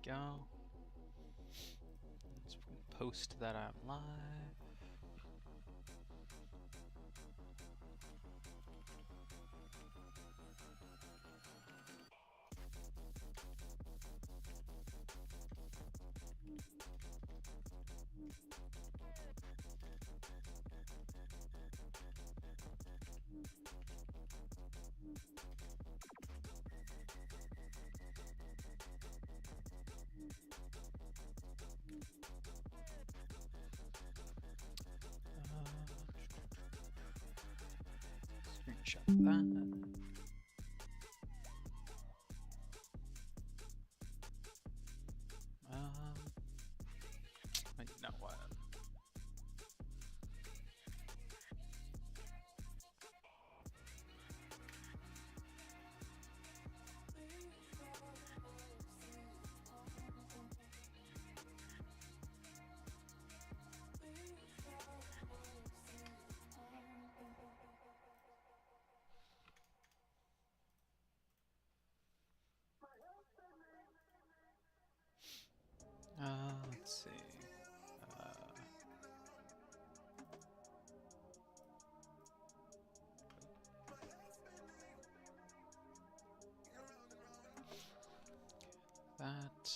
go. Let's post that I'm live. Screenshot that. You know what? Let's see. That.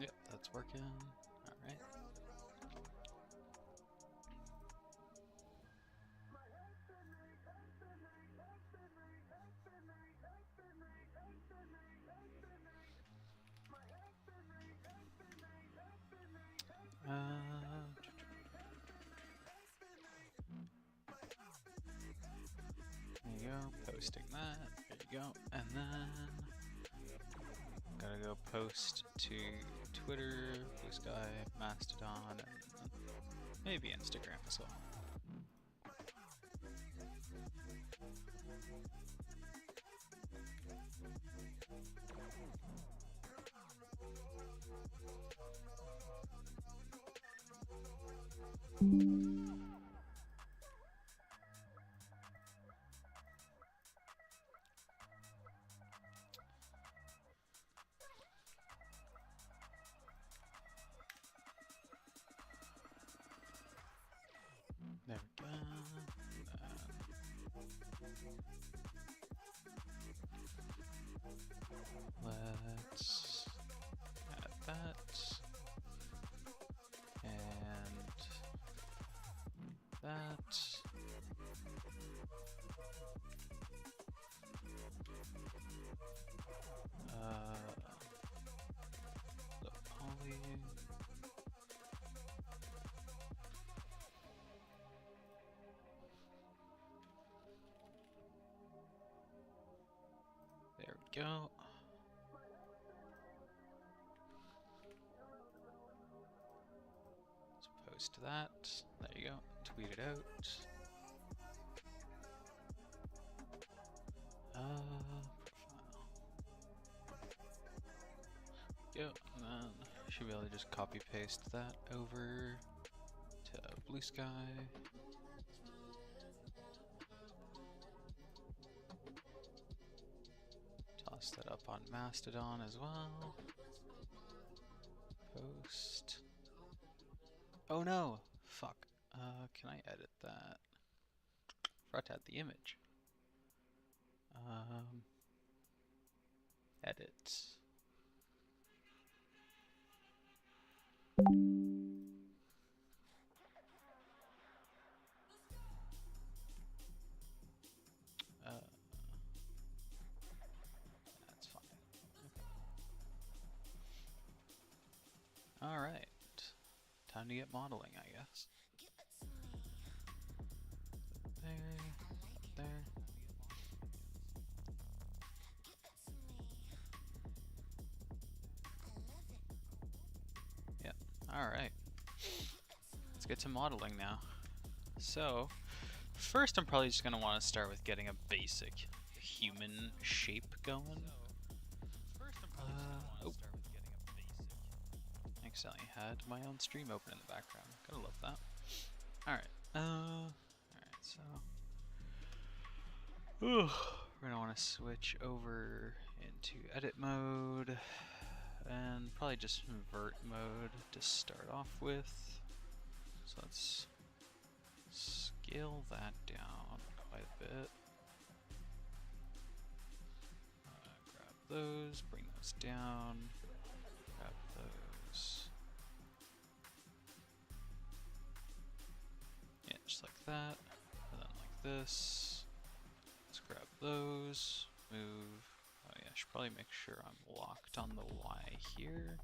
Yep, that's working. All right. There you go, posting that, there you go, and then gotta go post to Twitter, Blue Sky, Mastodon, and maybe Instagram as well. There we go. Let's add that. And that. The poly. There we go. Let's post that. There you go. Tweet it out. Profile. Go. And then should be able to just copy paste that over to Blue Sky. Toss that up on Mastodon as well. Post. Oh no! Fuck. Can I edit that? Forgot to add the image. Edit. That's fine. All right. Time to get modeling, I guess. There. Yep. All right. Let's get to modeling now. So, first I'm probably just gonna want to start with getting a basic human shape going. Accidentally had my own stream open in the background. Gotta love that. Alright, We're gonna want to switch over into edit mode and probably just invert mode to start off with. So let's scale that down quite a bit. Grab those, bring those down, grab those. Yeah, just like that, and then like this. Let's grab those, move. Oh yeah, I should probably make sure I'm locked on the Y here.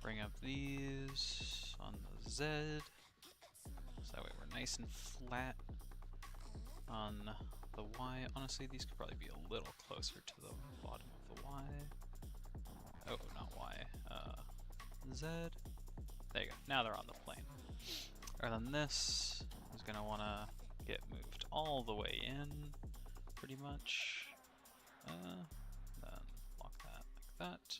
Bring up these on the Z, so that way we're nice and flat. On the Y, honestly, these could probably be a little closer to the bottom of the Y. Oh, not Y. Z. There you go. Now they're on the plane. Rather than this, is going to want to get moved all the way in, pretty much. Then lock that like that.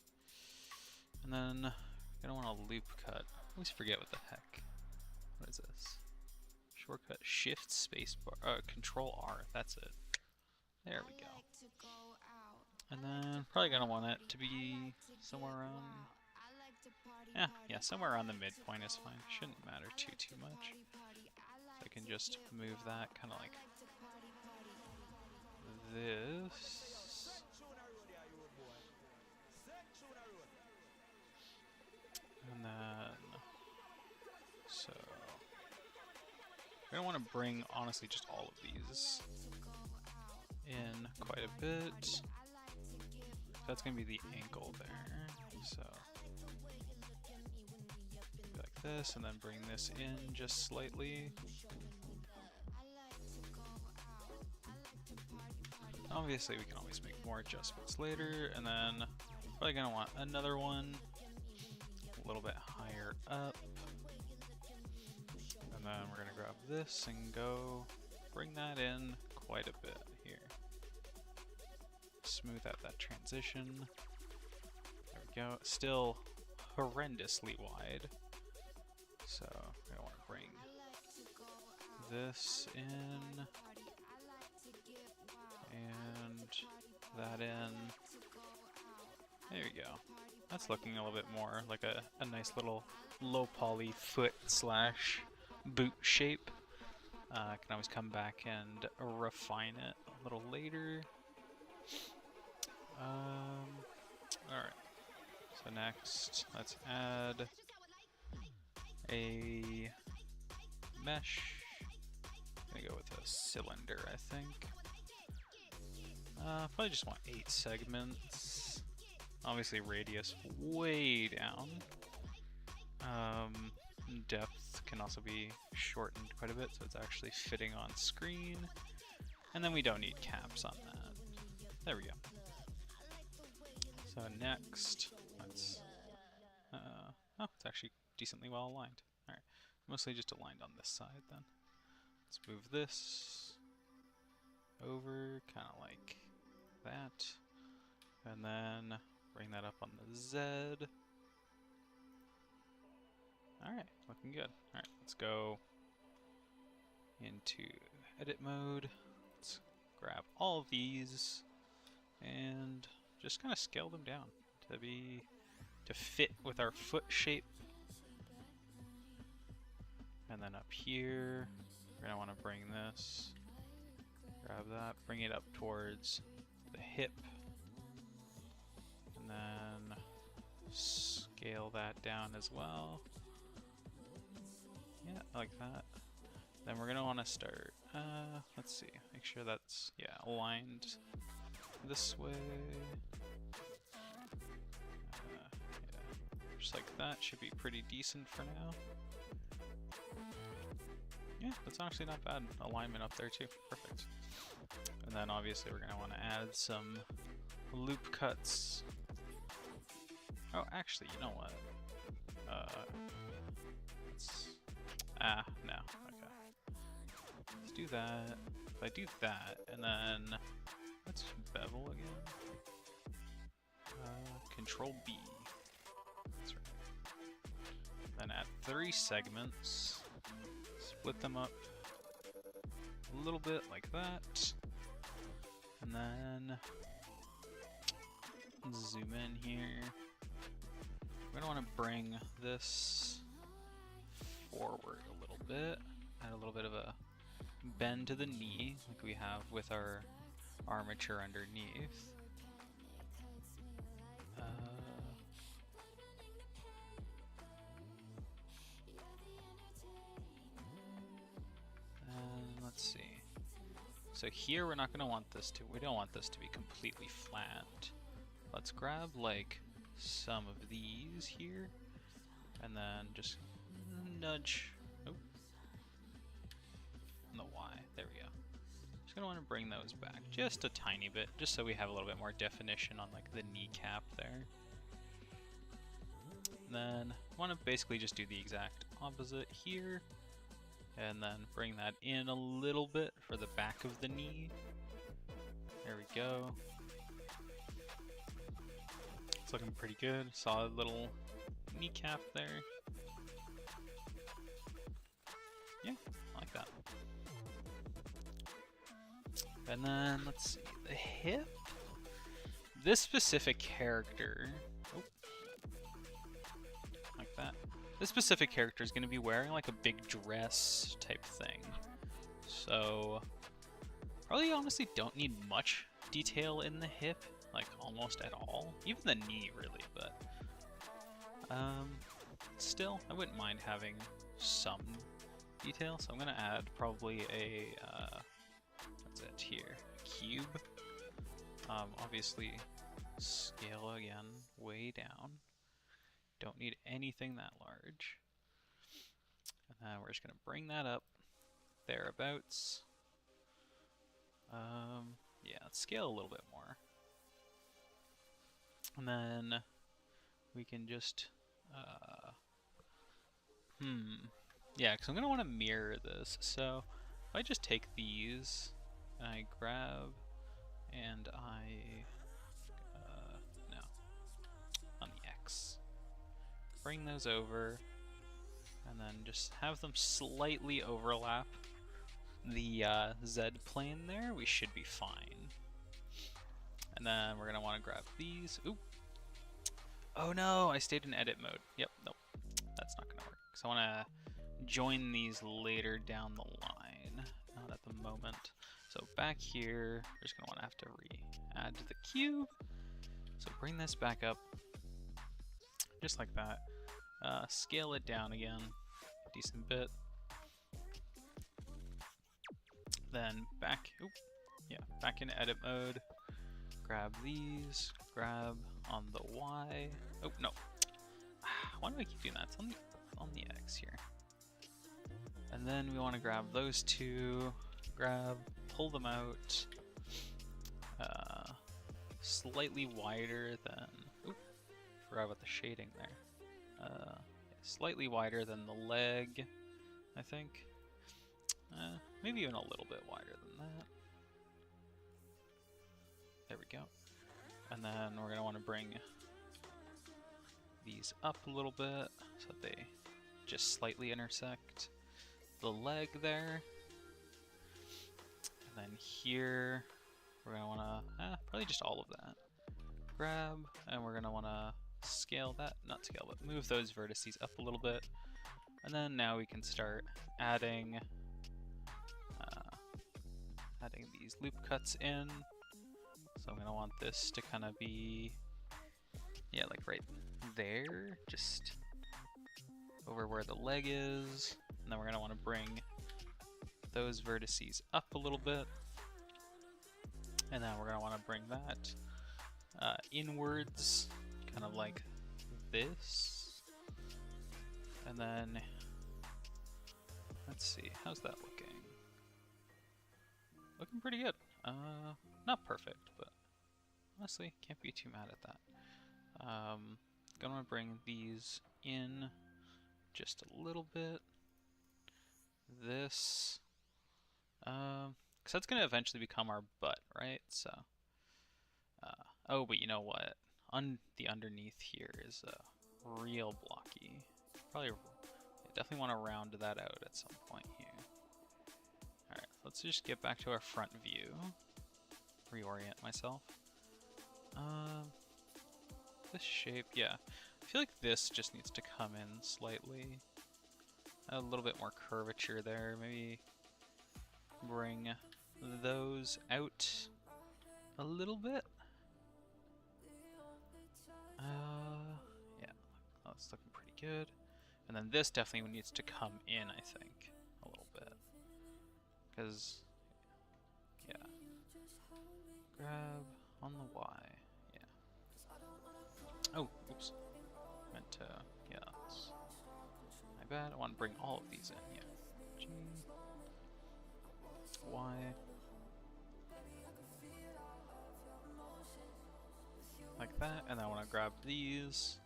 And then you're going to want to loop cut. I always forget what the heck. What is this? Shortcut Shift Spacebar. Control R. That's it. There we go. And then probably going to want it to be somewhere around. Yeah, somewhere around the midpoint is fine. Shouldn't matter too much. So I can just move that kind of like this. And then, so we're gonna want to bring, honestly, just all of these in quite a bit. That's gonna be the ankle there. So like this, and then bring this in just slightly. Obviously, we can always make more adjustments later, and then probably gonna want another one a little bit higher up. And then we're gonna grab this and go bring that in quite a bit here. Smooth out that transition. There we go. Still horrendously wide. So we're gonna want to bring this in and that in. There we go. That's looking a little bit more like a nice little low poly foot slash boot shape. I can always come back and refine it a little later. Alright. So next, let's add a mesh. I'm gonna go with a cylinder, I think. Probably just want 8 segments. Obviously radius way down. Depth can also be shortened quite a bit, so it's actually fitting on screen. And then we don't need caps on that. There we go. So next, let's... oh, it's actually decently well aligned. Alright, mostly just aligned on this side then. Let's move this over, kind of like that. And then bring that up on the Z. Alright, looking good. Alright, let's go into edit mode. Let's grab all of these and just kind of scale them down to fit with our foot shape. And then up here, we're gonna want to bring this, grab that, bring it up towards the hip, and then scale that down as well. Yeah, like that. Then we're gonna want to start, let's see, make sure that's, yeah, aligned this way. Yeah, just like that, should be pretty decent for now. Yeah, that's actually not bad. Alignment up there too, perfect. And then obviously we're gonna want to add some loop cuts. Oh, actually, you know what? No, okay. Let's do that. If I do that, and then let's bevel again. Control B. That's right. Then add 3 segments. Split them up a a little bit like that. And then zoom in here. We're gonna want to bring this forward a little bit. Add a little bit of a bend to the knee, like we have with our armature underneath. And let's see. So here we're not going to want this to, we don't want this to be completely flat. Let's grab like some of these here and then just nudge, oh, on the Y, there we go. Just going to want to bring those back just a tiny bit, just so we have a little bit more definition on like the kneecap there. And then want to basically just do the exact opposite here. And then bring that in a little bit for the back of the knee. There we go. It's looking pretty good. Solid little kneecap there. Yeah, I like that. And then let's see, the hip. This specific character, oh, like that. This specific character is going to be wearing like a big dress type thing. So probably honestly don't need much detail in the hip, like almost at all. Even the knee really, but still I wouldn't mind having some detail. So I'm going to add probably a, what's it here, a cube. Obviously scale again way down. Don't need anything that large. And then we're just going to bring that up thereabouts. Yeah, let's scale a little bit more. And then we can just, yeah, because I'm going to want to mirror this. So if I just take these and I grab and I, no, on the X. Bring those over, and then just have them slightly overlap the Z plane there. We should be fine. And then we're going to want to grab these. Ooh. Oh no, I stayed in edit mode. Yep, nope, that's not going to work. So I want to join these later down the line, not at the moment. So back here, we're just going to want to have to re-add to the cube. So bring this back up, just like that. Scale it down again, decent bit. Then back, oop, yeah, back in edit mode. Grab these, grab on the Y. Oh no, why do I keep doing that? It's on the X here. And then we want to grab those two, grab, pull them out. Slightly wider than, oop, forgot about the shading there. Slightly wider than the leg, I think. Maybe even a little bit wider than that. There we go. And then we're going to want to bring these up a little bit so that they just slightly intersect the leg there. And then here, we're going to want to, probably just all of that. Grab, and we're going to want to scale that, not scale, but move those vertices up a little bit. And then now we can start adding these loop cuts in. So I'm going to want this to kind of be, yeah, like right there, just over where the leg is. And then we're going to want to bring those vertices up a little bit. And then we're going to want to bring that inwards, kind of like this. And then, let's see, how's that looking? Looking pretty good. Not perfect, but honestly, can't be too mad at that. Gonna bring these in just a little bit. This, because that's gonna eventually become our butt, right? So, oh, but you know what? The underneath here is real blocky. Probably, definitely want to round that out at some point here. All right, let's let's just get back to our front view. Reorient myself. This shape, yeah. I feel like this just needs to come in slightly. A little bit more curvature there. Maybe bring those out a little bit. Yeah, that's looking pretty good. And then this definitely needs to come in, I think, a little bit. Because, yeah. Grab on the Y, yeah. Oh, oops. Meant to, yeah, that's my bad. I want to bring all of these in, yeah. G, Y. Like that, and then I want to grab these,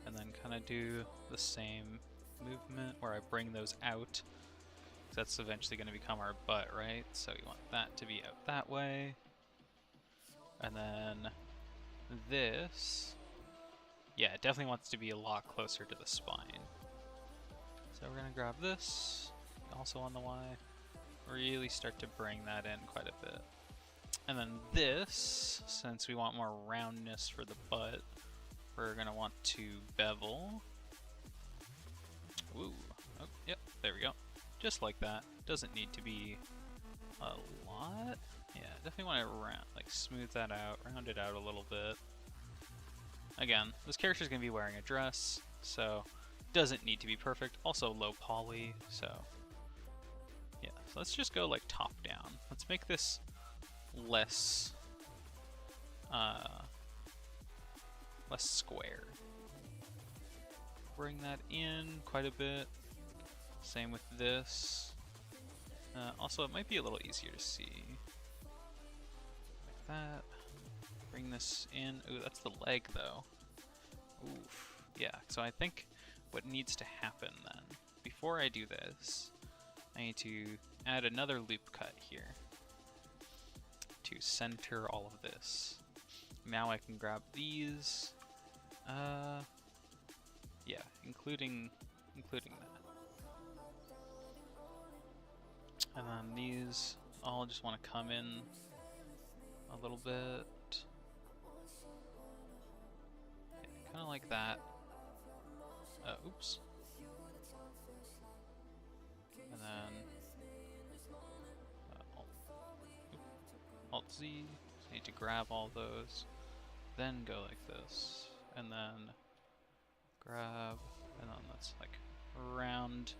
and then kind of do the same movement where I bring those out. That's eventually going to become our butt, right? So you want that to be out that way. And then this, yeah, it definitely wants to be a lot closer to the spine. So we're going to grab this, also on the Y, really start to bring that in quite a bit. And then this, since we want more roundness for the butt, we're going to want to bevel. Ooh, oh, yep, there we go. Just like that. Doesn't need to be a lot. Yeah, definitely want to smooth that out, round it out a little bit. Again, this character's going to be wearing a dress, so doesn't need to be perfect. Also low poly, so yeah. So let's just go like top down. Let's make this less less square. Bring that in quite a bit. Same with this. Also, it might be a little easier to see. Like that. Bring this in. Ooh, that's the leg though. Oof. Yeah, so I think what needs to happen then, before I do this, I need to add another loop cut here to center all of this. Now I can grab these. Yeah, including that. And then these all just want to come in a little bit. Yeah, kind of like that. Oops. And then Alt Z. So I need to grab all those. Then go like this. And then grab. And then let's like round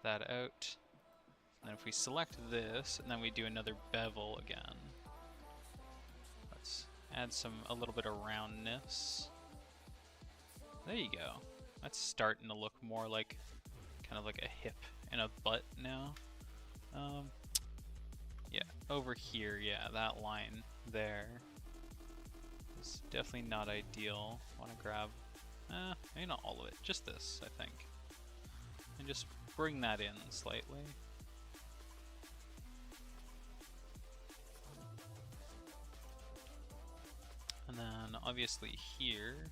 that out. And then if we select this, and then we do another bevel again. Let's add a little bit of roundness. There you go. That's starting to look more like kind of like a hip and a butt now. Yeah, over here, yeah, that line there is definitely not ideal. Want to grab, maybe not all of it, just this, I think. And just bring that in slightly. And then obviously here,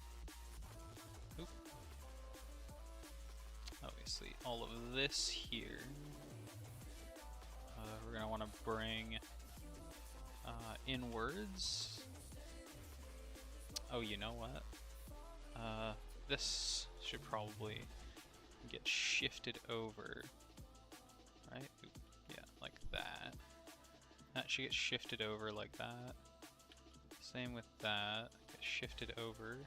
obviously all of this here, we're going to want to bring inwards. Oh, you know what? This should probably get shifted over, right? Oop, yeah, like that. That should get shifted over like that. Same with that, get shifted over.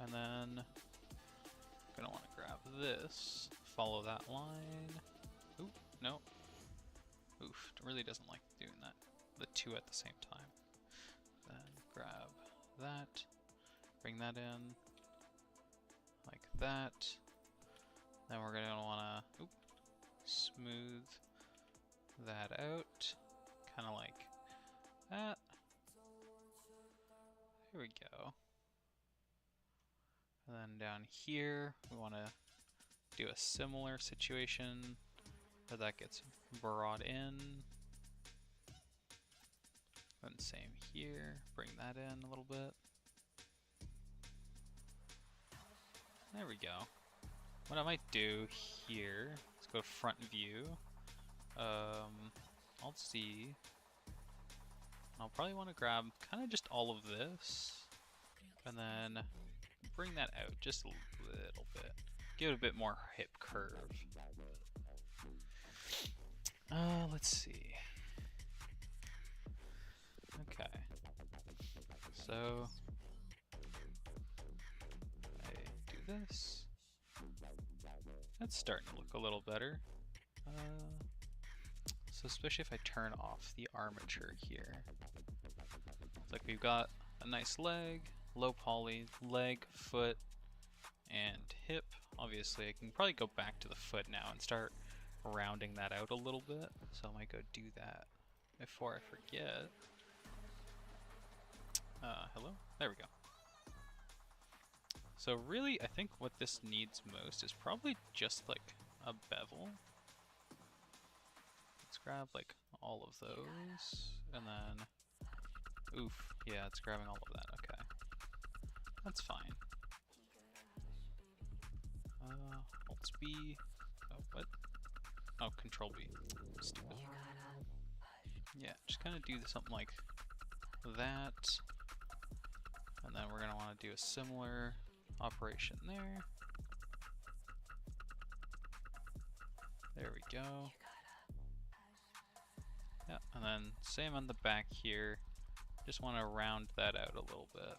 And then I'm gonna want to grab this, follow that line. Oop, no. Oof, it really doesn't like doing that. The two at the same time. Then grab that, bring that in, like that. Then we're gonna wanna smooth that out, kind of like that. Here we go. And then down here, we want to do a similar situation where that gets brought in. Then same here, bring that in a little bit. There we go. What I might do here is go front view. Alt Z. I'll probably want to grab kind of just all of this, and then bring that out just a little bit. Give it a bit more hip curve. Let's see. Okay. So I do this. That's starting to look a little better. So especially if I turn off the armature here. It's like we've got a nice leg, low poly, leg, foot, and hip. Obviously I can probably go back to the foot now and start rounding that out a little bit. So I might go do that before I forget. Hello? There we go. So really, I think what this needs most is probably just like a bevel. Let's grab like all of those, and then, oof, yeah, it's grabbing all of that, okay. That's fine. Alt B, oh, what? Oh, Control B, stupid. Yeah, just kind of do something like that, and then we're gonna want to do a similar operation there. There we go. Yeah, and then same on the back here. Just want to round that out a little bit.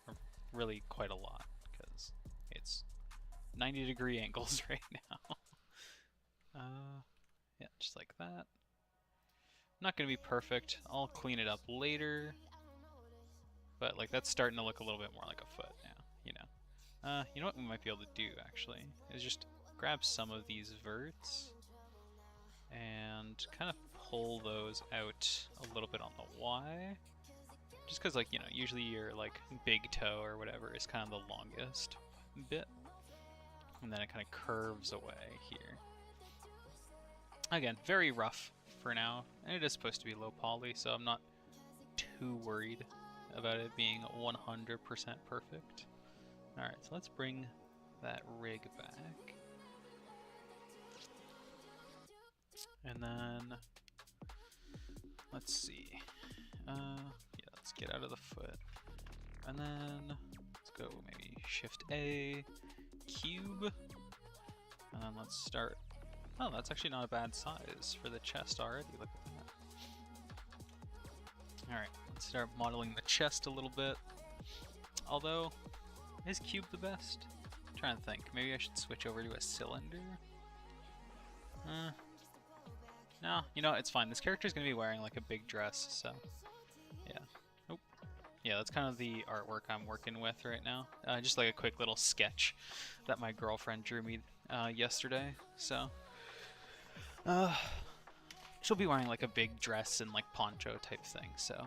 Or really quite a lot, because it's 90-degree angles right now. Yeah, just like that. Not gonna be perfect. I'll clean it up later. But like that's starting to look a little bit more like a foot now, you know. You know what we might be able to do actually is just grab some of these verts and kind of pull those out a little bit on the Y. Just because, like, you know, usually your like big toe or whatever is kind of the longest bit, and then it kind of curves away here. Again, very rough for now, and it is supposed to be low poly, so I'm not too worried about it being 100% perfect. Alright, so let's bring that rig back. And then, let's see. Yeah, let's get out of the foot. And then, let's go maybe Shift A, cube. And then let's start. Oh, that's actually not a bad size for the chest already. Look at that. Alright, let's start modeling the chest a little bit. Although, is cube the best? I'm trying to think. Maybe I should switch over to a cylinder? No, you know, it's fine. This character's gonna be wearing like a big dress, so yeah. Nope. Yeah, that's kind of the artwork I'm working with right now. Just like a quick little sketch that my girlfriend drew me yesterday, so. She'll be wearing like a big dress and like poncho type thing, so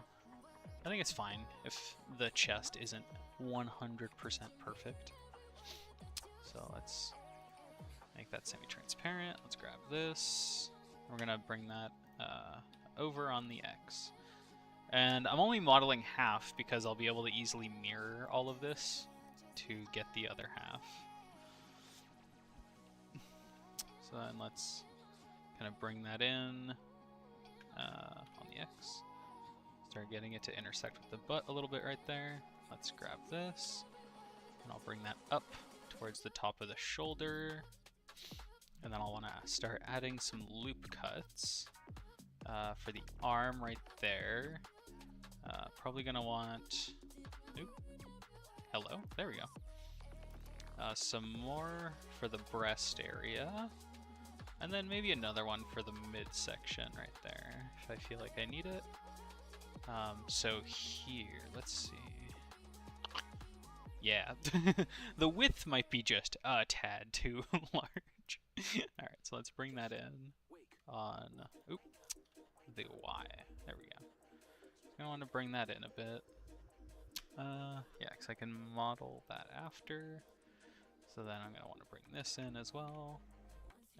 I think it's fine if the chest isn't 100% perfect. So let's make that semi-transparent. Let's grab this. We're gonna bring that over on the X. And I'm only modeling half because I'll be able to easily mirror all of this to get the other half. So then let's kind of bring that in on the X. Start getting it to intersect with the butt a little bit right there. Let's grab this, and I'll bring that up towards the top of the shoulder. And then I'll want to start adding some loop cuts for the arm right there. Probably gonna want, oop, hello, there we go. Some more for the breast area. And then maybe another one for the midsection right there, if I feel like I need it. So here, let's see. Yeah, the width might be just a tad too large. Alright, so let's bring that in on, oop, the Y. There we go. I want to bring that in a bit. Yeah, because I can model that after. So then I'm going to want to bring this in as well.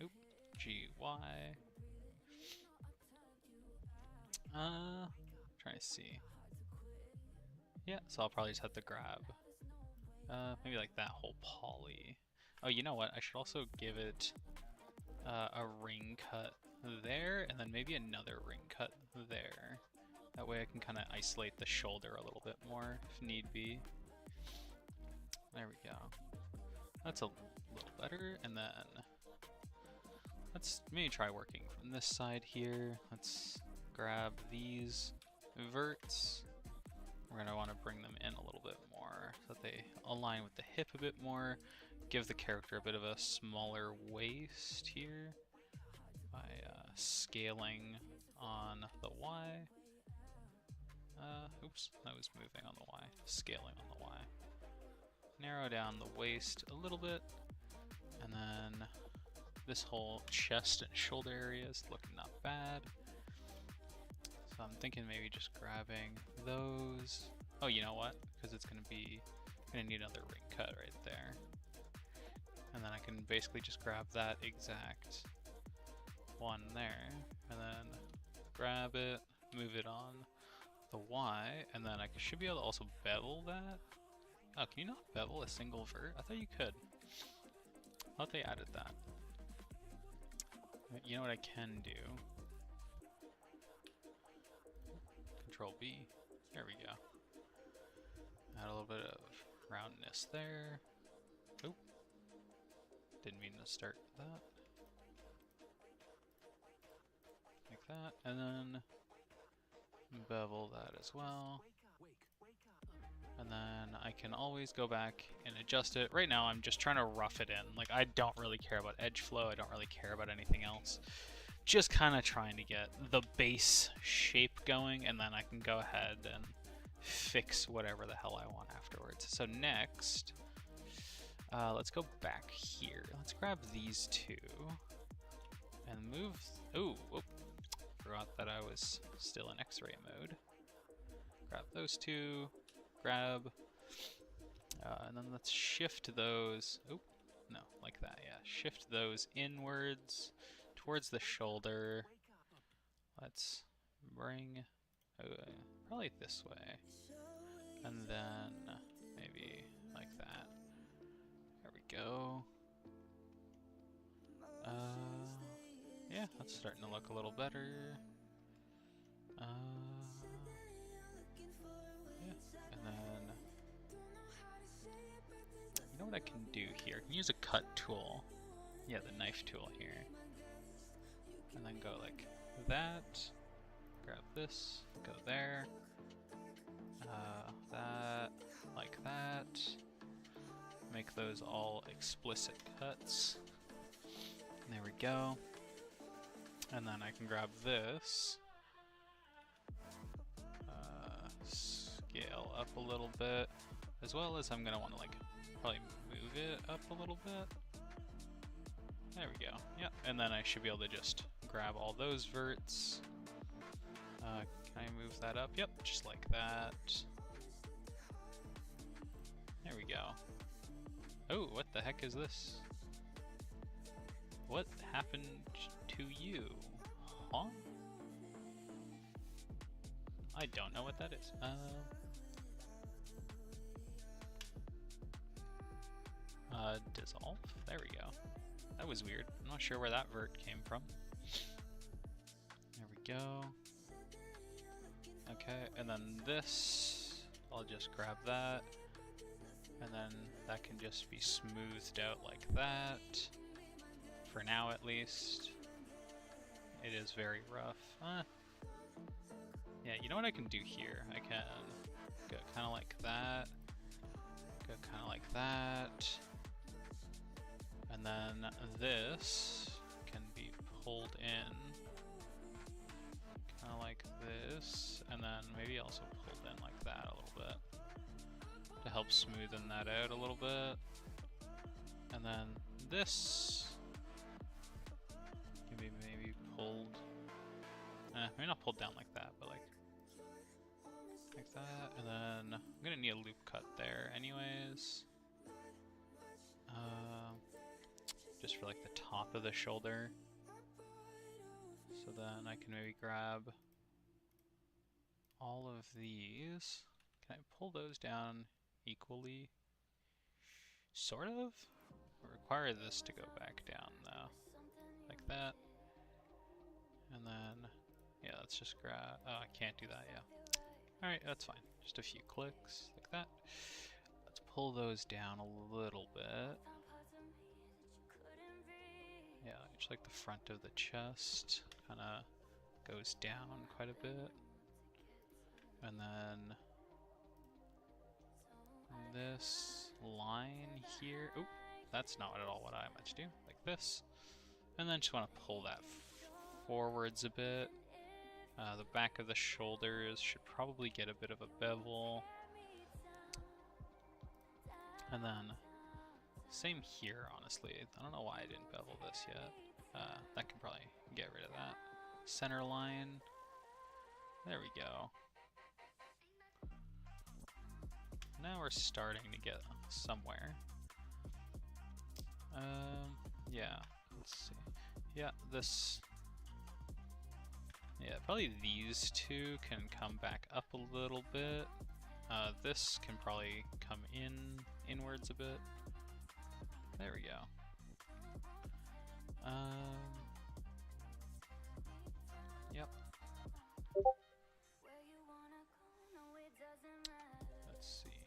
Oop, GY. Trying to see. Yeah, so I'll probably just have to grab maybe like that whole poly. Oh, you know what? I should also give it a ring cut there, and then maybe another ring cut there. That way I can kind of isolate the shoulder a little bit more if need be. There we go. That's a little better, and then let's maybe try working from this side here. Let's grab these verts. We're going to want to bring them in a little bit more so that they align with the hip a bit more. Give the character a bit of a smaller waist here by scaling on the Y. Oops, I was moving on the Y, scaling on the Y. Narrow down the waist a little bit, and then this whole chest and shoulder area is looking not bad. So I'm thinking maybe just grabbing those. Oh, you know what? Because it's gonna need another ring cut right there. And then I can basically just grab that exact one there, and then grab it, move it on the Y, and then I should be able to also bevel that. Oh, can you not bevel a single vert? I thought you could. I thought they added that. You know what I can do? Control B. There we go. Add a little bit of roundness there. Oop. Didn't mean to start that. Like that, and then bevel that as well. And then I can always go back and adjust it. Right now I'm just trying to rough it in. Like, I don't really care about edge flow, I don't really care about anything else. Just kind of trying to get the base shape going, and then I can go ahead and fix whatever the hell I want afterwards. So next, let's go back here. Let's grab these two and move. Ooh, whoop. Forgot that I was still in X-ray mode. Grab those two, grab, and then let's shift those. Oh, no, like that, yeah. Shift those inwards towards the shoulder. Let's bring, probably this way. And then maybe like that. There we go. Yeah, that's starting to look a little better. Yeah, and then you know what I can do here? I can use a cut tool. Yeah, the knife tool here. And then go like that. Grab this, go there. That, like that. Make those all explicit cuts. There we go. And then I can grab this, scale up a little bit, as well as I'm gonna want to like probably move it up a little bit. There we go. Yep. And then I should be able to just grab all those verts. Can I move that up? Yep, just like that. There we go. Oh, what the heck is this? What happened to you? Huh? I don't know what that is. Dissolve? There we go. That was weird. I'm not sure where that vert came from. There we go. Okay, and then this, I'll just grab that. And then that can just be smoothed out like that. For now, at least. It is very rough. Yeah, you know what I can do here? I can go kind of like that. Go kind of like that. And then this can be pulled in. Kind of like this. And then maybe also pulled in like that a little bit. To help smoothen that out a little bit. And then this can be maybe pulled, maybe not pulled down like that, but like that. And then I'm gonna need a loop cut there anyways. Just for like the top of the shoulder. So then I can maybe grab all of these. Can I pull those down equally? Sort of? Require this to go back down though. Like that. And then, yeah, let's just grab, oh, I can't do that, yeah. Alright, that's fine. Just a few clicks, like that. Let's pull those down a little bit. Yeah, just like the front of the chest kind of goes down quite a bit. And then this line here, oop, that's not at all what I meant to do, like this. And then just want to pull that forwards a bit. The back of the shoulders should probably get a bit of a bevel. And then, same here, honestly. I don't know why I didn't bevel this yet. That can probably get rid of that. Center line. There we go. Now we're starting to get somewhere. Yeah, let's see. Yeah, this... Yeah, probably these two can come back up a little bit. This can probably come inwards a bit. There we go. Yep. Let's see.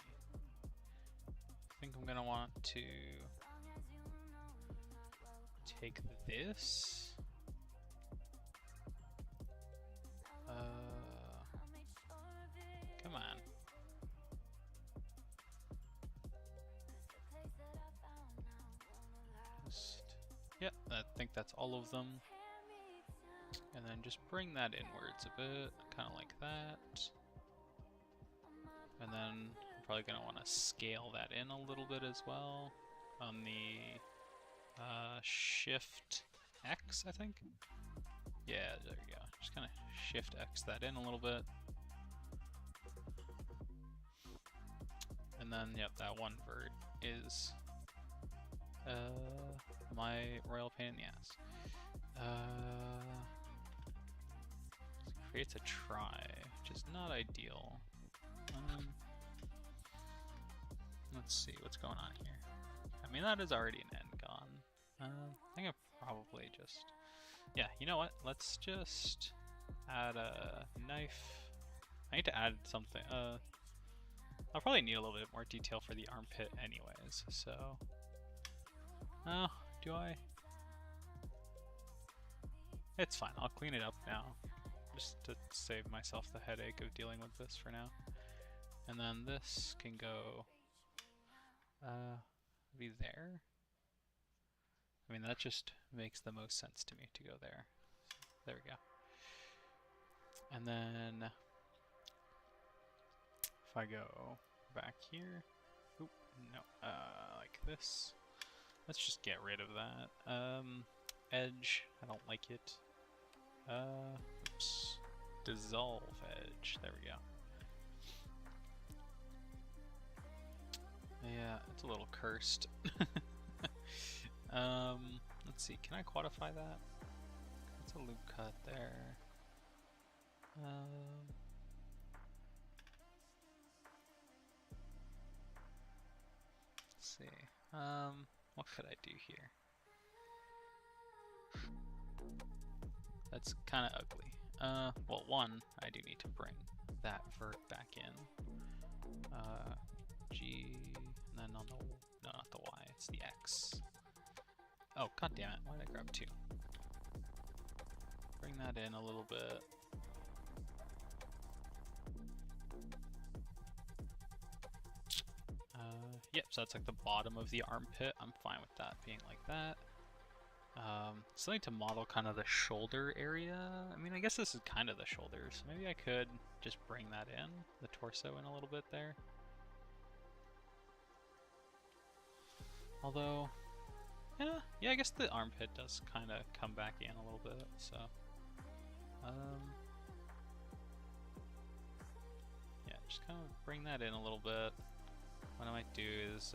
I think I'm gonna want to take this. Come on. Yep, I think that's all of them. And then just bring that inwards a bit, kind of like that. And then I'm probably going to want to scale that in a little bit as well on the Shift X, I think. Yeah, there we go. Just kind of Shift X that in a little bit. And then, yep, that one vert is my royal pain in the ass. Creates a try, which is not ideal. Let's see what's going on here. I mean, that is already an end gone. I think I probably just... Yeah, you know what? Let's just add a knife. I need to add something. I'll probably need a little bit more detail for the armpit anyways, so... Oh, do I? It's fine, I'll clean it up now. Just to save myself the headache of dealing with this for now. And then this can go... be there? I mean, that just makes the most sense to me to go there. There we go. And then... if I go back here... Oop, no, like this. Let's just get rid of that. Edge, I don't like it. Oops. Dissolve edge, there we go. Yeah, it's a little cursed. Let's see, can I quantify that? That's a loop cut there. Let's see. What could I do here? That's kind of ugly. Well, one, I do need to bring that vert back in. G, and then on the, no, not the Y, it's the X. Oh, god damn it, why did I grab two? Bring that in a little bit. Yep, so that's like the bottom of the armpit. I'm fine with that being like that. Something to model kind of the shoulder area. I mean, I guess this is kind of the shoulders. So maybe I could just bring that in, the torso in a little bit there. Although, yeah, I guess the armpit does kind of come back in a little bit, so. Yeah, just kind of bring that in a little bit. What I might do is,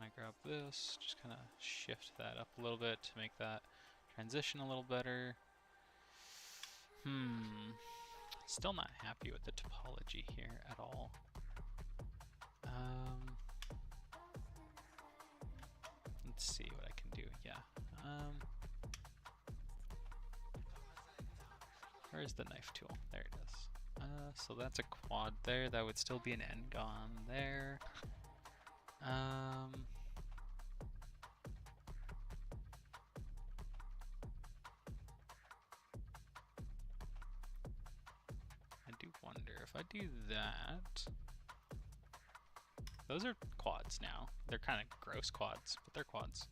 I grab this, just kind of shift that up a little bit to make that transition a little better. Still not happy with the topology here at all. let's see what I can do. Yeah. Where's the knife tool? There it is. So that's a quad there. That would still be an N-gon there. I do wonder if I do that. Those are quads now. They're kind of gross quads, but they're quads.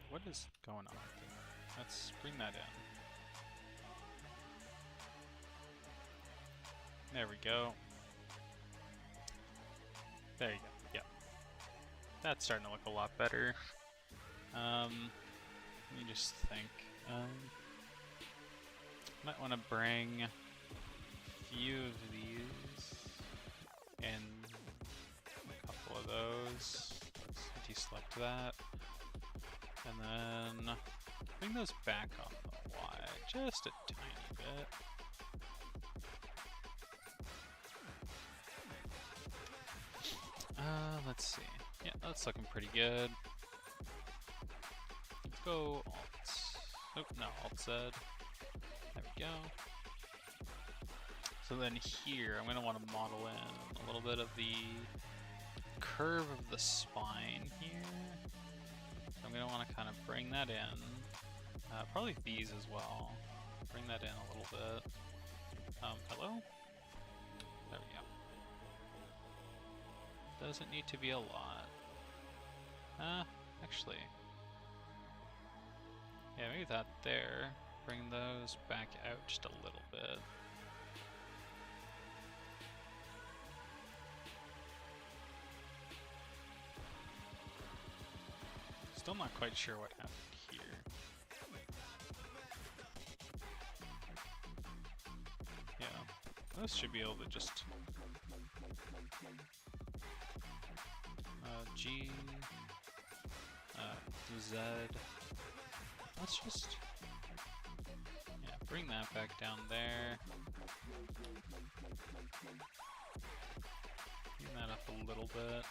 What is going on there? Let's bring that in. There we go. There you go. Yeah. That's starting to look a lot better. Let me just think. Might want to bring a few of these and a couple of those. Let's deselect that. And then bring those back on the Y just a tiny bit. Let's see. Yeah, that's looking pretty good. Let's go Alt. Oh, no, Alt Z. There we go. So then here, I'm going to want to model in a little bit of the curve of the spine here. So I'm going to want to kind of bring that in. Probably these as well. Bring that in a little bit. Hello? There we go. Doesn't need to be a lot. Actually. Yeah, maybe that there. Bring those back out just a little bit. Still not quite sure what happened here. Yeah, those should be able to just G, Z. Let's just bring that back down there. Clean that up a little bit.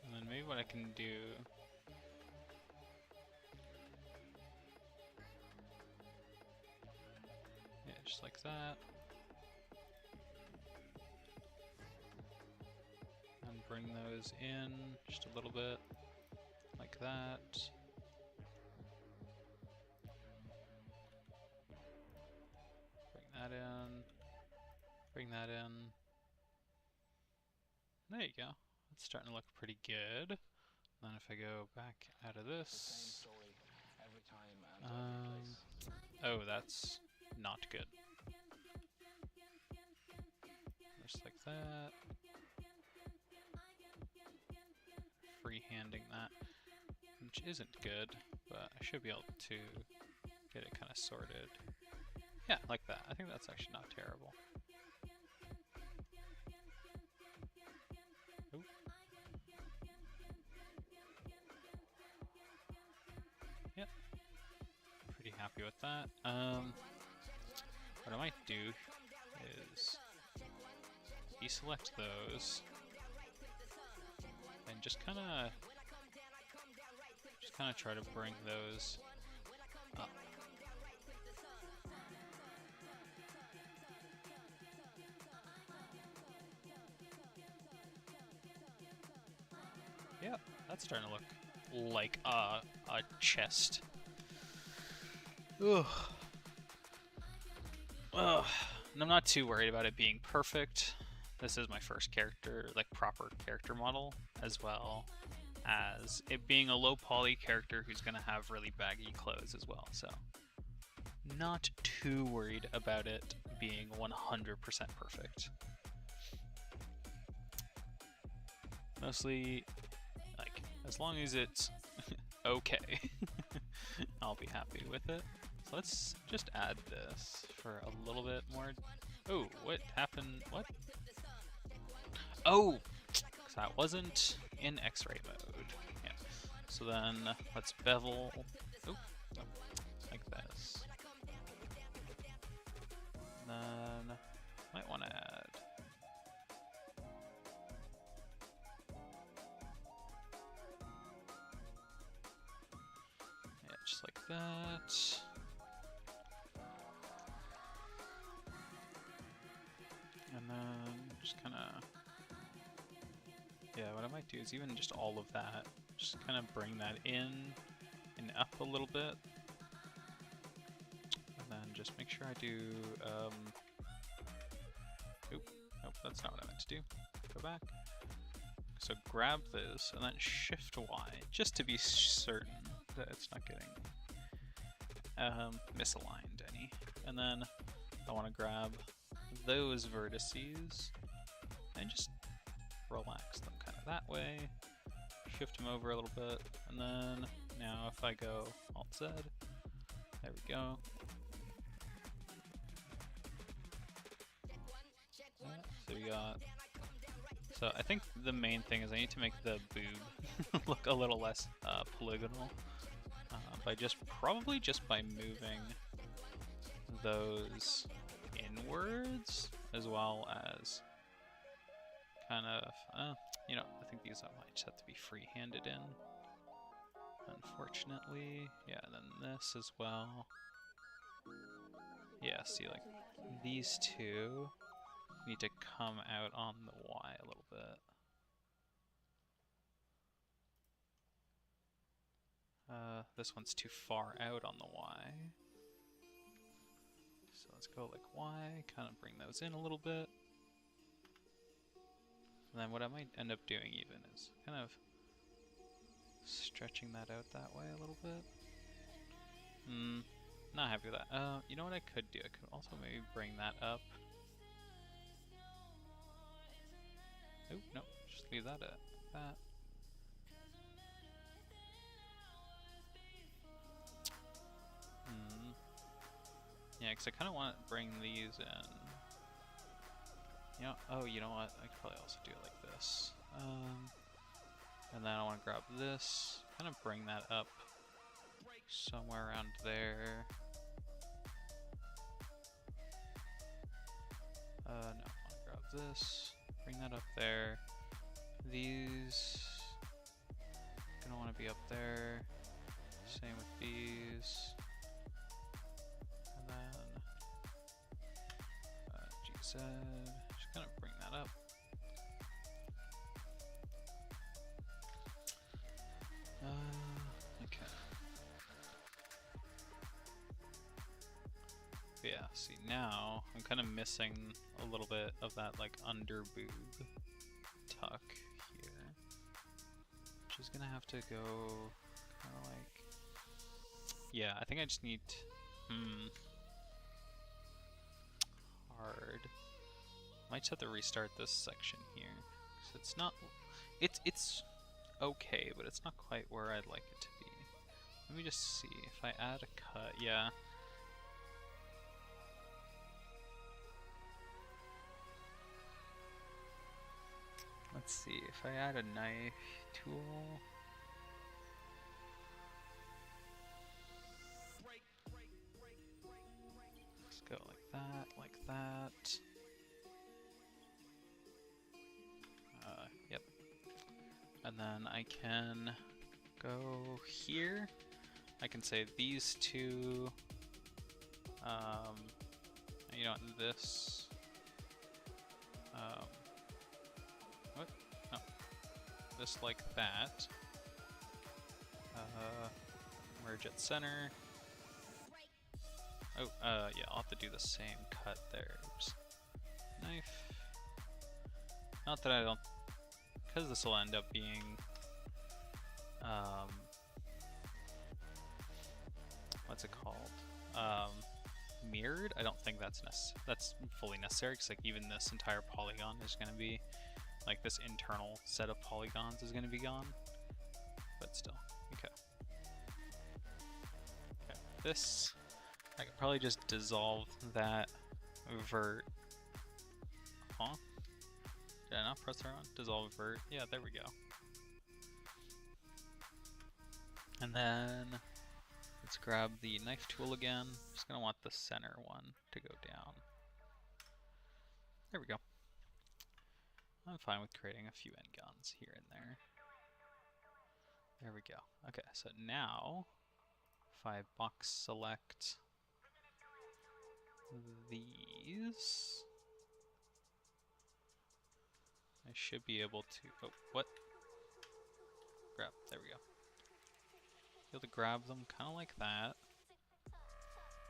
And then maybe what I can do. Yeah, just like that. And bring those in just a little bit. Like that. Bring that in. Bring that in. There you go. It's starting to look pretty good. Then if I go back out of this, oh, that's not good. Just like that. Freehanding that, which isn't good, but I should be able to get it kind of sorted. Yeah, like that. I think that's actually not terrible. Ooh. Yep. Pretty happy with that. What I might do is deselect those and just kind of try to bring those up. Yeah, that's starting to look like a chest. Ugh. Ugh. And I'm not too worried about it being perfect. This is my first character, like proper character model, as well as it being a low poly character who's gonna have really baggy clothes as well, so not too worried about it being 100% perfect. Mostly, like, as long as it's okay, I'll be happy with it. So let's just add this for a little bit more Oh, what happened? What? Oh, because I wasn't in X-ray mode. Yeah. So then let's bevel. Oh, no, like this. And then might want to add. Yeah, just like that. And then just kind of, yeah, what I might do is even just all of that, just kind of bring that in and up a little bit. And then just make sure I do, nope, that's not what I meant to do. Go back. So grab this and then shift Y, just to be certain that it's not getting misaligned any. And then I want to grab those vertices and just relax them kind of that way, shift them over a little bit, and then now if I go Alt-Z, there we go. So we got, so I think the main thing is I need to make the boob look a little less polygonal, probably just by moving those inwards, as well as kind of, you know, I think these might just have to be free-handed in, unfortunately. Yeah, and then this as well. Yeah, see, like, these two need to come out on the Y a little bit. This one's too far out on the Y. So let's go like Y, kind of bring those in a little bit. And then what I might end up doing even is kind of stretching that out that way a little bit. Not happy with that. You know what I could do? I could also maybe bring that up. Oh, no, just leave that at that. Yeah, because I kind of want to bring these in. You know, oh, you know what? I could probably also do it like this. And then I want to grab this, kind of bring that up somewhere around there. No, I want to grab this, bring that up there. These gonna want to be up there. Same with these. And then GZ, just kind of bring that up. Okay. But yeah, see now I'm kind of missing a little bit of that like under boob tuck here, which is gonna have to go kind of like, yeah, I think I just need hard. Might just have to restart this section here, because it's not, it's okay, but it's not quite where I'd like it to be. Let me just see if I add a cut. Yeah. Let's see if I add a knife tool. Let's go like that, like that. Yep. And then I can go here. I can say these two, you know, this, what? No. This like that. Merge at center. Oh, yeah, I'll have to do the same cut there. Oops. Knife. Not that I don't, because this will end up being, what's it called? Mirrored. I don't think that's fully necessary, because like even this entire polygon is going to be, like this internal set of polygons is going to be gone. But still, okay. Okay, this, I could probably just dissolve that vert Huh? Did I not press the wrong? Dissolve vert. Yeah, there we go. And then let's grab the knife tool again. Just gonna want the center one to go down. There we go. I'm fine with creating a few end guns here and there. There we go. Okay, so now if I box select these, I should be able to, oh, what? Grab, there we go. Be able to grab them kind of like that.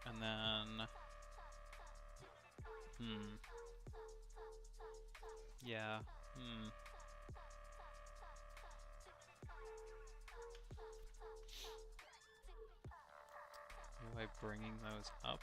And then, yeah, By bringing those up.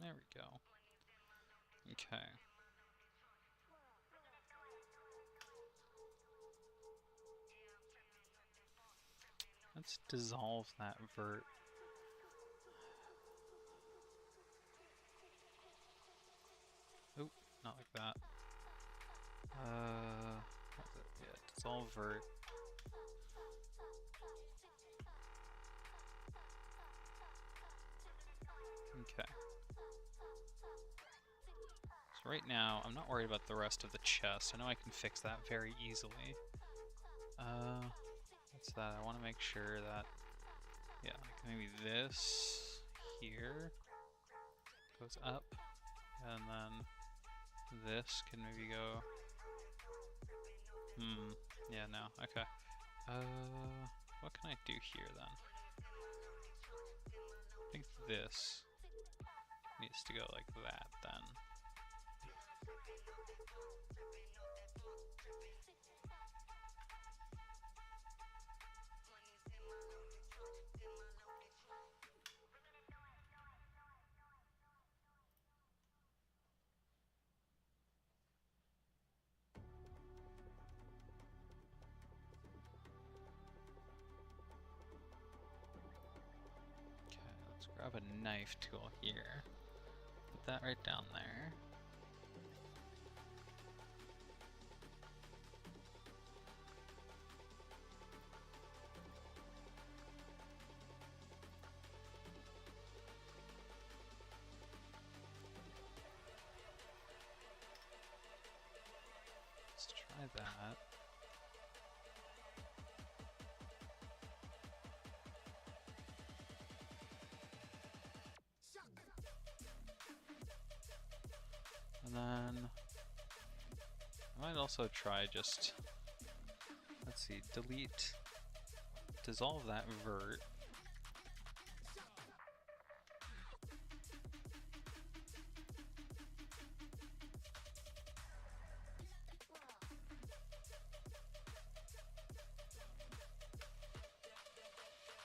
There we go. Okay. Let's dissolve that vert. Oh, not like that. Yeah, dissolve vert. Okay. So right now, I'm not worried about the rest of the chest. I know I can fix that very easily. What's that? I want to make sure that, yeah, like maybe this here goes up, and then this can maybe go, yeah, no, okay. What can I do here then? I think this needs to go like that then. Grab a knife tool here. Put that right down there. Let's try that. And then I might also try just, let's see, delete, dissolve that vert.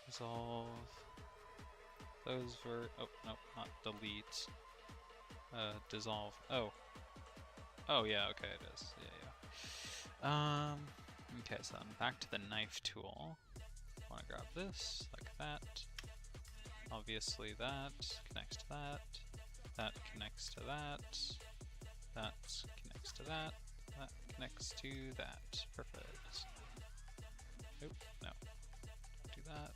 Dissolve those vert, oh, no, not delete. Dissolve, oh. Oh yeah, okay it is, yeah. Okay, so then back to the knife tool. I want to grab this, like that. Obviously that connects to that. That connects to that. That connects to that. That connects to that. Perfect. Oop, no. Don't do that.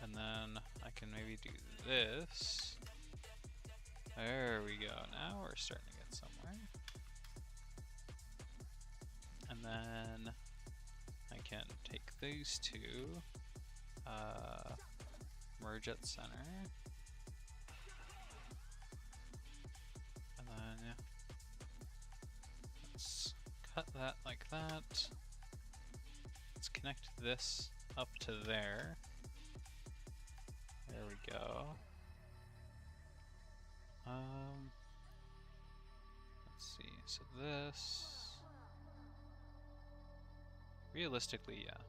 And then I can maybe do this. There we go. Now we're starting to get somewhere. And then I can take these two, merge at center. And then let's cut that like that. Let's connect this up to there. There we go. Let's see, so this, realistically, yeah,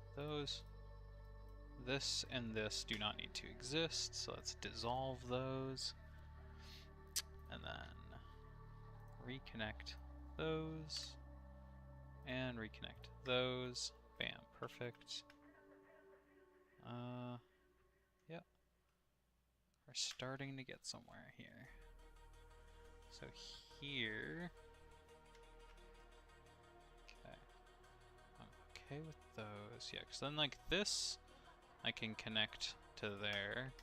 this and this do not need to exist, so let's dissolve those, and then reconnect those, and reconnect those, bam, perfect. Yep, we're starting to get somewhere here. So here, okay, I'm okay with those, yeah, because then like this, I can connect to there,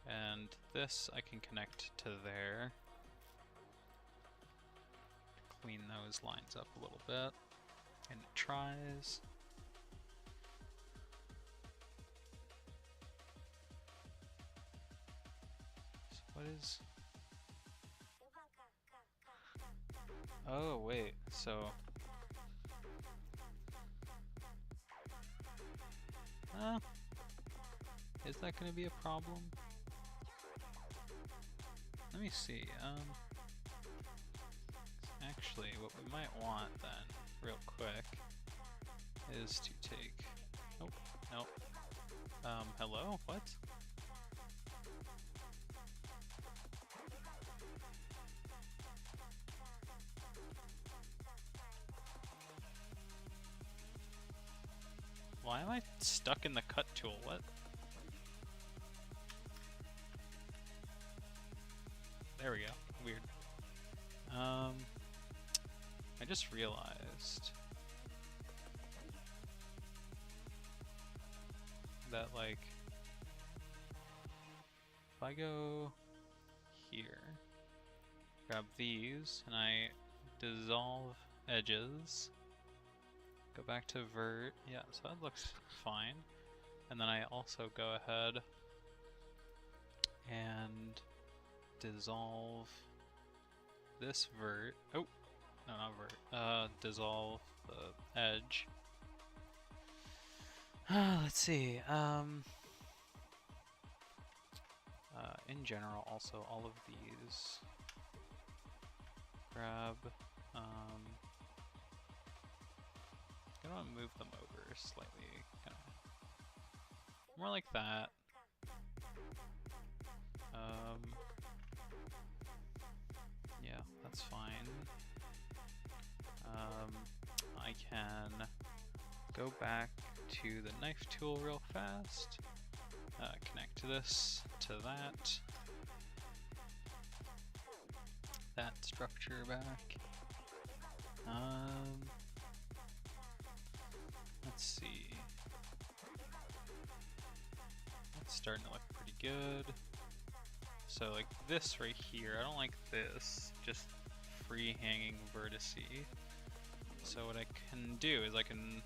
and this I can connect to there. Clean those lines up a little bit, and it tries. So what is... Oh, wait, so... is that going to be a problem? Let me see, actually, what we might want then, real quick, is to take... Nope, nope. Hello? What? Why am I stuck in the cut tool? What? There we go. Weird. I just realized that, like, if I go here, grab these, and I dissolve edges, go back to vert, yeah, so that looks fine. And then I also go ahead and dissolve this vert. Oh, no, not vert. Dissolve the edge. Let's see. In general, also all of these. Grab. I'm gonna move them over slightly, kind of more like that. Yeah, that's fine. I can go back to the knife tool real fast, connect this to that structure back. Let's see. That's starting to look pretty good. So like this right here, I don't like this, just free hanging vertice. So what I can do is I can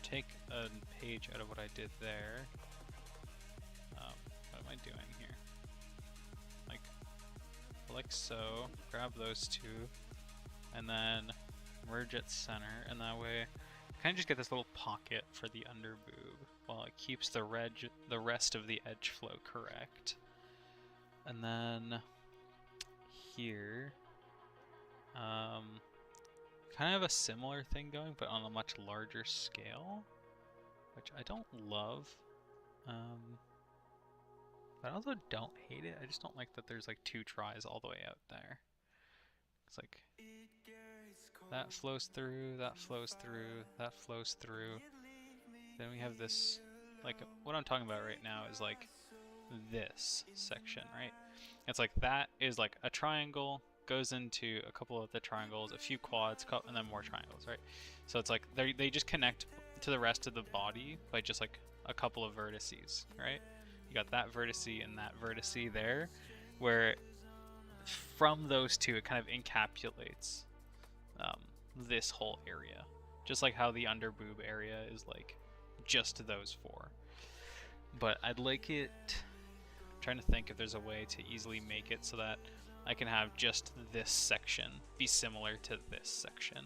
take a page out of what I did there. What am I doing here? Like so, grab those two, and then merge at center, and that way I kind of just get this little pocket for the under boob while it keeps the rest of the edge flow correct. And then here, kind of a similar thing going, but on a much larger scale, which I don't love. But I also don't hate it. I just don't like that there's like two tries all the way out there. It's like that flows through, that flows through, that flows through. Then we have this, like what I'm talking about right now is like this section, right? It's like that is like a triangle, goes into a couple of the triangles, a few quads, and then more triangles, right? So it's like they just connect to the rest of the body by just like a couple of vertices, right? You got that vertice and that vertice there, where from those two it kind of encapsulates this whole area, just like how the under boob area is like just those four. But I'd like it, I'm trying to think if there's a way to easily make it so that I can have just this section be similar to this section,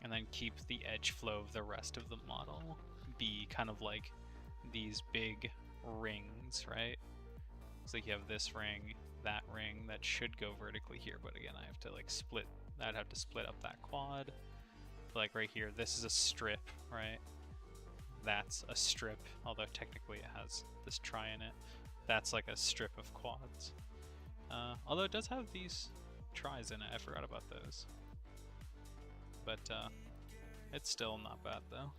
and then keep the edge flow of the rest of the model be kind of like these big rings, right? So you have this ring, that ring that should go vertically here, but again, I have to like split, I'd have to split up that quad. Like right here, this is a strip, right? That's a strip, although technically it has this tri in it. That's like a strip of quads. Although it does have these tris in it, I forgot about those. But it's still not bad though.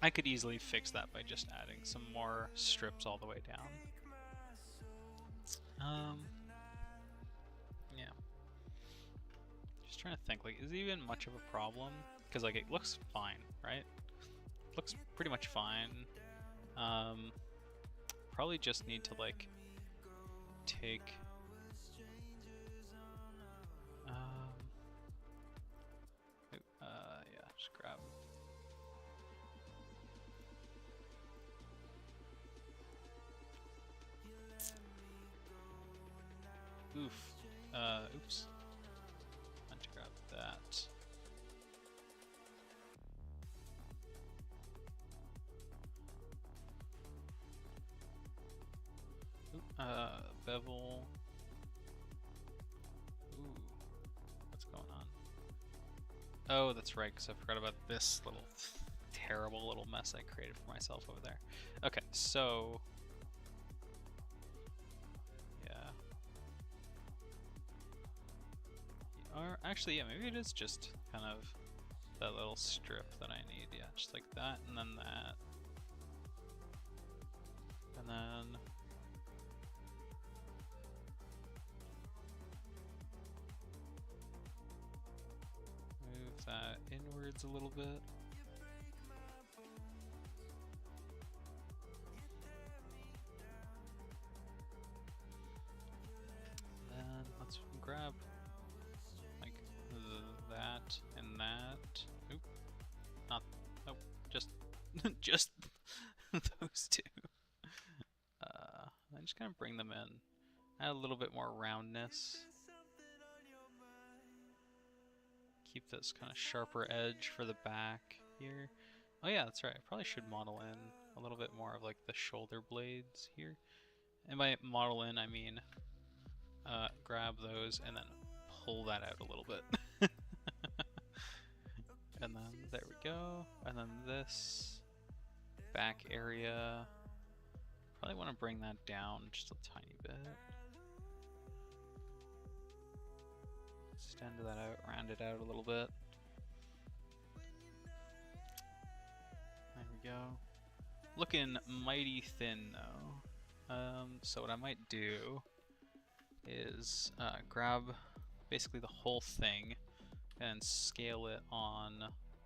I could easily fix that by just adding some more strips all the way down. Yeah. Just trying to think, like, is it even much of a problem? Because, like, it looks fine, right? It looks pretty much fine. Probably just need to, like, take... yeah, just grab... Oops. I need to grab that. Bevel. Ooh, what's going on? Oh, that's right, because I forgot about this little terrible little mess I created for myself over there. Okay, so... yeah. Or actually, yeah, maybe it is just kind of that little strip that I need. Yeah, just like that, and then that. And then... move that inwards a little bit. And then let's grab like that and that. Oop. Not, oh, just, just those two. And just kind of bring them in. Add a little bit more roundness. Keep this kind of sharper edge for the back here. Oh yeah, that's right. I probably should model in a little bit more of like the shoulder blades here. And by model in, I mean grab those and then pull that out a little bit. And then there we go. And then this back area. Probably want to bring that down just a tiny bit. Extend that out, round it out a little bit. There we go. Looking mighty thin though. So what I might do is grab basically the whole thing and scale it on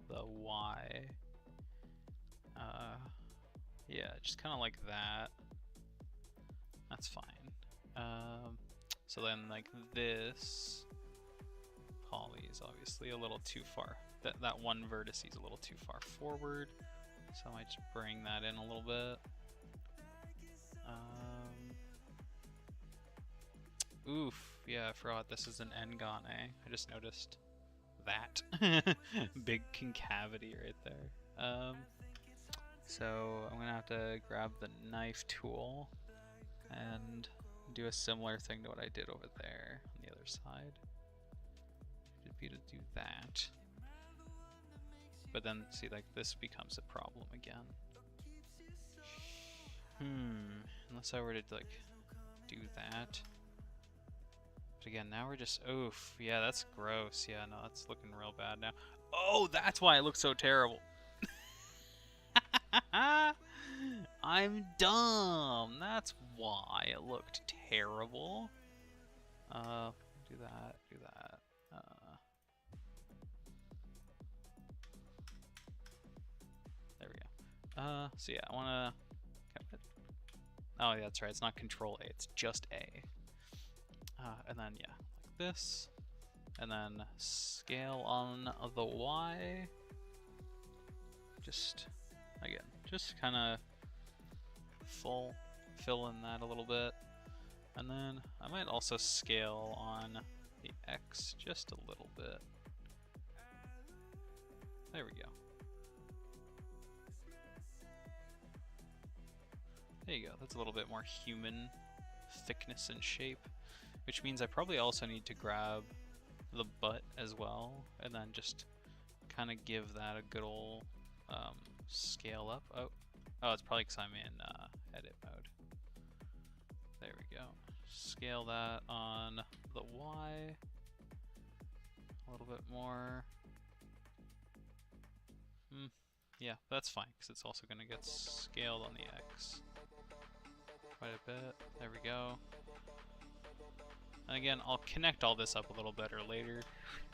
the Y. Yeah, just kind of like that. That's fine. So then like this poly is obviously a little too far. That one vertex is a little too far forward. So I might just bring that in a little bit. Oof, yeah, I forgot this is an N-gon, eh? I just noticed that. Big concavity right there. So I'm gonna have to grab the knife tool and do a similar thing to what I did over there on the other side. Should be to do that. But then see, like, this becomes a problem again. Unless I were to like do that. But again, now we're just, oof, yeah, that's gross. Yeah, no, that's looking real bad now. Oh, that's why it looks so terrible. I'm dumb. That's why it looked terrible. Do that, do that. There we go. So yeah, I wanna. Oh yeah, that's right. It's not Control A. It's just A. And then yeah, like this, and then scale on the Y. Just again, just kind of fill in that a little bit. And then I might also scale on the X just a little bit. There we go. There you go, that's a little bit more human thickness and shape, which means I probably also need to grab the butt as well, and then just kind of give that a good old scale up. Oh, it's probably because I'm in edit mode. There we go. Scale that on the Y a little bit more. Yeah, that's fine, because it's also going to get scaled on the X quite a bit. There we go. And again, I'll connect all this up a little better later.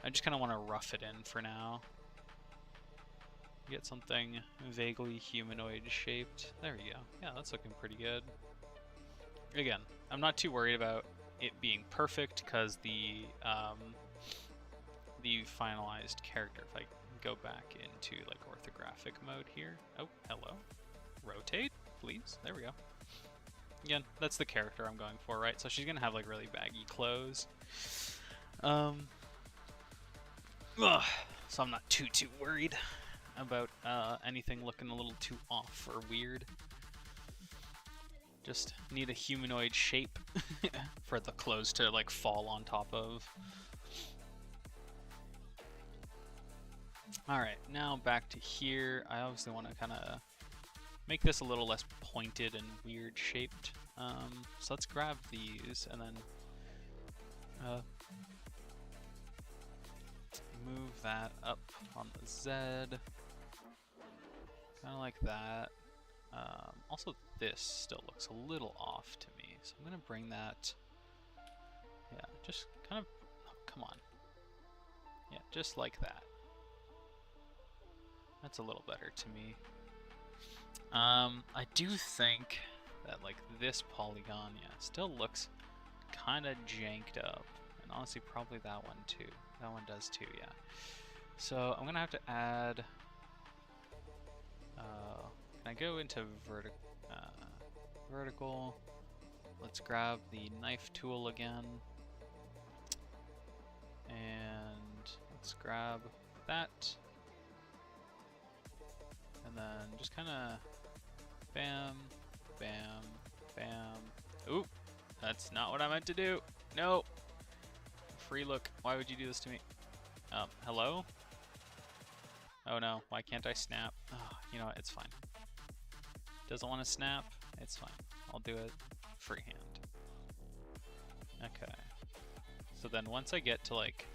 I just kind of want to rough it in for now. Get something vaguely humanoid shaped. There we go. Yeah, that's looking pretty good. Again, I'm not too worried about it being perfect because the finalized character, if I go back into like orthographic mode here. Oh, hello. Rotate, please. There we go. Again, that's the character I'm going for, right? So she's gonna have like really baggy clothes. So I'm not too worried about anything looking a little too off or weird. Just need a humanoid shape for the clothes to like fall on top of. Alright, now back to here. I obviously want to kind of make this a little less pointed and weird shaped. So let's grab these and then move that up on the Z. Kind of like that. Also, this still looks a little off to me, so I'm going to bring that, yeah, just kind of, oh, come on. Yeah, just like that. That's a little better to me. I do think that like this polygon, yeah, still looks kind of janked up. And honestly, probably that one too. That one does too, yeah. So I'm gonna have to add, can I go into vertical? Let's grab the knife tool again. And let's grab that. And then just kind of bam, bam, bam. Oop, that's not what I meant to do. No. Free look. Why would you do this to me? Hello? Oh no, why can't I snap? Oh, you know what, it's fine. Doesn't want to snap? It's fine. I'll do it freehand. Okay. So then once I get to like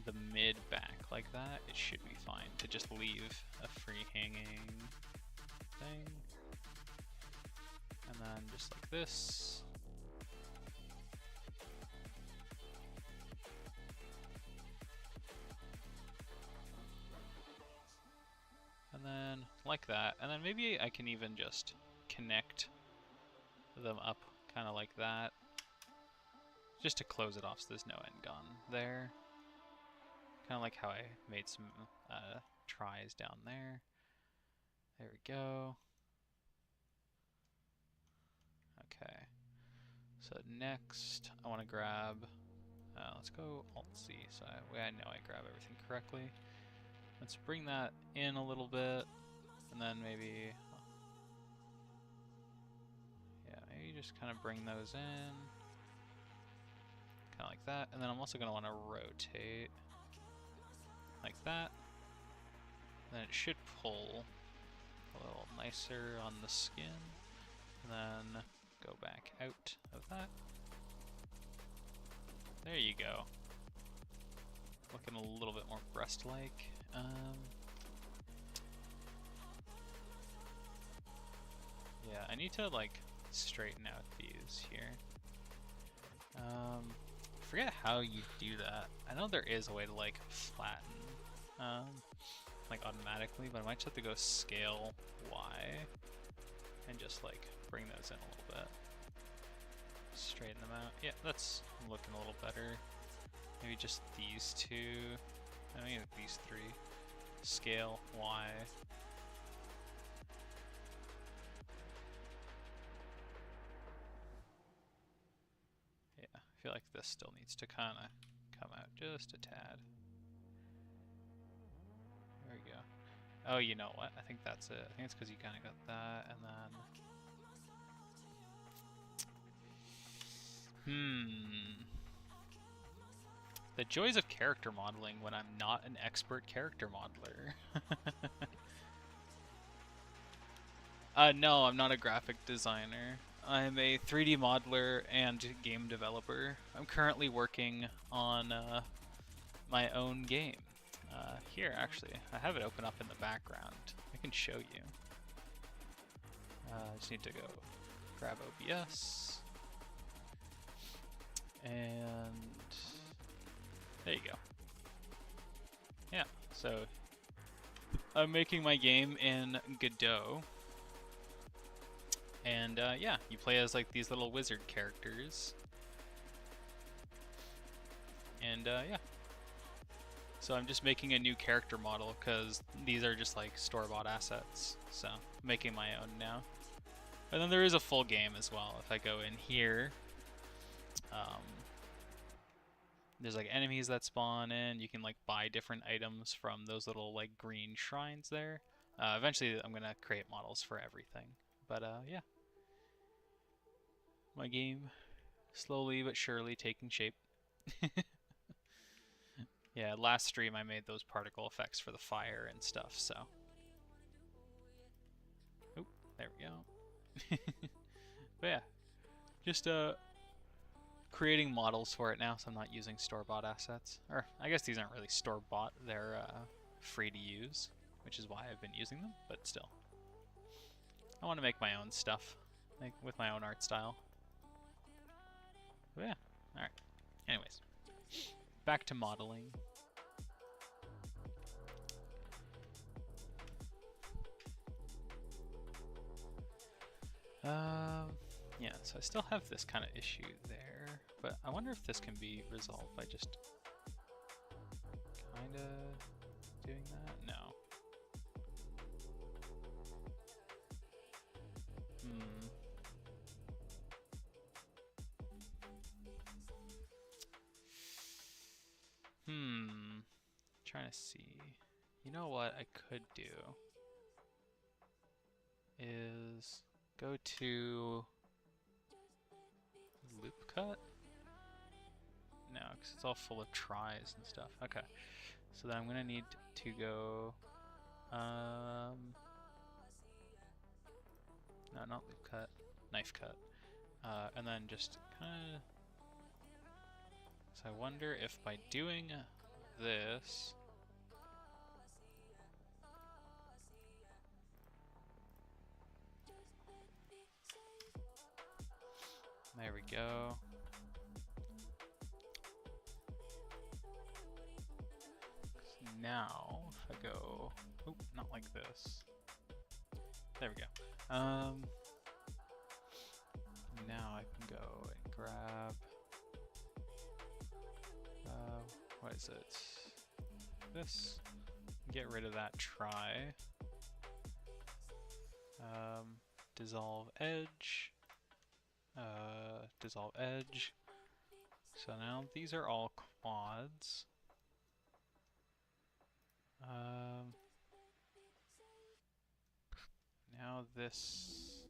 the mid back like that, it should be fine to just leave a free hanging thing. And then just like this. And then like that. And then maybe I can even just connect them up kind of like that. Just to close it off so there's no end gun there. Kind of like how I made some tries down there. There we go. Okay. So next, I want to grab, let's go Alt-C, so I know I grab everything correctly. Let's bring that in a little bit, and then maybe, yeah, maybe just kind of bring those in. Kind of like that, and then I'm also going to want to rotate like that. Then it should pull a little nicer on the skin, and then go back out of that. There you go. Looking a little bit more breast-like. Yeah, I need to like straighten out these here. I forget how you do that. I know there is a way to like flatten like automatically, but I might just have to go scale Y and just like bring those in a little bit. Straighten them out. Yeah, that's looking a little better. Maybe just these two. I mean these three. Scale Y. like this still needs to kind of come out just a tad. There we go. Oh, you know what? I think that's it. I think it's because you kind of got that, and then... The joys of character modeling when I'm not an expert character modeler. No, I'm not a graphic designer. I'm a 3D modeler and game developer. I'm currently working on my own game. Here, actually, I have it open up in the background. I can show you. I just need to go grab OBS. And there you go. Yeah, so I'm making my game in Godot. And yeah, you play as like these little wizard characters. And yeah. So I'm just making a new character model because these are just like store-bought assets. So I'm making my own now. And then there is a full game as well. If I go in here, there's like enemies that spawn in. You can like buy different items from those little like green shrines there. Eventually I'm gonna create models for everything. But yeah. My game slowly but surely taking shape. Yeah, last stream I made those particle effects for the fire and stuff, so. Oop, there we go. But yeah, just creating models for it now, so I'm not using store-bought assets. Or, I guess these aren't really store-bought, they're free to use, which is why I've been using them, but still. I want to make my own stuff, like with my own art style. But yeah, alright. Anyways, back to modeling. Yeah, so I still have this kind of issue there, but I wonder if this can be resolved by just kind of doing that? No. Trying to see. You know what I could do is go to loop cut? No, because it's all full of tries and stuff. Okay, so then I'm gonna need to go no, not loop cut, knife cut, and then just kind of. So I wonder if by doing this, there we go. Now, if I go, oop, not like this. There we go. Now I can go and grab, what is it? This. Get rid of that try. Dissolve edge. Dissolve edge. So now these are all quads. Now this.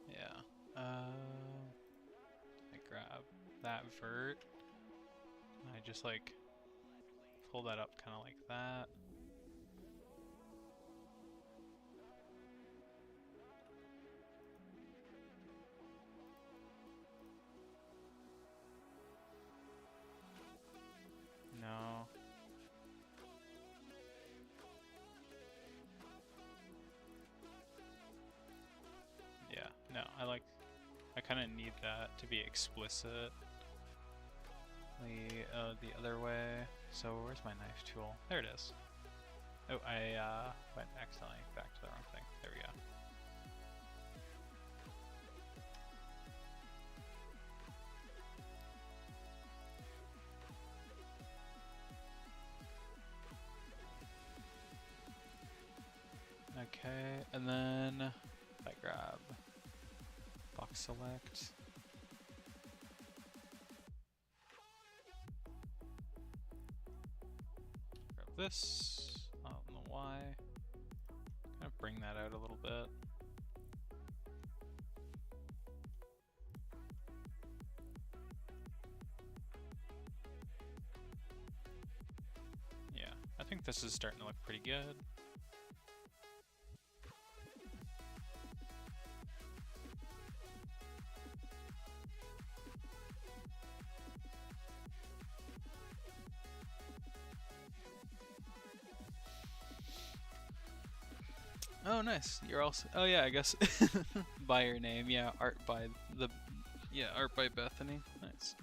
Yeah. I grab that vert. And I just like pull that up kind of like that. No. Yeah, no, I kind of need that to be explicit. The other way. So where's my knife tool? There it is. Oh, I went accidentally back to the wrong thing. There we go. Okay, and then if I grab box select, this on the Y. Kind of bring that out a little bit. Yeah, I think this is starting to look pretty good. Oh, nice. You're also. Oh, yeah. I guess by your name. Yeah, art by Bethany. Nice.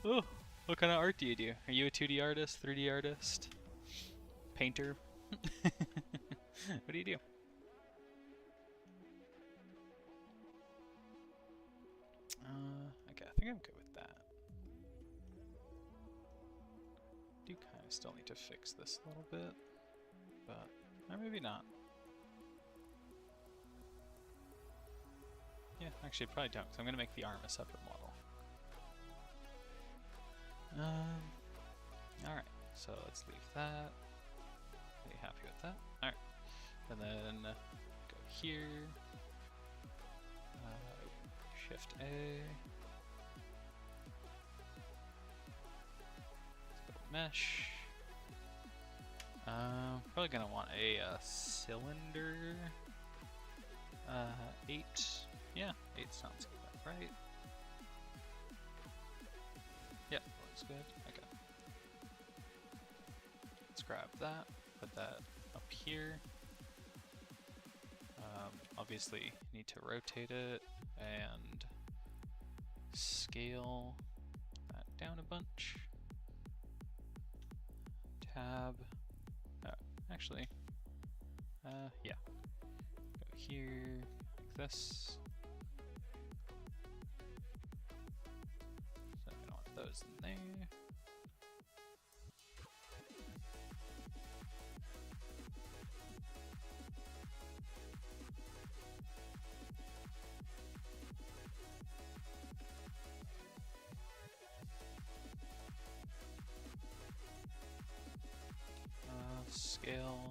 Oh, what kind of art do you do? Are you a 2D artist, 3D artist, painter? What do you do? Okay, I think I'm good with that. Do kind of still need to fix this a little bit, but or maybe not. Yeah, actually, I probably don't, because I'm going to make the arm a separate model. Alright, so let's leave that. Are you happy with that? Alright. And then go here. Shift A. Let's go mesh. Probably going to want a cylinder. 8. Yeah, 8 sounds good, right? Yeah, looks good. Okay. Let's grab that, put that up here. Obviously, need to rotate it and scale that down a bunch. Tab. Actually, yeah. Go here, like this. So I don't want those in there. Scale.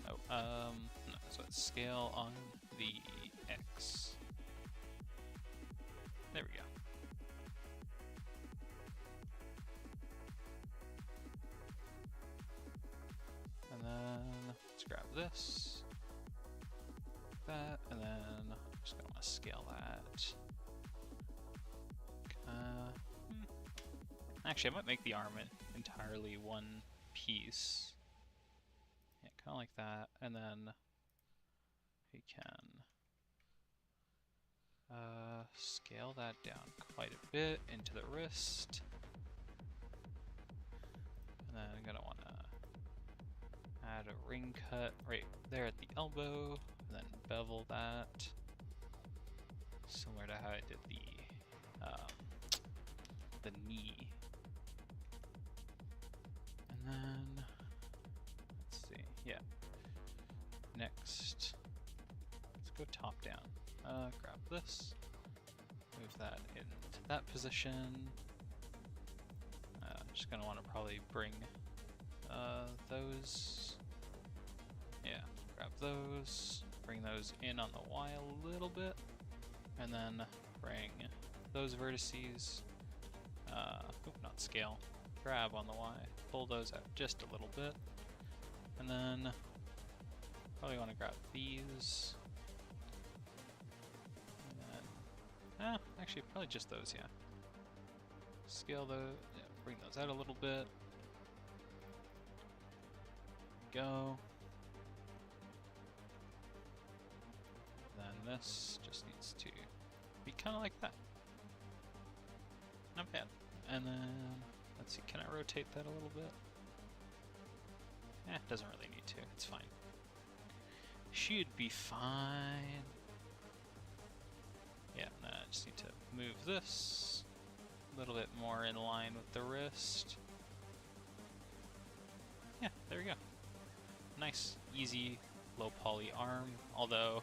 Oh, no, so it's scale on the X. There we go. And then let's grab this, that, and then I'm just gonna want to scale that. Actually, I might make the arm entirely one piece. Yeah, kind of like that, and then we can scale that down quite a bit into the wrist. And then I'm gonna want to add a ring cut right there at the elbow, and then bevel that, similar to how I did the knee. And then let's see, yeah. Next, let's go top down. Grab this, move that into that position. Just gonna want to probably bring those. Yeah, grab those, bring those in on the Y a little bit, and then bring those vertices. Not scale. Grab on the Y, pull those out just a little bit, and then probably want to grab these. And then, actually, probably just those, yeah. Scale those, yeah, bring those out a little bit. Go. Then this just needs to be kind of like that. Not bad. And then, let's see, can I rotate that a little bit? Doesn't really need to, it's fine. Should be fine. Yeah, I just need to move this a little bit more in line with the wrist. Yeah, there we go. Nice, easy, low poly arm, although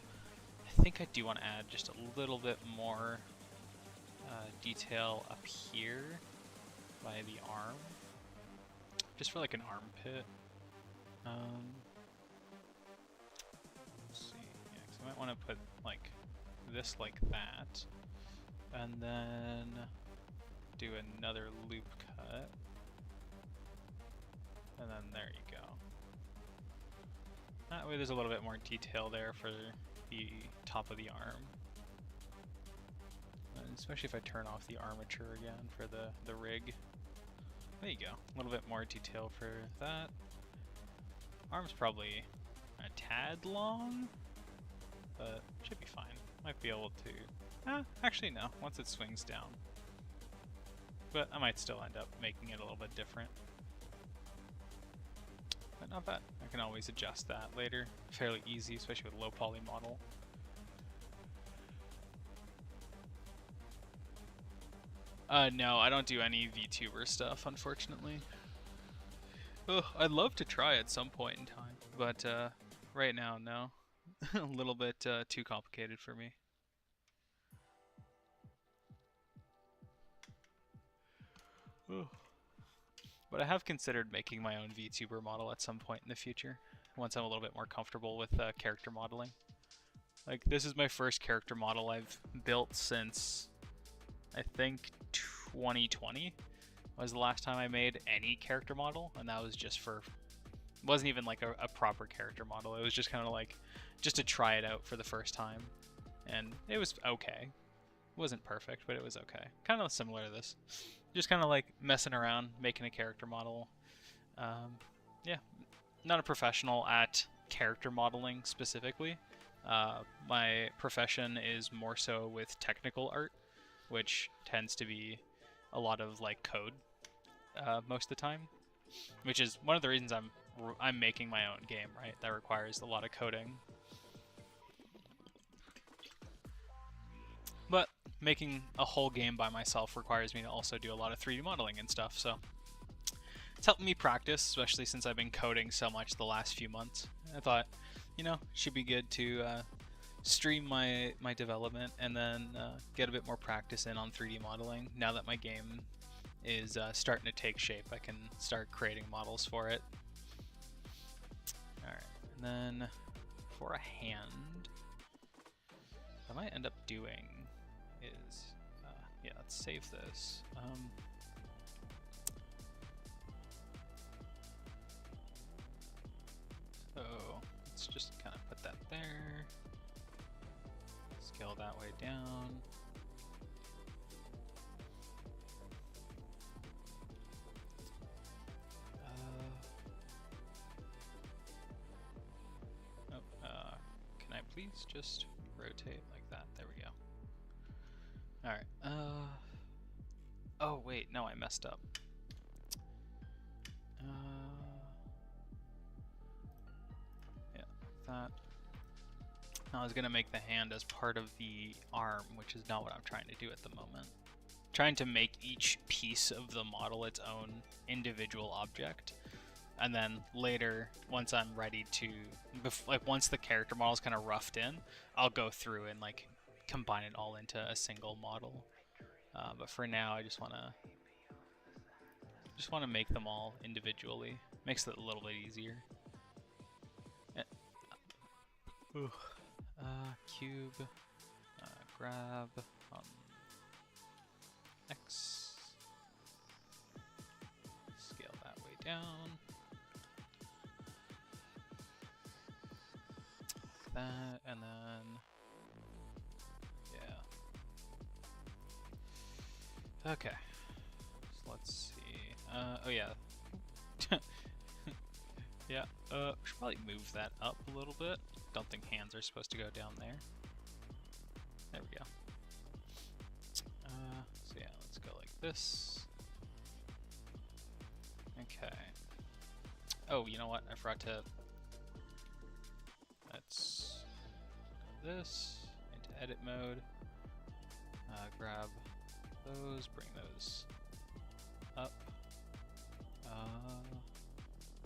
I think I do want to add just a little bit more detail up here by the arm. just for like an armpit. Let's see. Yeah, 'cause I might want to put like this like that, and then do another loop cut, and then there you go. That way there's a little bit more detail there for the top of the arm. And especially if I turn off the armature again for the rig. There you go. A little bit more detail for that. Arm's probably a tad long, but should be fine. Might be able to... actually no, once it swings down. But I might still end up making it a little bit different. But not bad. I can always adjust that later. Fairly easy, especially with low poly model. No, I don't do any VTuber stuff, unfortunately. Ugh, I'd love to try at some point in time, but right now, no. A little bit too complicated for me. Ugh. But I have considered making my own VTuber model at some point in the future, once I'm a little bit more comfortable with character modeling. Like, this is my first character model I've built since, I think, 2020 was the last time I made any character model, and that was just for... It wasn't even like a proper character model, it was just kind of like, just to try it out for the first time, and it was okay. It wasn't perfect, but it was okay. Kind of similar to this. Just kind of like messing around, making a character model. Yeah, not a professional at character modeling specifically. My profession is more so with technical art, which tends to be a lot of like code most of the time, which is one of the reasons I'm making my own game, right? That requires a lot of coding. But making a whole game by myself requires me to also do a lot of 3D modeling and stuff, so it's helping me practice, especially since I've been coding so much the last few months. I thought, you know, it should be good to stream my development and then get a bit more practice in on 3D modeling. Now that my game is starting to take shape, I can start creating models for it. Alright, and then for a hand, what I might end up doing is, yeah, let's save this. So let's just kind of put that there, scale that way down. Can I please just rotate like that? There we go. Alright, oh wait, no, I messed up. Yeah, that. I was gonna make the hand as part of the arm, which is not what I'm trying to do at the moment. Trying to make each piece of the model its own individual object, and then later, once I'm ready to, like once the character model is kind of roughed in, I'll go through and like combine it all into a single model. But for now, I just want to make them all individually. Makes it a little bit easier. Cube, grab X, scale that way down. That, and then, yeah. Okay, so let's see. Oh yeah. Yeah, we should probably move that up a little bit. Don't think hands are supposed to go down there. There we go. So yeah, let's go like this. Okay. Oh, you know what? I forgot to... Let's go this into edit mode. Grab those, bring those up.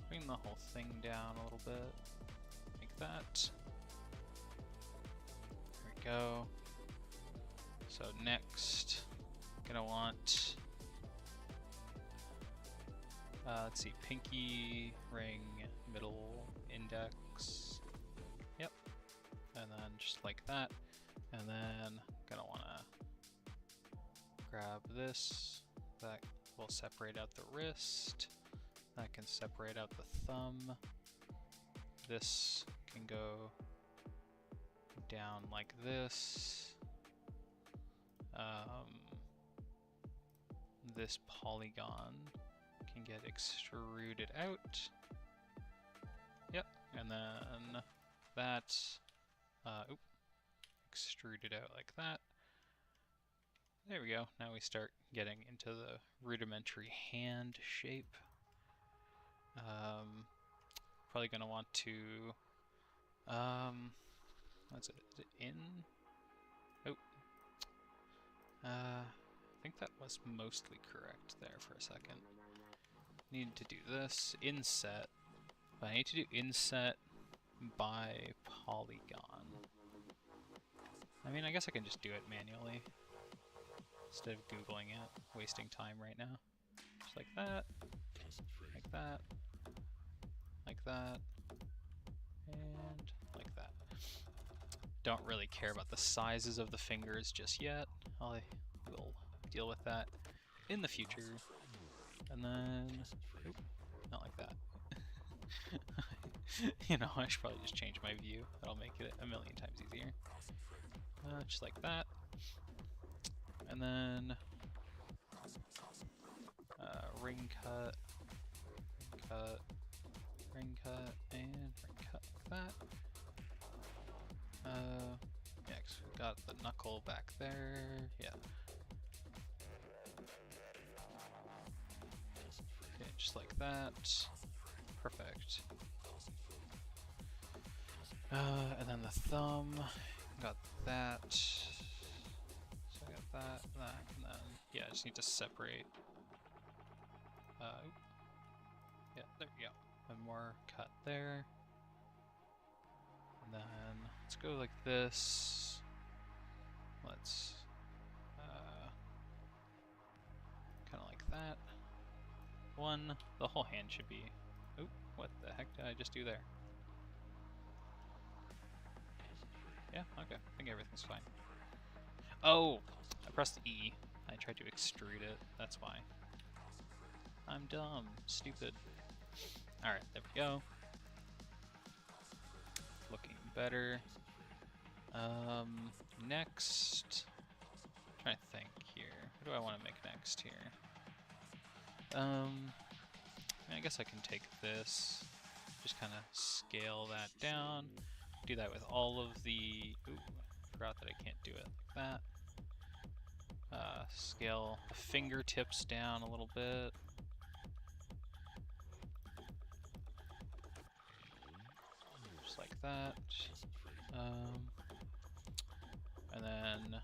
Bring the whole thing down a little bit. Like that. There we go. So next, gonna want Let's see, pinky, ring, middle, index. Yep. And then just like that. And then gonna wanna grab this. That will separate out the wrist. That can separate out the thumb. This can go down like this. This polygon can get extruded out. Yep, and then that extruded out like that. There we go. Now we start getting into the rudimentary hand shape. Probably gonna want to what's it? Is it in? Oh. I think that was mostly correct there for a second. Need to do this inset, but I need to do inset by polygon. I mean, I guess I can just do it manually instead of Googling it, wasting time right now. Just like that, like that, like that, and like that. Don't really care about the sizes of the fingers just yet. I will deal with that in the future. And then, oop, not like that. You know, I should probably just change my view. That'll make it a million times easier. Just like that. And then, ring cut, ring cut, and ring cut like that. Yeah, 'cause we got the knuckle back there. Yeah. Okay, just like that. Perfect. And then the thumb. Got that. So I got that, and then yeah, I just need to separate. Yeah, there we go. One more cut there. And then let's go like this. Let's kind of like that. One, the whole hand should be. Oop, what the heck did I just do there? Yeah, okay, I think everything's fine. Oh, I pressed E. I tried to extrude it, that's why. I'm dumb, stupid. Alright, there we go. Looking better. Next, I'm trying to think here. What do I want to make next here? I guess I can take this, just kind of scale that down. Do that with all of the. Ooh, forgot that I can't do it like that. Scale the fingertips down a little bit. Just like that. And then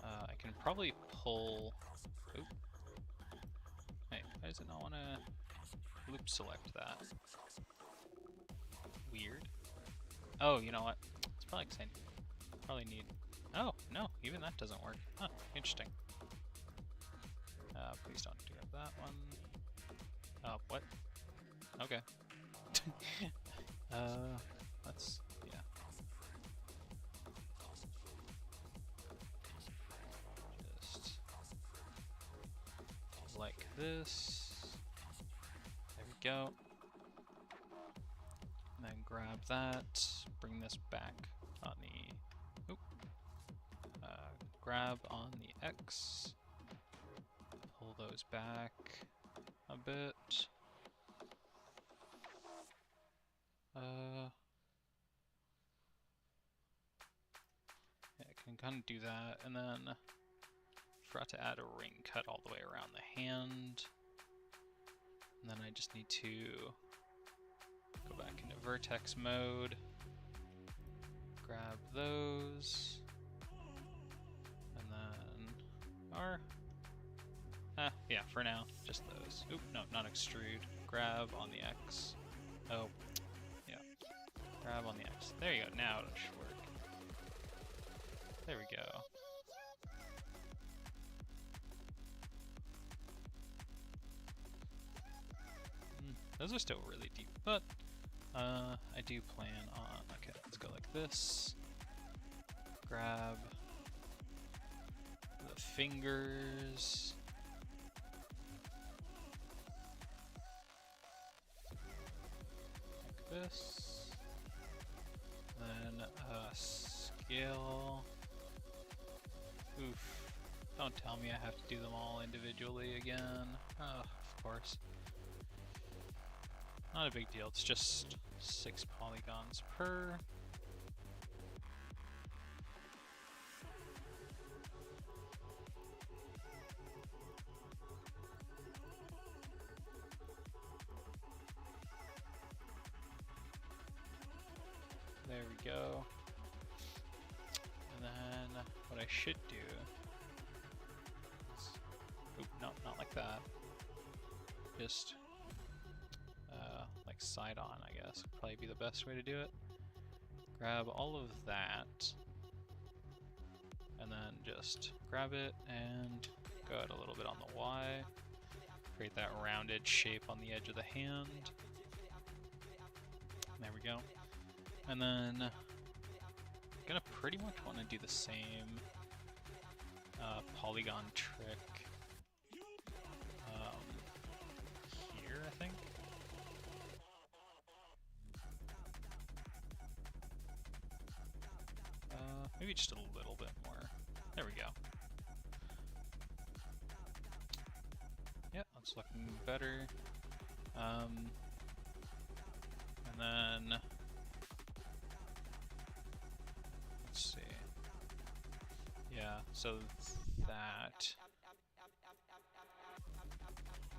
I can probably pull. Oop. Hey, why does it not want to loop select that? Weird. Oh, you know what? It's probably because I probably need. Oh, no, even that doesn't work. Huh, interesting. Please don't do that one. What? Okay. Let's, yeah. Just like this. There we go. And then grab that, bring this back on the, grab on the X, pull those back a bit. Yeah, I can kind of do that, and then forgot to add a ring cut all the way around the hand. And then I just need to go back into vertex mode, grab those, and then, yeah, for now, just those. Oop, no, not extrude. Grab on the X. Oh, yeah. Grab on the X. There you go, now it should work. There we go. Those are still really deep, but I do plan on, okay, let's go like this. Grab the fingers. Like this. Then scale. Oof. Don't tell me I have to do them all individually again. Oh, of course. Not a big deal, it's just 6 polygons per. There we go. And then what I should do is, oop, no, not like that. Just like side on, I guess, would probably be the best way to do it. Grab all of that, and then just grab it and go out a little bit on the Y. Create that rounded shape on the edge of the hand. There we go. And then I'm gonna pretty much want to do the same polygon trick here, I think. Maybe just a little bit more. There we go. Yeah, that's looking better. And then let's see. Yeah, so that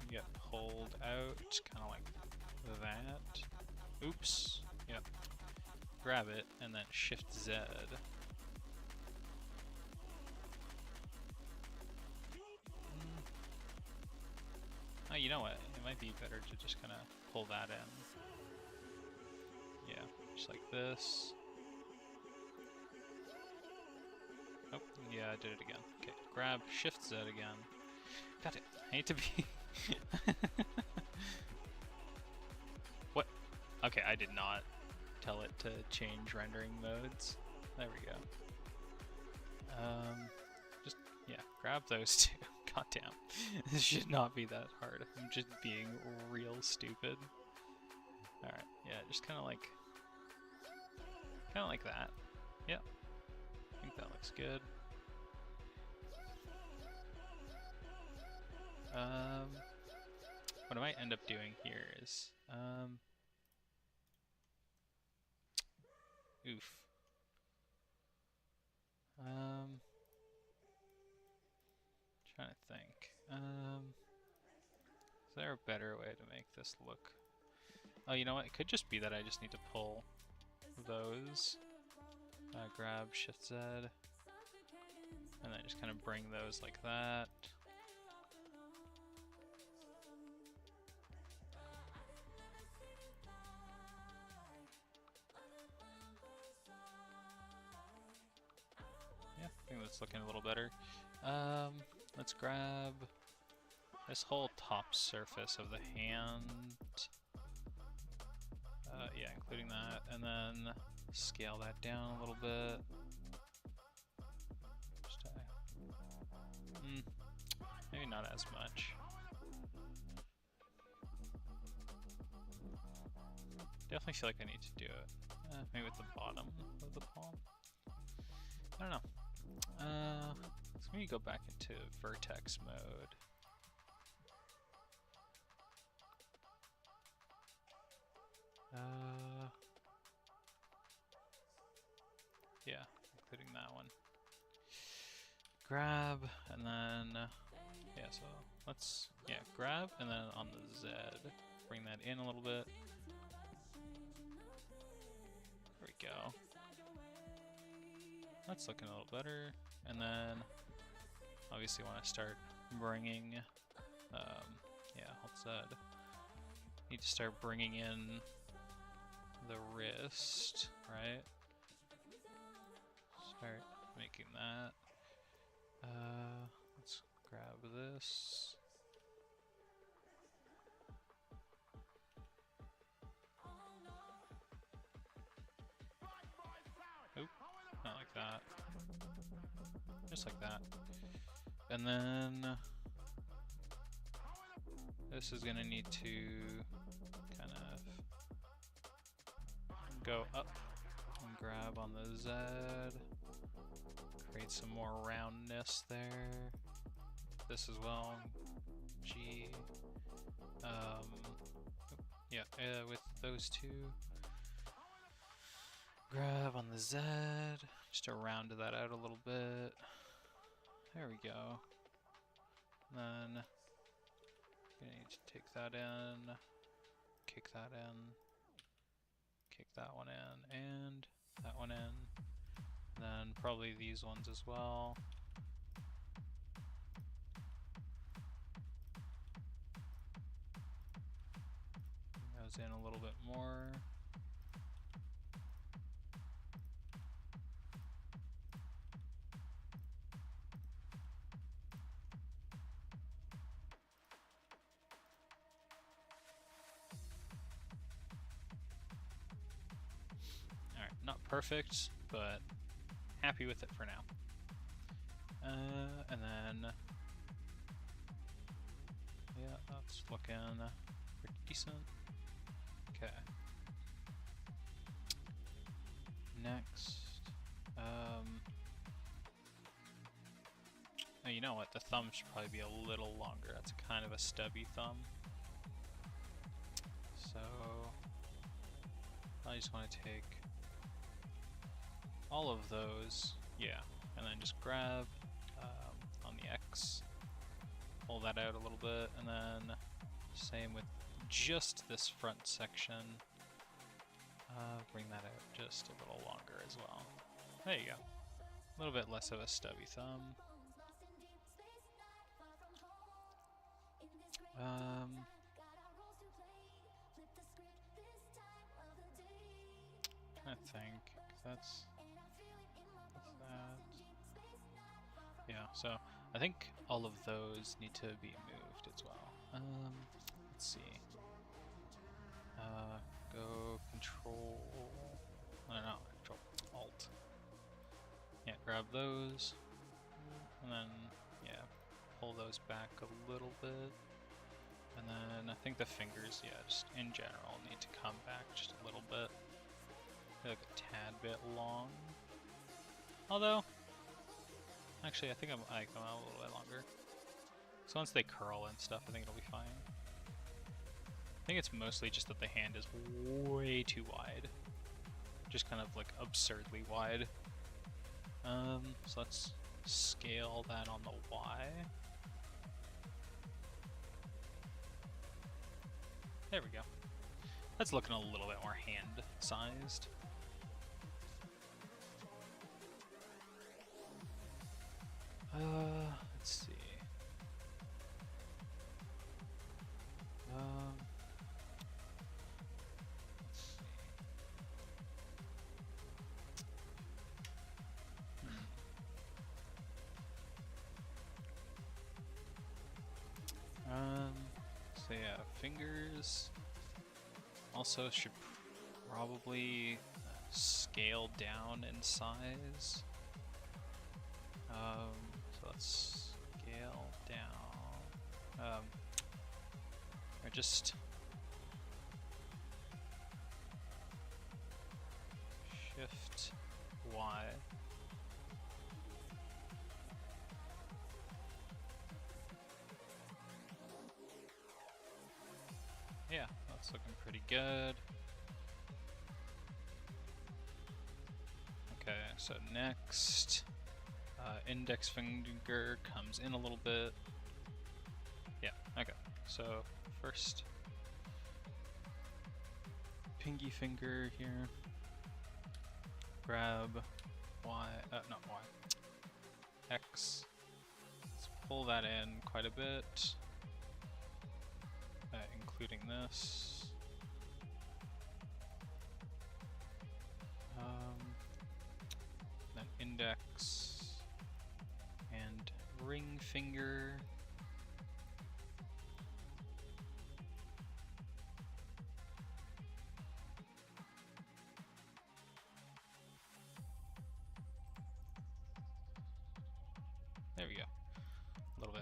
you get pulled out, kind of like that. Oops. Yep. Grab it and then Shift Z. Oh, you know what? It might be better to just kind of pull that in. Yeah, just like this. Oh, yeah, I did it again. Okay, grab, Shift Z again. Got it. I hate to be... What? Okay, I did not tell it to change rendering modes. There we go. Just, yeah, grab those two. Goddamn. This should not be that hard. I'm just being real stupid. Alright, yeah, just kinda like that. Yep. I think that looks good. What I might end up doing here is oof. Trying to think. Is there a better way to make this look? Oh, you know what? It could just be that I just need to pull those. Grab Shift Z. And then just kind of bring those like that. Yeah, I think that's looking a little better. Let's grab this whole top surface of the hand. Yeah, including that, and then scale that down a little bit. Just maybe not as much. Definitely feel like I need to do it. Maybe with the bottom of the palm. I don't know. Let's maybe go back into vertex mode. Yeah, including that one. Grab, and then, yeah, so let's, yeah, grab, and then on the Z, bring that in a little bit. There we go. That's looking a little better. And then, obviously want to start bringing, yeah, hold Z. Need to start bringing in the wrist, right? Start making that. Let's grab this. just like that. And then this is gonna need to kind of go up and grab on the Z, create some more roundness there. This as well, G. Yeah, with those two, grab on the Z, just to round that out a little bit. There we go. And then gonna need to take that in, kick that in, kick that one in, and that one in. And then probably these ones as well. Bring those in a little bit more. Alright, not perfect, but happy with it for now. And then, yeah, that's looking pretty decent. Okay. Next, oh, you know what? The thumb should probably be a little longer. That's kind of a stubby thumb. So I just want to take all of those, yeah, and then just grab on the X, pull that out a little bit, and then same with just this front section. Bring that out just a little longer as well. There you go. A little bit less of a stubby thumb. I think that's that. Yeah, so I think all of those need to be moved as well. Let's see. Go control. I don't know, control alt. Yeah, grab those, and then yeah, pull those back a little bit. And then I think the fingers, yeah, just in general need to come back just a little bit. Like a tad bit long. Although, actually I think I can go out a little bit longer. So once they curl and stuff, I think it'll be fine. I think it's mostly just that the hand is way too wide. Just kind of like absurdly wide. So let's scale that on the Y. There we go. That's looking a little bit more hand-sized. Let's see. Let's see. So yeah, fingers also should probably scale down in size. So let's scale down. Or just Shift Y. Yeah, that's looking pretty good. Okay, so next, index finger comes in a little bit. Yeah, okay. So first, pinky finger here. Grab Y, not Y, X. Let's pull that in quite a bit. Including this. Then index and ring finger.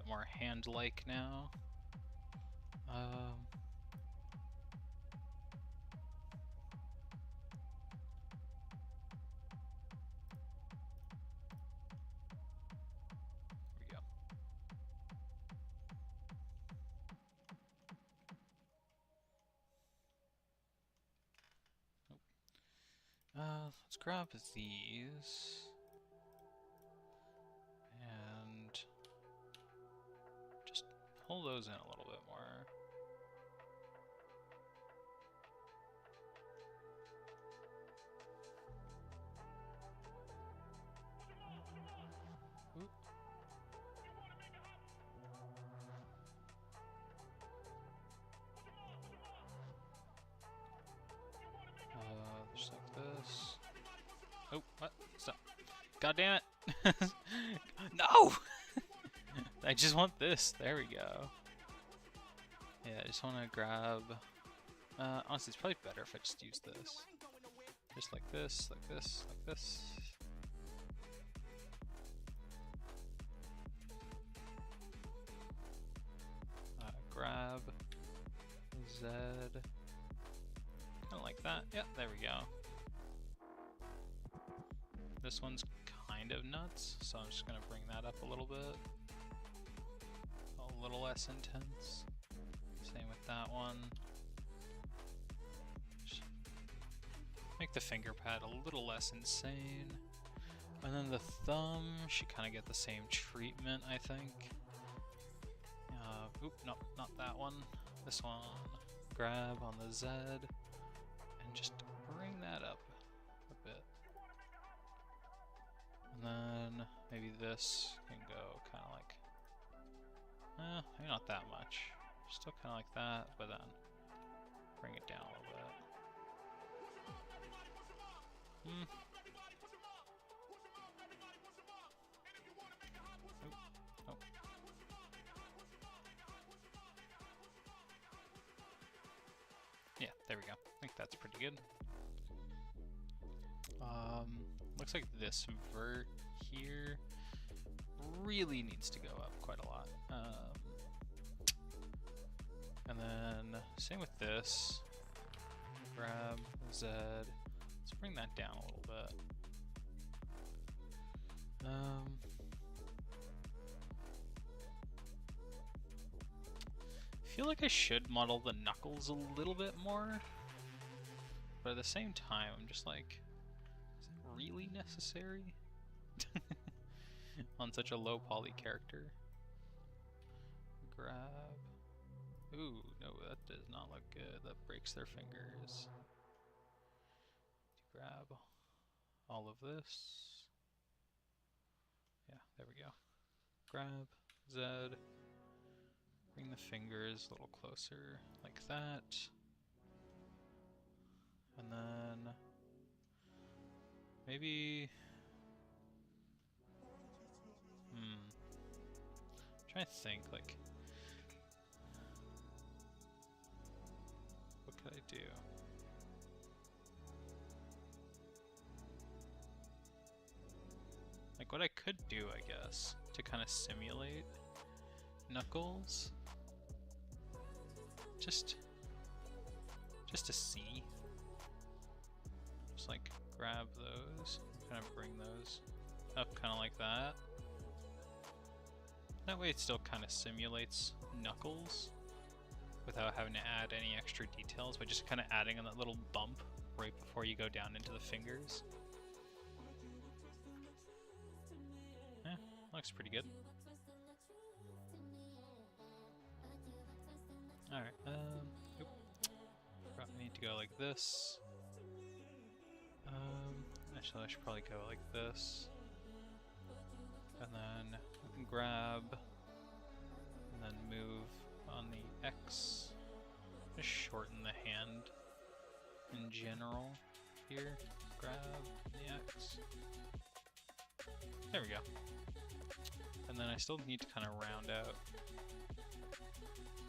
more hand-like now. Here we go. Let's grab these. And just pull those in a little bit more. Oop. Just like this. Oh, what? Stop. God damn it! No! I just want this. There we go. Yeah, I just want to grab... honestly, it's probably better if I just use this. Just like this, like this, like this. Grab Z. Kind of like that. Yeah, there we go. This one's kind of nuts, so I'm just going to bring that up a little bit. A little less intense. Same with that one. Just make the finger pad a little less insane. And then the thumb should kind of get the same treatment, I think. Oop, no, not that one. This one. Grab on the Z. And just bring that up a bit. And then maybe this can go kind of like, maybe not that much. Still kind of like that, but then bring it down a little bit. Oh. Yeah, there we go. I think that's pretty good. Looks like this vert here really needs to go up quite a lot. And then same with this. Grab Z. Let's bring that down a little bit. I feel like I should model the knuckles a little bit more, but at the same time, I'm just like, is it really necessary on such a low poly character? Grab. Ooh, no, that does not look good. That breaks their fingers. Grab all of this. Yeah, there we go. Grab Z. Bring the fingers a little closer, like that. And then maybe I'm trying to think, like, what could I do? Like, what I could do, I guess, to kind of simulate knuckles, just to see, just like grab those, kind of bring those up kind of like that. That way it still kind of simulates knuckles without having to add any extra details, by just kind of adding in that little bump right before you go down into the fingers. Yeah, looks pretty good. Alright, probably need to go like this. Actually, I should probably go like this. And then we can grab, and then move on the X. Just shorten the hand in general here. Grab the X. There we go. And then I still need to kind of round out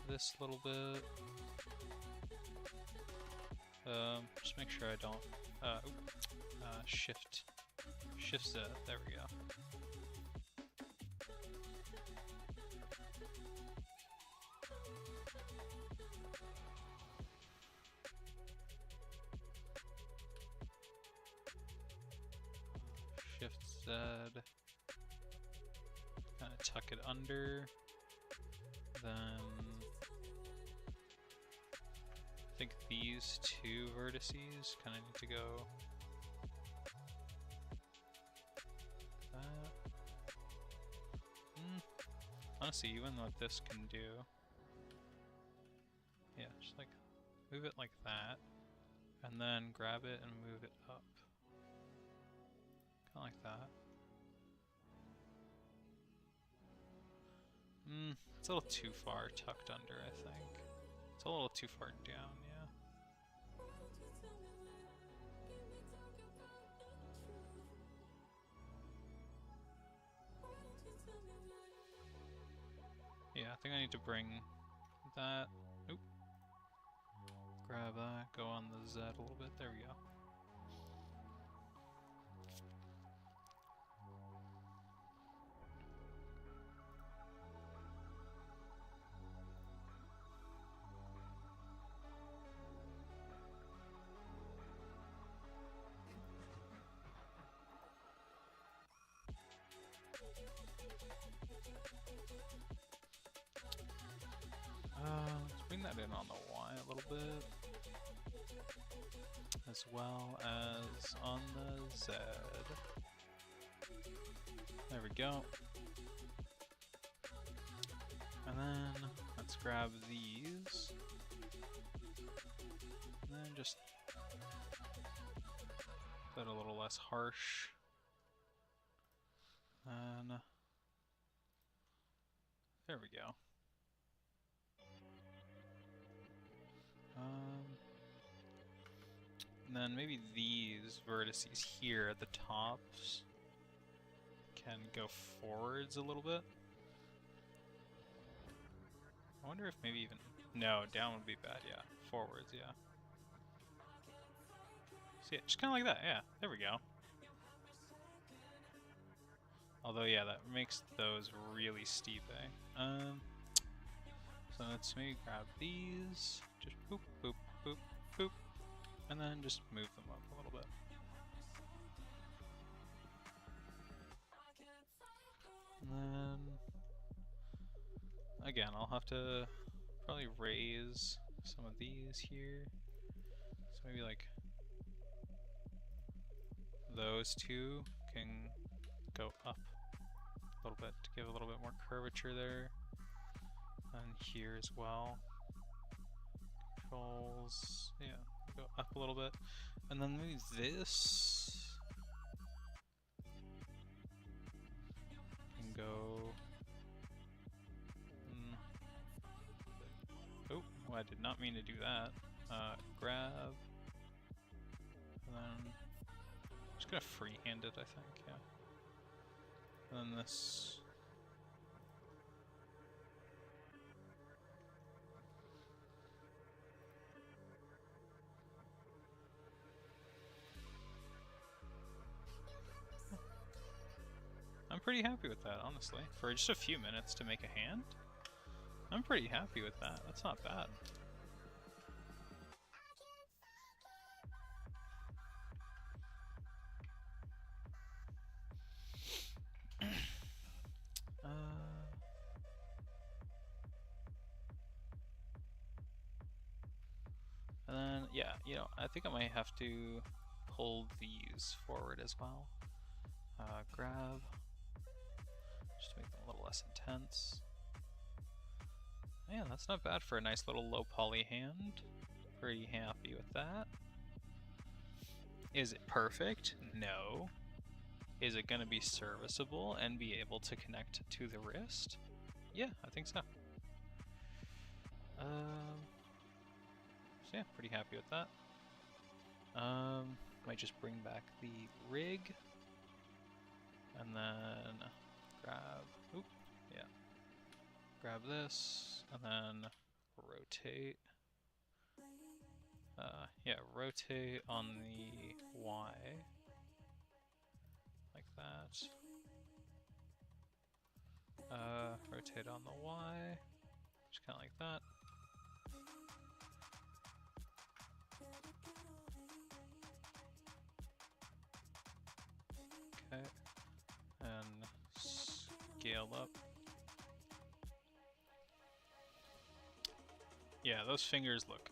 this little bit. Just make sure I don't shift Z. There we go. Z, kind of tuck it under, then I think these two vertices kind of need to go that. Honestly, even what this can do, yeah, just like move it like that, and then grab it and move it up, kind of like that. It's a little too far tucked under, I think. It's a little too far down, yeah. Yeah, I think I need to bring that, oop, grab that, go on the Z a little bit, there we go. Let's bring that in on the Y a little bit, as well as on the Z. There we go. And then let's grab these, and then just put a little less harsh. And there we go. And then maybe these vertices here at the tops can go forwards a little bit. I wonder if maybe even... No, down would be bad, yeah. Forwards, yeah. So yeah, just kind of like that, yeah. There we go. Although, yeah, that makes those really steep, eh? So let's maybe grab these. Just boop, boop, boop, boop. And then just move them up a little bit. And then... Again, I'll have to probably raise some of these here. So maybe like those two can go up a little bit to give a little bit more curvature there. And here as well. Controls, yeah, go up a little bit. And then maybe this can go... Oh, I did not mean to do that. Grab, and then I'm just gonna freehand it, I think, yeah. And then this. I'm pretty happy with that, honestly. For just a few minutes to make a hand, I'm pretty happy with that. That's not bad. And then, yeah, you know, I think I might have to pull these forward as well. Grab, just to make them a little less intense. Man, that's not bad for a nice little low poly hand. Pretty happy with that. Is it perfect? No. Is it going to be serviceable and be able to connect to the wrist? Yeah, I think so. So yeah, pretty happy with that. Might just bring back the rig. And then grab, oop, yeah. Grab this, and then rotate. Yeah, rotate on the Y. Like that. Rotate on the Y. Just kind of like that. Okay. scaled up. Yeah, those fingers look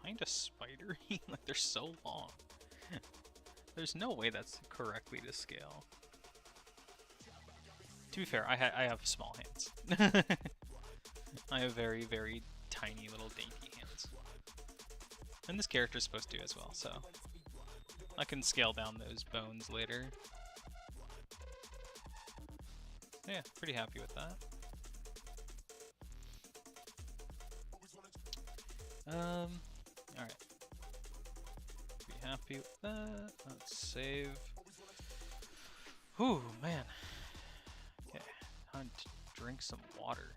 kinda spidery. Like, they're so long. There's no way that's correctly to scale. To be fair, I have small hands. I have very, very tiny little dainty hands. And this character's supposed to as well, so I can scale down those bones later. Yeah, pretty happy with that. Alright. Be happy with that. Let's save. Whew, man. Okay, time to drink some water.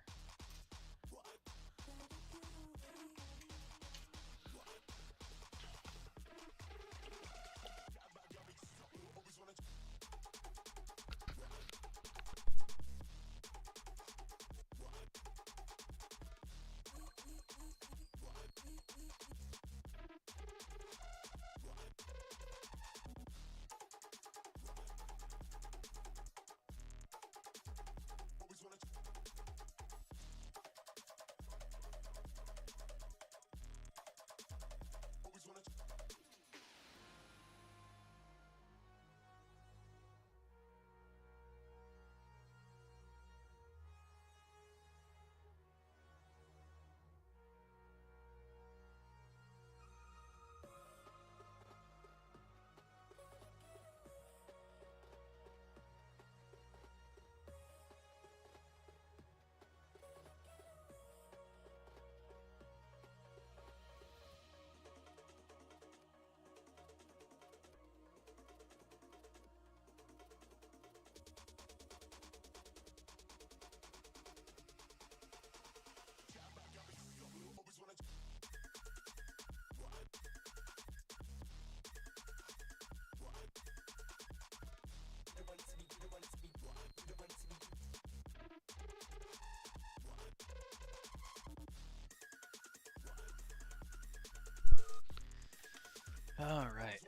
Alright,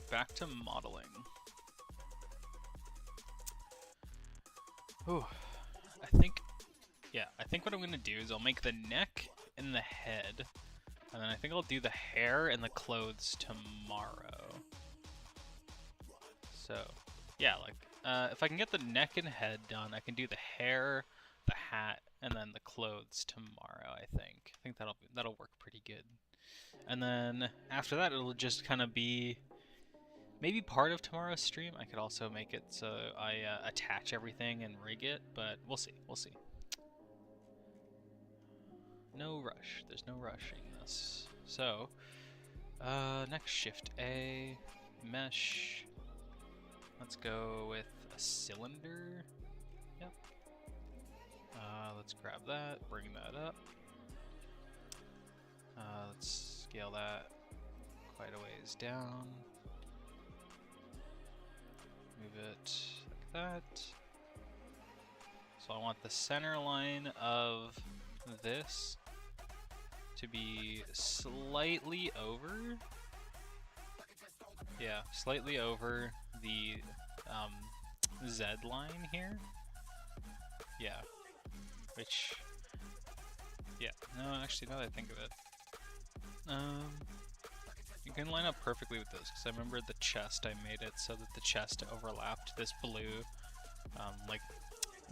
back to modeling. Ooh, I think what I'm gonna do is I'll make the neck and the head, and then I think I'll do the hair and the clothes tomorrow. So, yeah, like, if I can get the neck and head done, I can do the hair, the hat, and then the clothes tomorrow, I think. I think that'll work pretty good. And then after that, it'll just kind of be maybe part of tomorrow's stream. I could also make it so I attach everything and rig it, but we'll see. We'll see. No rush. There's no rushing this. So, next Shift A, mesh. Let's go with a cylinder. Yep. Let's grab that, bring that up. Let's scale that quite a ways down. Move it like that. So I want the center line of this to be slightly over. Yeah, slightly over the Z line here. Yeah, which, yeah, no, actually, now that I think of it, you can line up perfectly with this, because I remember the chest, I made it so that the chest overlapped this blue, like,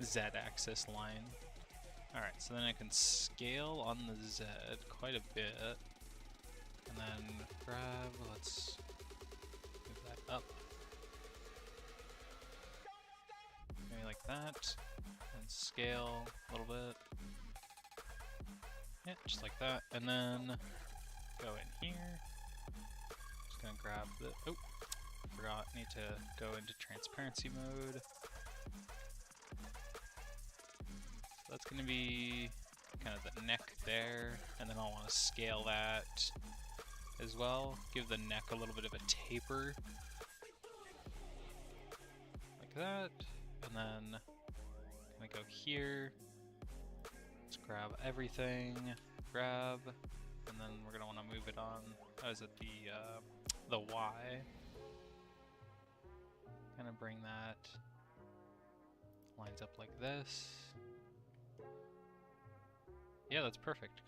Z-axis line. Alright, so then I can scale on the Z quite a bit, and then grab, let's move that up, maybe like that, and scale a little bit, yeah, just like that, and then go in here. Just gonna grab the, oh, forgot, need to go into transparency mode. So that's gonna be kind of the neck there, and then I'll want to scale that as well. Give the neck a little bit of a taper. Like that, and then I'm gonna go here. Let's grab everything, grab, and then we're gonna want to move it on. Oh, is it the Y? Kind of bring that lines up like this. Yeah, that's perfect.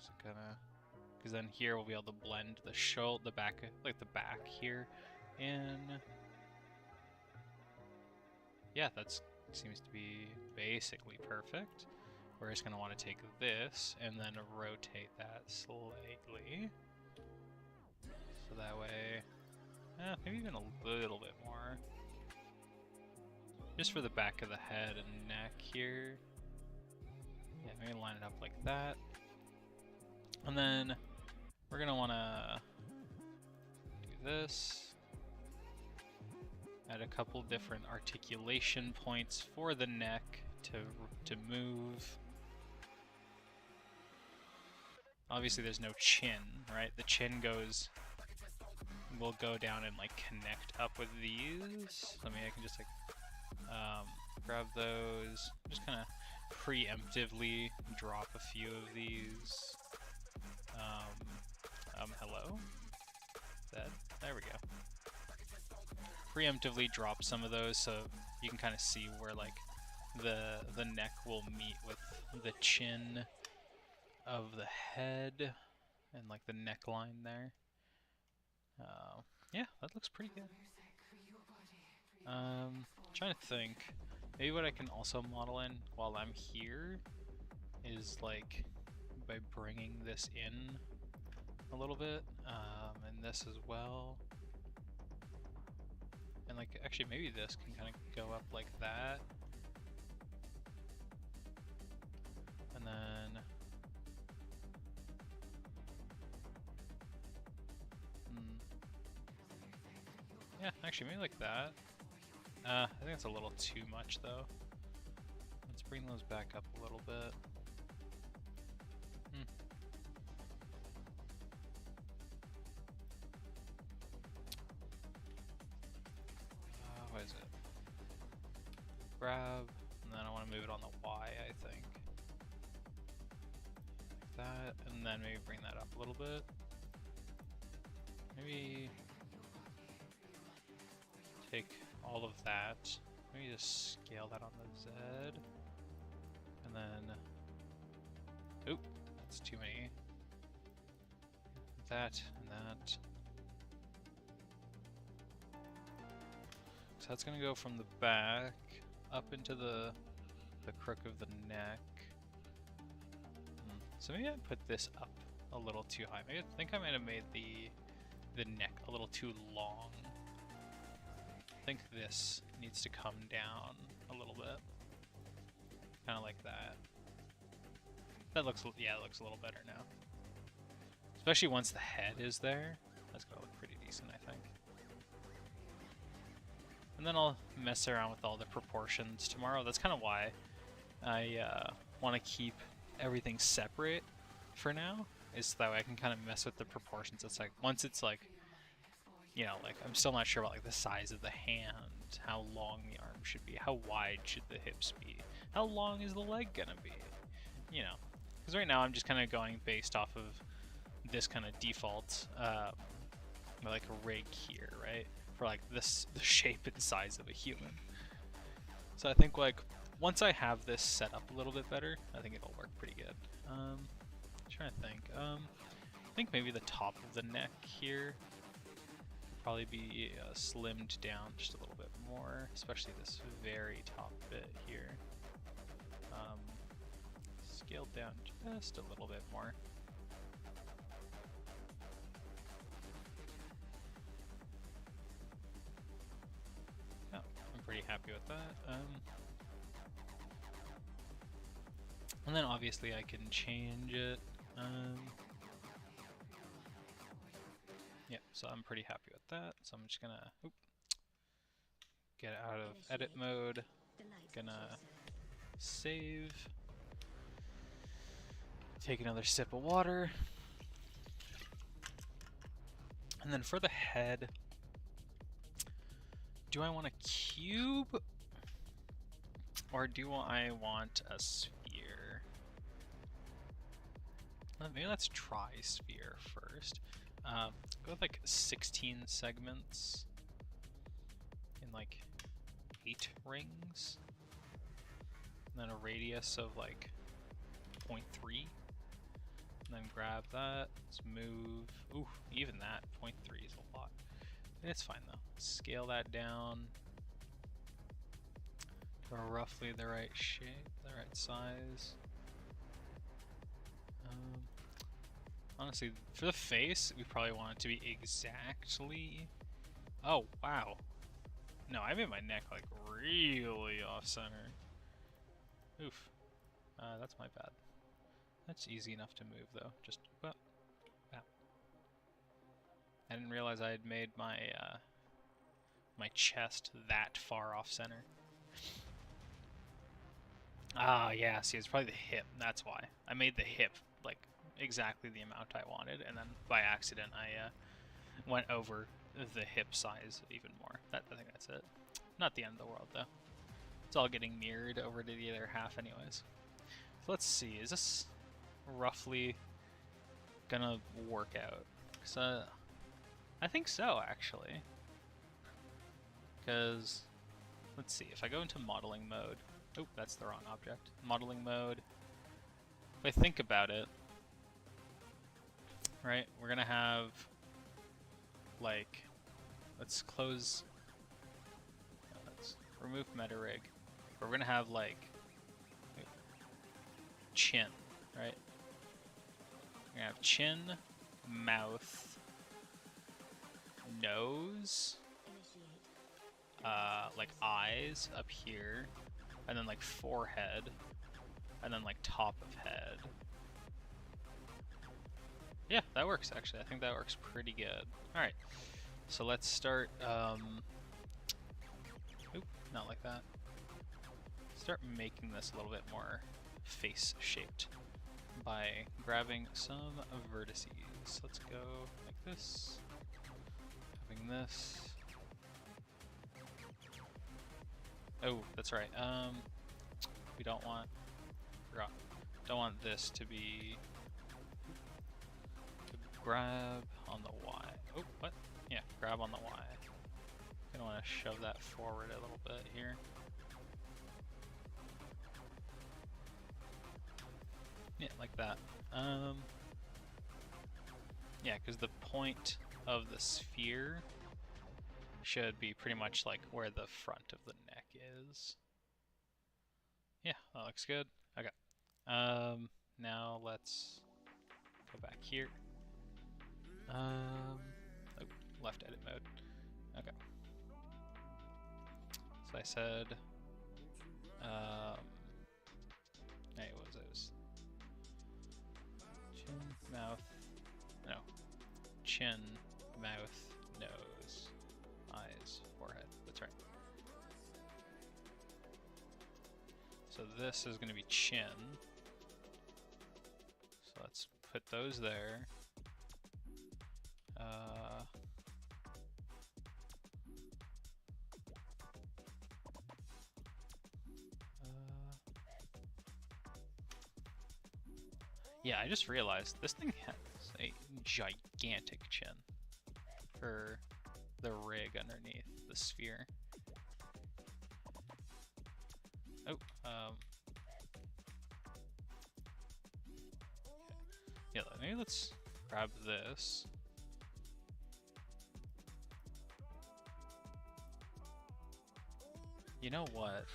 Because then here we'll be able to blend the back, like the back here, in. Yeah, that seems to be basically perfect. We're just gonna want to take this and then rotate that slightly, so that way, maybe even a little bit more, just for the back of the head and neck here. Yeah, maybe line it up like that. And then we're gonna wanna do this. Add a couple different articulation points for the neck to move. Obviously there's no chin, right? The chin will go down and like connect up with these. I mean, I can just like grab those, just kind of preemptively drop a few of these. Hello? There we go. Preemptively drop some of those so you can kind of see where like the neck will meet with the chin of the head and like the neckline there. Yeah, that looks pretty good. Trying to think. Maybe what I can also model in while I'm here is like by bringing this in a little bit, and this as well. And like, actually maybe this can kind of go up like that. And then yeah, actually maybe like that. I think it's a little too much though. Let's bring those back up a little bit. What is it? Grab, and then I want to move it on the Y, I think. Like that, and then maybe bring that up a little bit. Maybe take all of that. Maybe just scale that on the Z. And then, oop, that's too many. That and that. So that's gonna go from the back up into the crook of the neck. So maybe I put this up a little too high. Maybe I think I might have made the neck a little too long. I think this needs to come down a little bit. Kind of like that. That looks, yeah, it looks a little better now. Especially once the head is there. That's gonna look pretty decent, I think. And then I'll mess around with all the proportions tomorrow. That's kind of why I want to keep everything separate for now, is so that way I can kind of mess with the proportions. It's like, once it's like, you know, like I'm still not sure about like the size of the hand, how long the arm should be, how wide should the hips be, how long is the leg gonna be, you know, because right now I'm just kind of going based off of this kind of default, like a rig here, right? For like the shape and size of a human. So I think like once I have this set up a little bit better, I think it'll work pretty good. Trying to think. I think maybe the top of the neck here probably be slimmed down just a little bit more, especially this very top bit here. Scaled down just a little bit more. Yeah, I'm pretty happy with that. And then obviously I can change it. Yeah, so I'm pretty happy with that. So I'm just gonna get out of edit mode. Gonna save. Take another sip of water. And then for the head, do I want a cube or do I want a sphere? Maybe let's try sphere first. Go with like 16 segments in like 8 rings. and then a radius of like 0.3, and then grab that. Let's move. Ooh, even that 0.3 is a lot. It's fine though. Scale that down to roughly the right shape, the right size. Honestly, for the face, we probably want it to be exactly. Oh wow! No, I made my neck like really off center. Oof. That's my bad. That's easy enough to move though. Just well, that. I didn't realize I had made my my chest that far off center. Ah, yeah. See, it's probably the hip. That's why I made the hip like exactly the amount I wanted, and then by accident I went over the hip size even more. I think that's it. Not the end of the world though. It's all getting mirrored over to the other half anyways. So let's see. Is this roughly gonna work out? Cause I think so actually. Because let's see. If I go into modeling mode. Oh, that's the wrong object. Modeling mode. If I think about it, right, we're gonna have like, let's close, let's remove meta rig. We're gonna have like chin, right? We're gonna have chin, mouth, nose, like eyes up here, and then like forehead, and then like top of head. Yeah, that works actually. I think that works pretty good. Alright, so let's start, oop, not like that. Start making this a little bit more face shaped by grabbing some vertices. Let's go like this, having this. Oh, that's right. We don't want, forgot. Don't want this to be, grab on the Y. Oh, what? Yeah, grab on the Y. Gonna want to shove that forward a little bit here. Yeah, like that. Yeah, because the point of the sphere should be pretty much like where the front of the neck is. Yeah, that looks good. Okay. Now let's go back here. Oh, left edit mode. Okay. So I said, hey, what was it? Chin, mouth, no. Chin, mouth, nose, eyes, forehead. That's right. So this is going to be chin. So let's put those there. Yeah, I just realized this thing has a gigantic chin for the rig underneath the sphere. Oh, yeah, maybe let's grab this. You know what?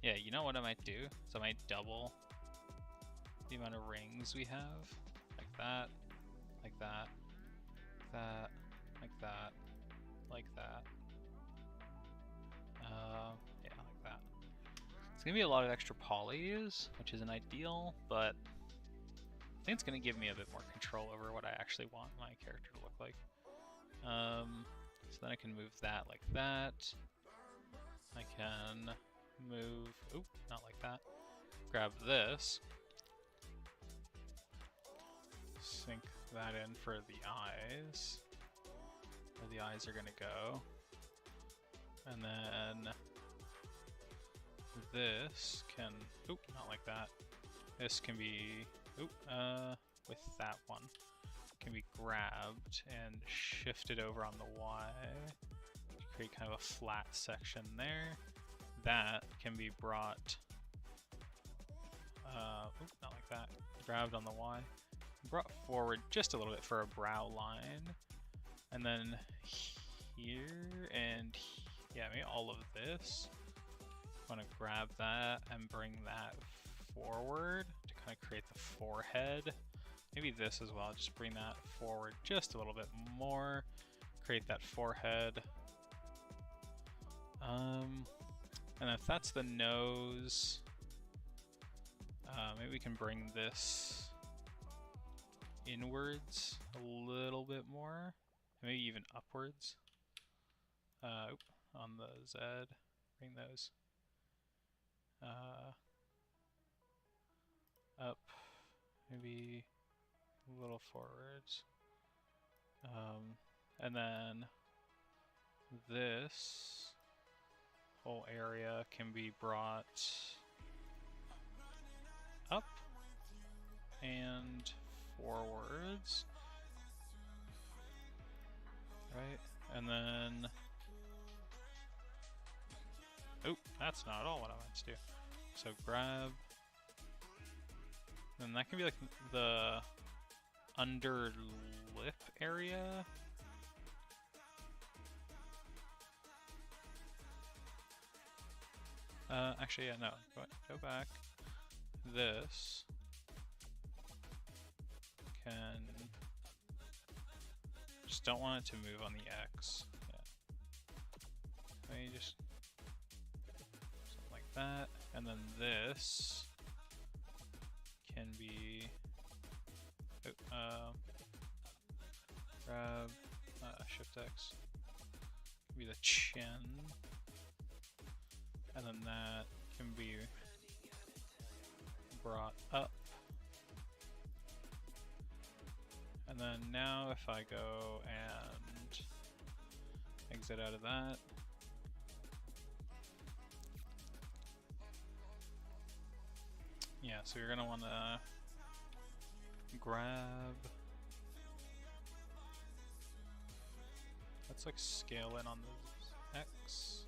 Yeah, you know what I might do? So I might double the amount of rings we have. Like that, like that, that, like that, like that. Yeah, like that. It's gonna be a lot of extra polys, which isn't ideal, but I think it's gonna give me a bit more control over what I actually want my character to look like. So then I can move that like that. I can move, oop, not like that. Grab this. Sink that in for the eyes. Where the eyes are gonna go. And then this can, oop, not like that. This can be, oop, with that one. Can be grabbed and shifted over on the Y. Create kind of a flat section there. that can be brought, not like that, grabbed on the Y, brought forward just a little bit for a brow line, and then here and yeah, maybe all of this. I'm gonna grab that and bring that forward to kind of create the forehead. Maybe this as well, just bring that forward just a little bit more, create that forehead. And if that's the nose, maybe we can bring this inwards a little bit more, maybe even upwards. On the Z, bring those up, maybe a little forwards. And then this whole area can be brought up and forwards, right? And then, oh, that's not at all what I meant to do. So grab, and that can be like the under lip area. Actually, yeah, no, go back. This can, just don't want it to move on the X. Yeah. Maybe just something like that, and then this can be, grab Shift X, can be the chin. And then that can be brought up. And then now if I go and exit out of that, yeah, so you're gonna wanna grab, let's like scale in on the X.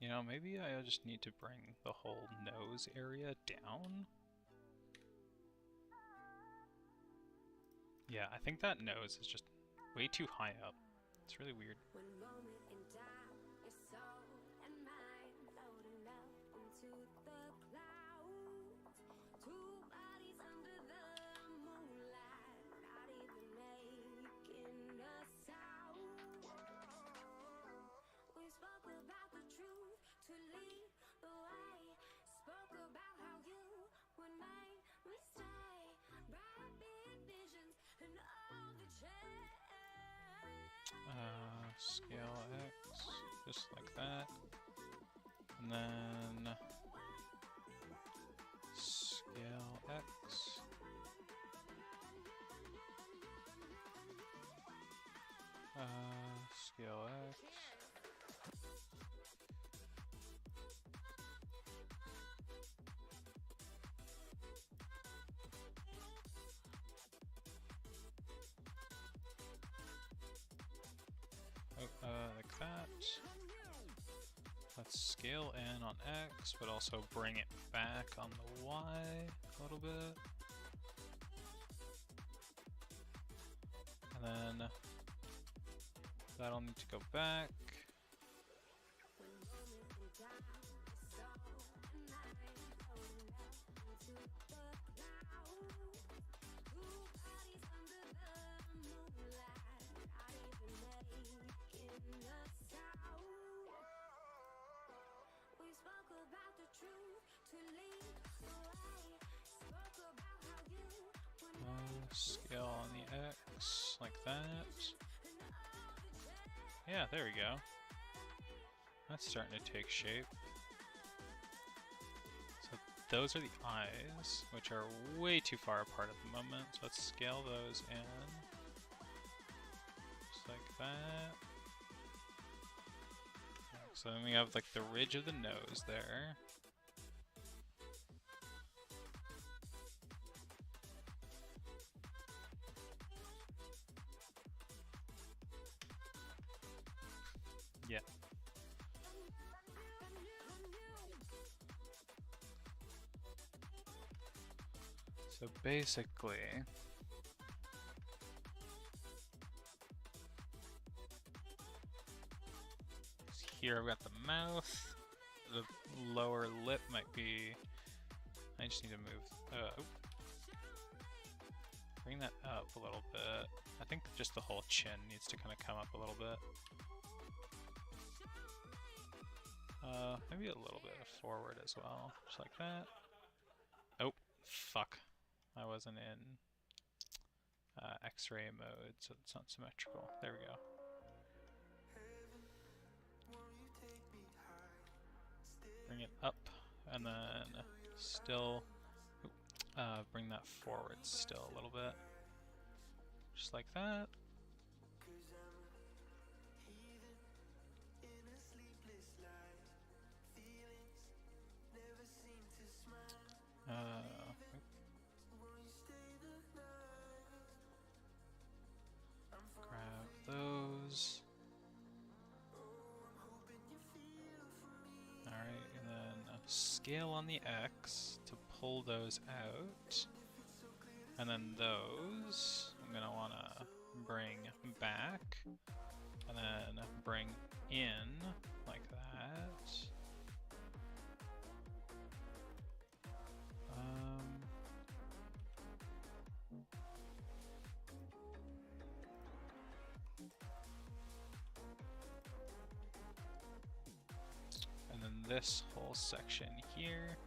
You know, maybe I just need to bring the whole nose area down. Yeah, I think that nose is just way too high up. It's really weird. Scale X, just like that, and then scale X, scale X, like that. Let's scale in on X, but also bring it back on the Y a little bit. And then that'll need to go back. Scale on the X, like that. Yeah, there we go. That's starting to take shape. So those are the eyes, which are way too far apart at the moment. So let's scale those in. Just like that. So then we have like the ridge of the nose there. Yeah. So basically, here I've got the mouth, the lower lip might be, I just need to move, bring that up a little bit. I think just the whole chin needs to kind of come up a little bit. Maybe a little bit forward as well, just like that. Oh, fuck. I wasn't in X-ray mode, so it's not symmetrical. There we go. Bring it up, and then still bring that forward still a little bit. Just like that. Grab those. Alright, and then scale on the X to pull those out. And then those, I'm going to want to bring back. And then bring in, like that. And then this whole section here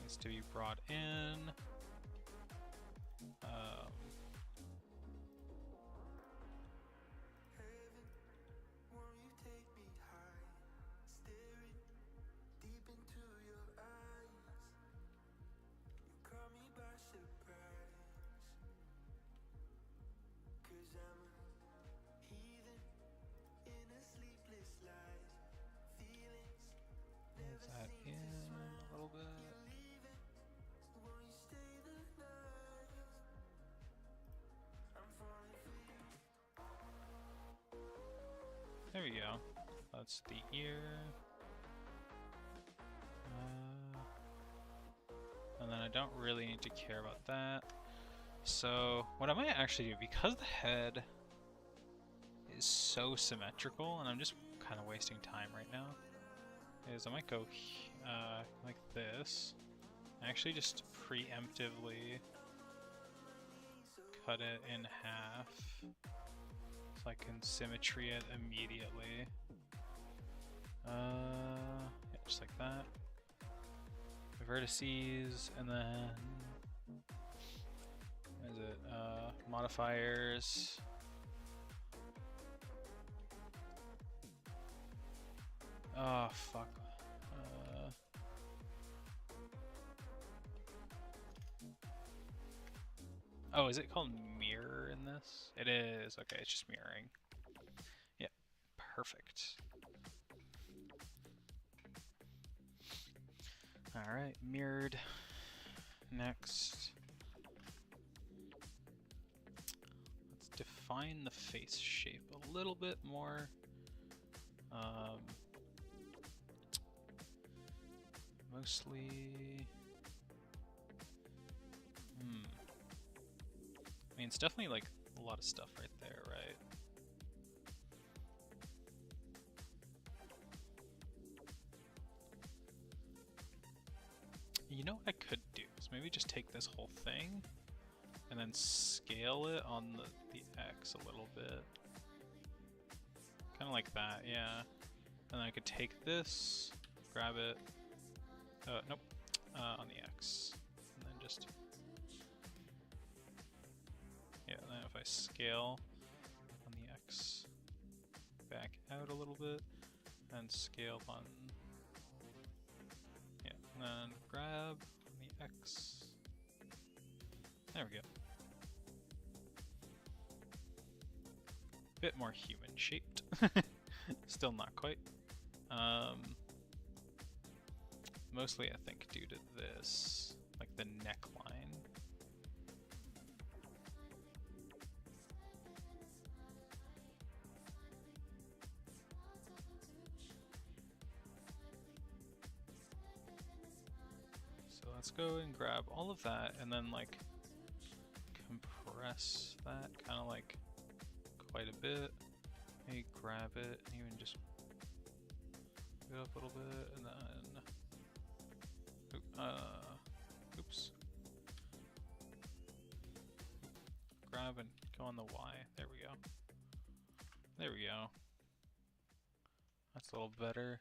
needs to be brought in. Move that in a little bit. There we go. That's the ear. And then I don't really need to care about that. So what I might actually do, because the head is so symmetrical, and I'm just kind of wasting time right now, is I might go like this. Actually just preemptively cut it in half so I can symmetry it immediately. Yeah, just like that. The vertices, and then what is it? Modifiers. Oh fuck. Oh, is it called mirror in this? It is. Okay, it's just mirroring. Yep, perfect. Alright, mirrored. Next. Let's define the face shape a little bit more. Mostly... I mean, it's definitely like a lot of stuff right there, right? You know what I could do is maybe just take this whole thing and then scale it on the X a little bit. Kind of like that, yeah. And then I could take this, grab it, nope, on the X, and then just, yeah, and then if I scale on the X back out a little bit, and scale on, yeah, and then grab on the X, there we go. Bit more human shaped. Still not quite. Mostly I think due to this, like the neckline. So let's go and grab all of that and then like compress that kind of like quite a bit. Maybe grab it and even just go up a little bit and then oops. Grab and go on the Y. There we go. There we go. That's a little better.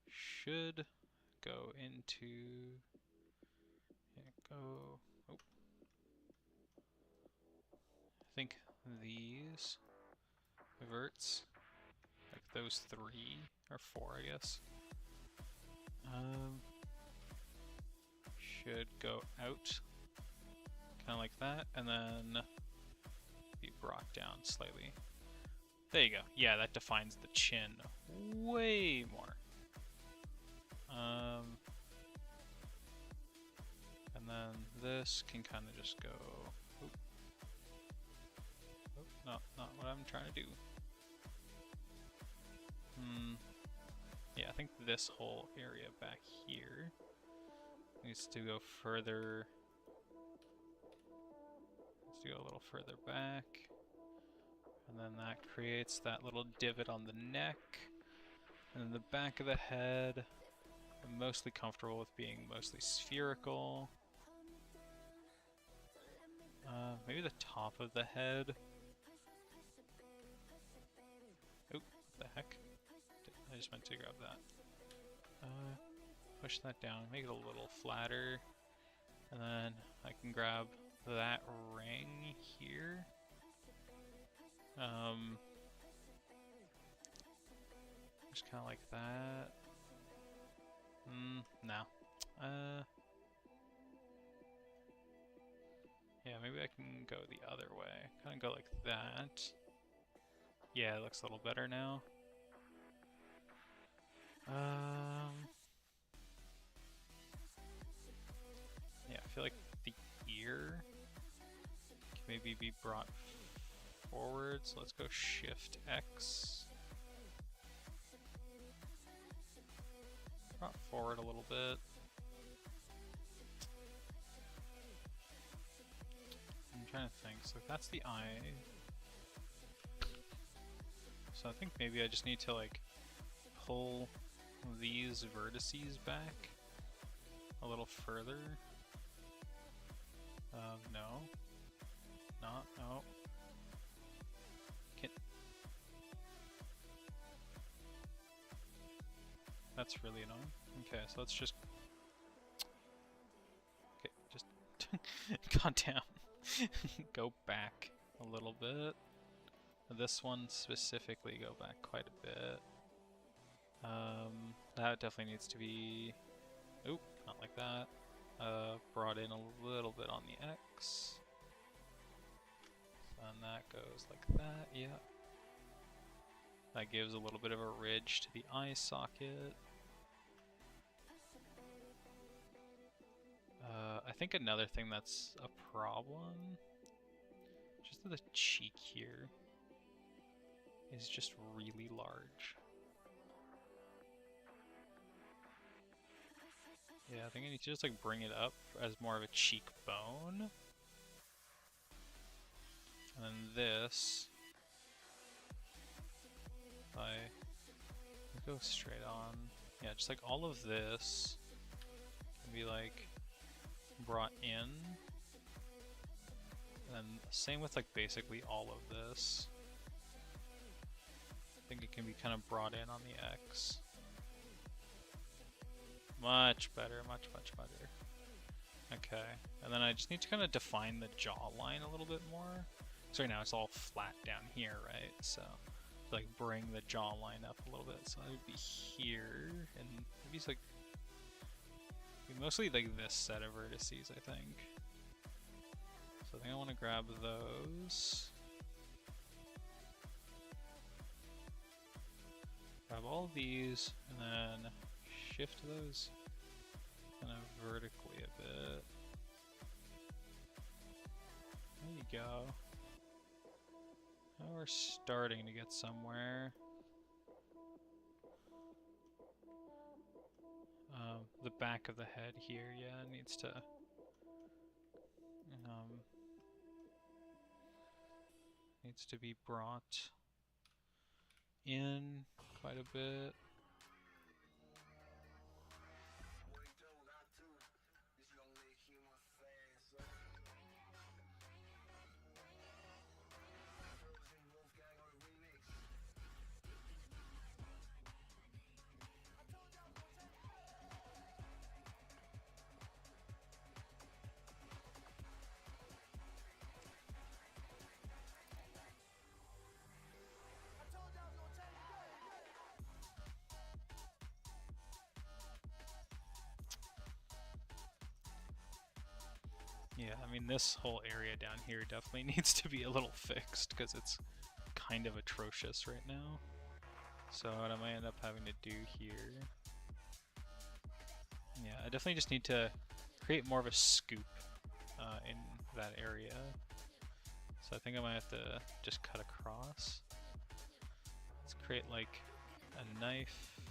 Should go into, yeah, go, oh. I think these verts, like those 3 or 4, I guess, should go out, kind of like that, and then be brought down slightly. There you go. Yeah, that defines the chin way more. And then this can kind of just go. Oop. Oop, no, not what I'm trying to do. Yeah, I think this whole area back here needs to go further. Needs to go a little further back. And then that creates that little divot on the neck. And then the back of the head, I'm mostly comfortable with being mostly spherical. Maybe the top of the head. Oop, what the heck? I just meant to grab that. Push that down, make it a little flatter. And then I can grab that ring here. Just kind of like that. No. Yeah, maybe I can go the other way. Kind of go like that. Yeah, it looks a little better now. Yeah, I feel like the ear can maybe be brought forward. So let's go Shift X. Brought forward a little bit. I'm trying to think. So that's the eye. So I think maybe I just need to like pull these vertices back a little further. No. Not, no. That's really annoying. Okay, so let's just... Okay, just... God damn. Go back a little bit. This one specifically, go back quite a bit. That definitely needs to be... Oop, not like that. Brought in a little bit on the X. And that goes like that, yeah. That gives a little bit of a ridge to the eye socket. I think another thing that's a problem, just to the cheek here, is just really large. Yeah, I think I need to just like bring it up as more of a cheekbone. And then this, I go straight on. Yeah, just like all of this can be like brought in. And same with like basically all of this. I think it can be kind of brought in on the X. Much better, much better. Okay, and then I just need to kind of define the jawline a little bit more. So right now it's all flat down here, right? So like bring the jawline up a little bit. So it would be here, and maybe it's like mostly like this set of vertices, I think. So I think I want to grab those. Grab all of these, and then shift those kind of vertically a bit. There you go. Now we're starting to get somewhere. The back of the head here, yeah, needs to be brought in quite a bit. Yeah, I mean this whole area down here definitely needs to be a little fixed because it's kind of atrocious right now. So what I might end up having to do here, yeah, I definitely just need to create more of a scoop in that area. So I think I might have to just cut across. Let's create like a knife,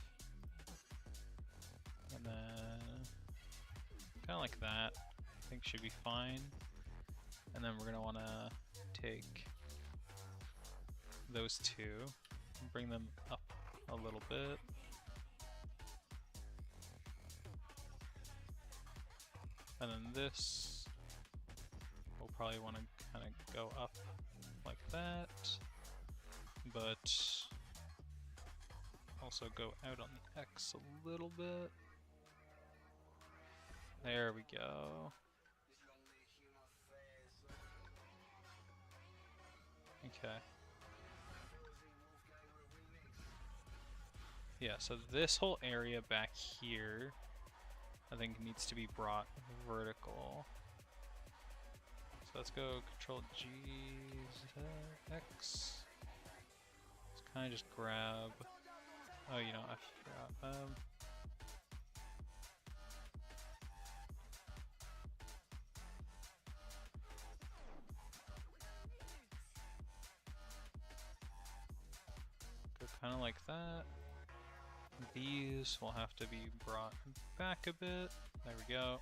and then kind of like that. I think should be fine. And then we're gonna want to take those two and bring them up a little bit. And then this, we'll probably want to kind of go up like that, but also go out on the X a little bit. There we go. Okay. Yeah, so this whole area back here, I think needs to be brought vertical. So let's go Control G, Z, X. Let's kind of just grab. Oh, you know, I forgot. Go kind of like that. These will have to be brought back a bit. There we go.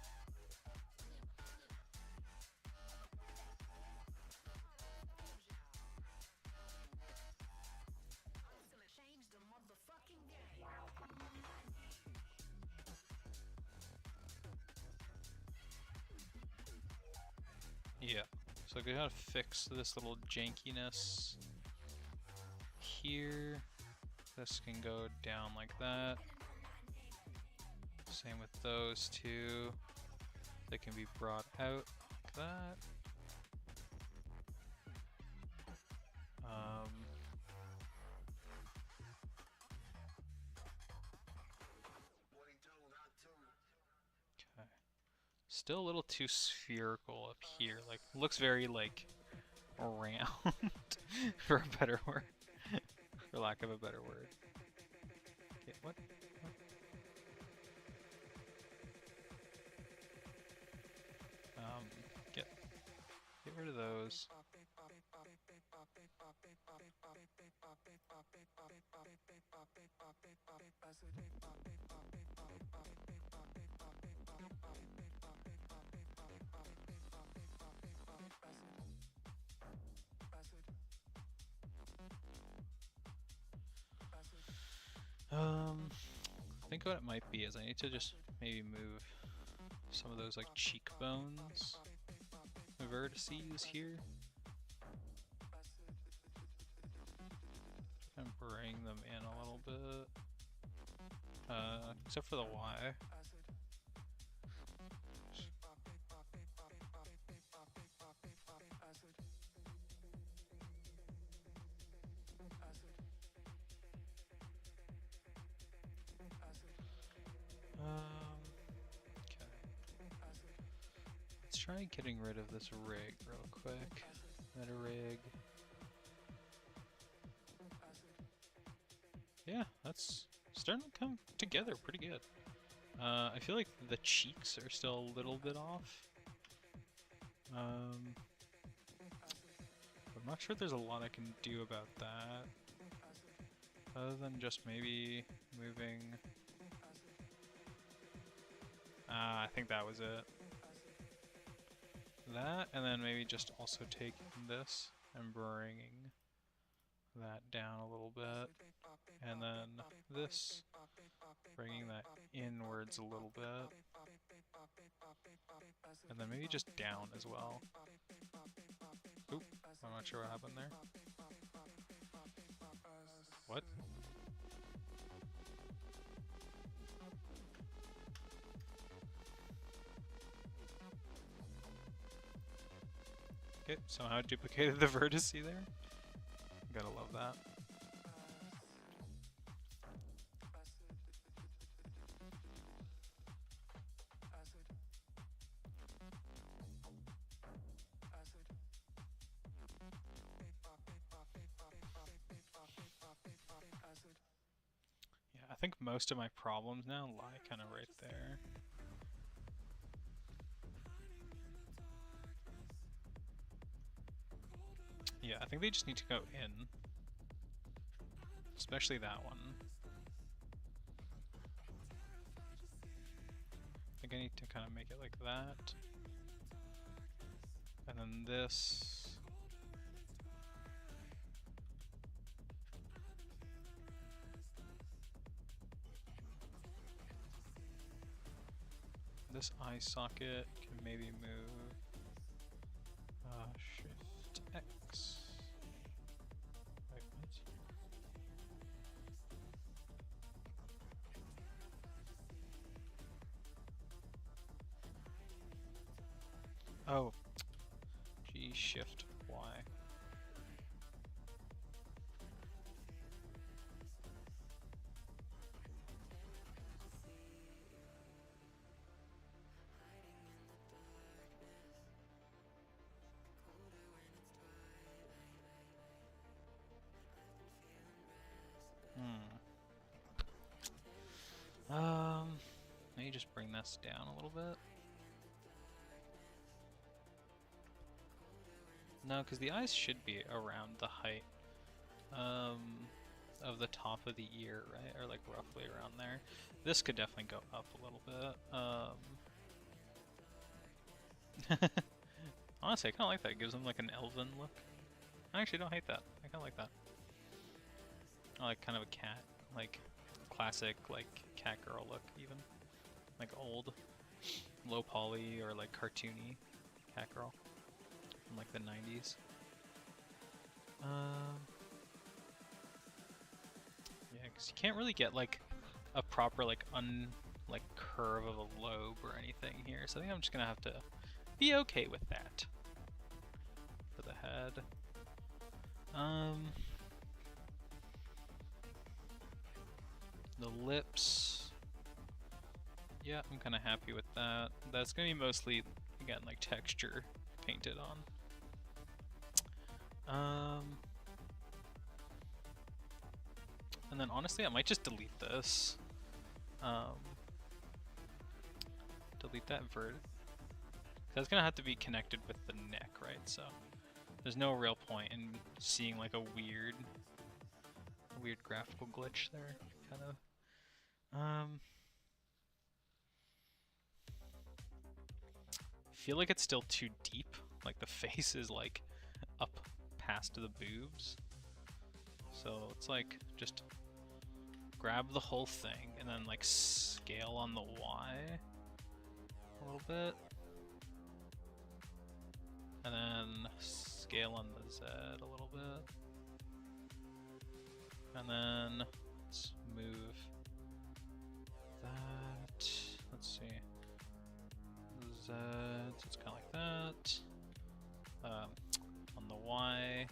Yeah, so I gotta fix this little jankiness here. This can go down like that. Same with those two. They can be brought out like that. Okay. Still a little too spherical up here. Like, looks very like round, for a better word, for lack of a better word. Okay, what? Get rid of those. I think what it might be is I need to just maybe move some of those like cheekbones vertices here and bring them in a little bit, except for the Y. Okay. Let's try getting rid of this rig real quick. Meta rig. Yeah, that's starting to come together pretty good. I feel like the cheeks are still a little bit off. I'm not sure there's a lot I can do about that. Other than just maybe moving... I think that was it. That, and then maybe just also taking this and bringing that down a little bit. And then this, bringing that inwards a little bit. And then maybe just down as well. Oop, I'm not sure what happened there. What? Okay, somehow it duplicated the vertice there. Gotta love that. Yeah, I think most of my problems now lie kind of right there. Yeah, I think they just need to go in. Especially that one. I think I need to kind of make it like that. And then this. This eye socket can maybe move. Shift X. Wait, what? Oh. G Shift Y. Maybe just bring this down a little bit. No, because the eyes should be around the height of the top of the ear, right? Or like roughly around there. This could definitely go up a little bit. Honestly, I kind of like that. It gives them like an elven look. I actually don't hate that. I kind of like that. I like kind of a cat, like classic like cat girl look even. Like old, low poly or like cartoony cat girl from like the 90s. Yeah, because you can't really get like a proper like curve of a lobe or anything here, so I think I'm just gonna have to be okay with that for the head. The lips. Yeah, I'm kind of happy with that. That's gonna be mostly, again, like texture painted on. And then honestly, I might just delete this. Delete that vert. That's gonna have to be connected with the neck, right? So there's no real point in seeing like a weird graphical glitch there, kind of. Feel like it's still too deep. Like the face is like up past the boobs. So it's like just grab the whole thing and then like scale on the Y a little bit. And then scale on the Z a little bit. And then let's move that. Let's see. Z, so it's kind of like that. On the Y,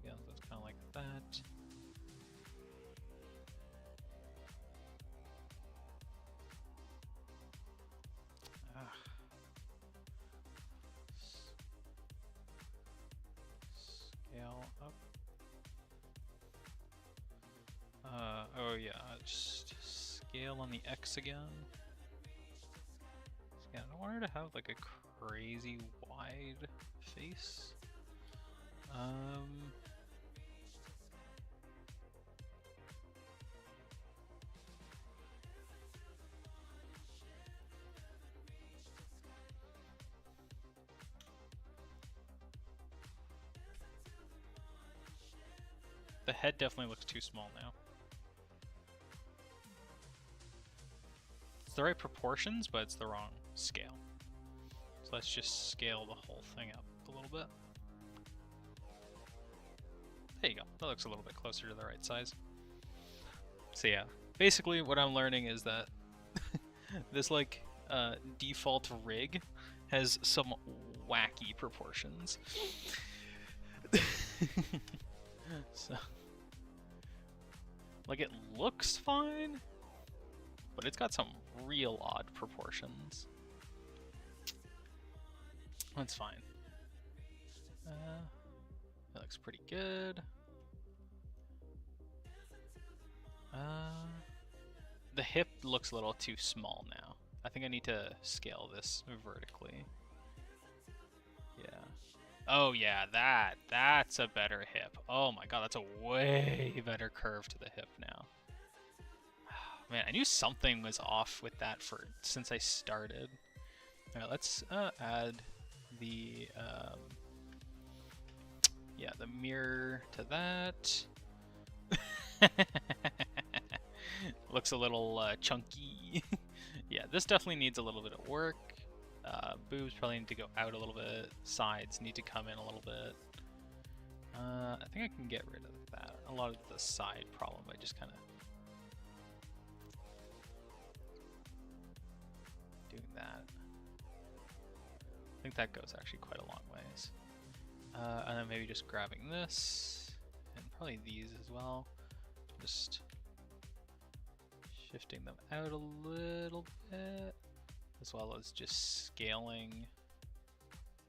yeah, so it's kind of like that. Scale up. Oh yeah, just scale on the X again. Yeah, I don't want her to have like a crazy wide face. The head definitely looks too small now. It's the right proportions, but it's the wrong scale. So let's just scale the whole thing up a little bit. There you go. That looks a little bit closer to the right size. So yeah, basically what I'm learning is that this like default rig has some wacky proportions. So, like, it looks fine, but it's got some real odd proportions. That's fine. That looks pretty good. The hip looks a little too small now. I think I need to scale this vertically. Yeah. Oh yeah, that's a better hip. Oh my god, that's a way better curve to the hip now. Man, I knew something was off with that since I started. All right, let's add the yeah, the mirror to that. Looks a little chunky. Yeah, this definitely needs a little bit of work. Boobs probably need to go out a little bit. Sides need to come in a little bit. I think I can get rid of that. A lot of the side problem by just kind of doing that. I think that goes actually quite a long ways. And then maybe just grabbing this, and probably these as well. Just shifting them out a little bit, as well as just scaling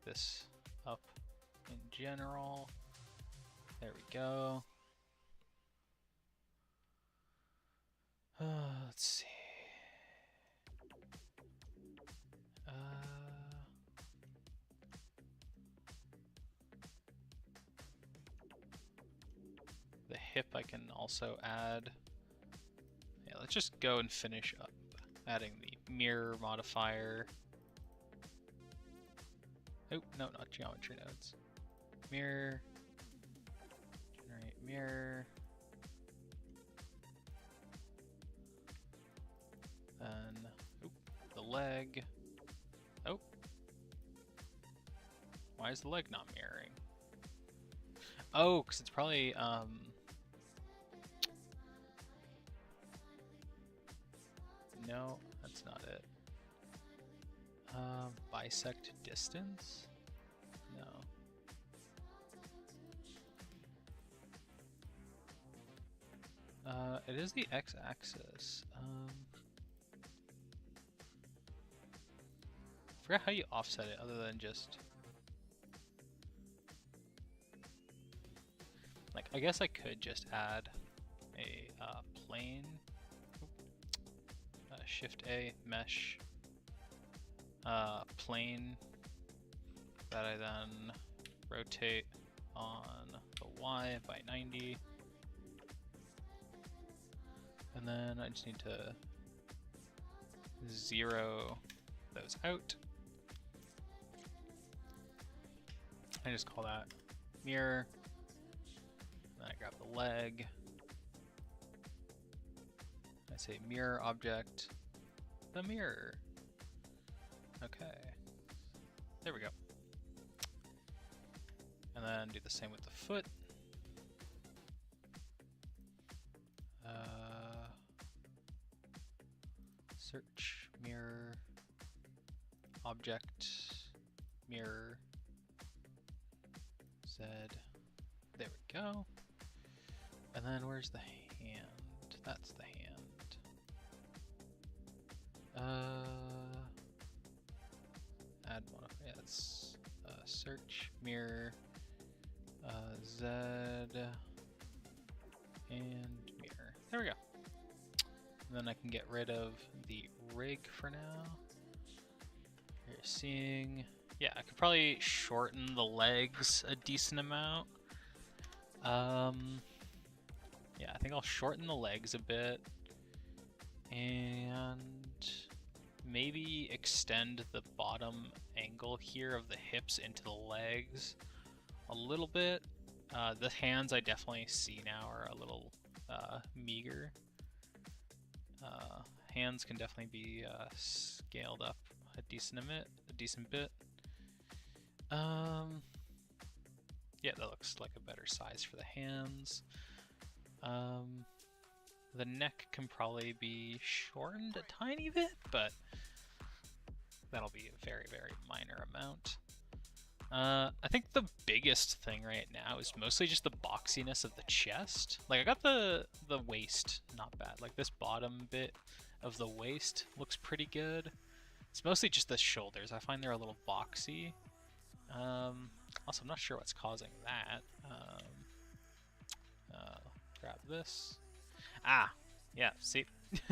this up in general. There we go. Let's see. The hip I can also add. Yeah, let's just go and finish up adding the mirror modifier. Oh, no, not geometry nodes. Mirror. Generate mirror. Then, the leg. Oh. Why is the leg not mirroring? Oh, because it's probably, no, that's not it. Bisect distance? No. It is the x-axis. I forgot how you offset it other than just... Like, I guess I could just add a plane. Shift A, mesh, plane that I then rotate on the Y by 90. And then I just need to zero those out. I just call that mirror. Then I grab the leg. say mirror object, the mirror. Okay, there we go. And then do the same with the foot. Search, mirror, object, mirror, Z. There we go. And then where's the hand? That's the hand. Add modifier. Yeah, it's search, mirror, Z, and mirror. There we go. And then I can get rid of the rig for now. You're seeing, yeah, I could probably shorten the legs a decent amount. Yeah, I think I'll shorten the legs a bit and maybe extend the bottom angle here of the hips into the legs a little bit. The hands I definitely see now are a little meager. Hands can definitely be scaled up a decent bit. Yeah, that looks like a better size for the hands. The neck can probably be shortened a tiny bit, but that'll be a very, very minor amount. I think the biggest thing right now is mostly just the boxiness of the chest. Like, I got the waist not bad. Like, this bottom bit of the waist looks pretty good. It's mostly just the shoulders. I find they're a little boxy. Also, I'm not sure what's causing that. Grab this. Ah, yeah, see?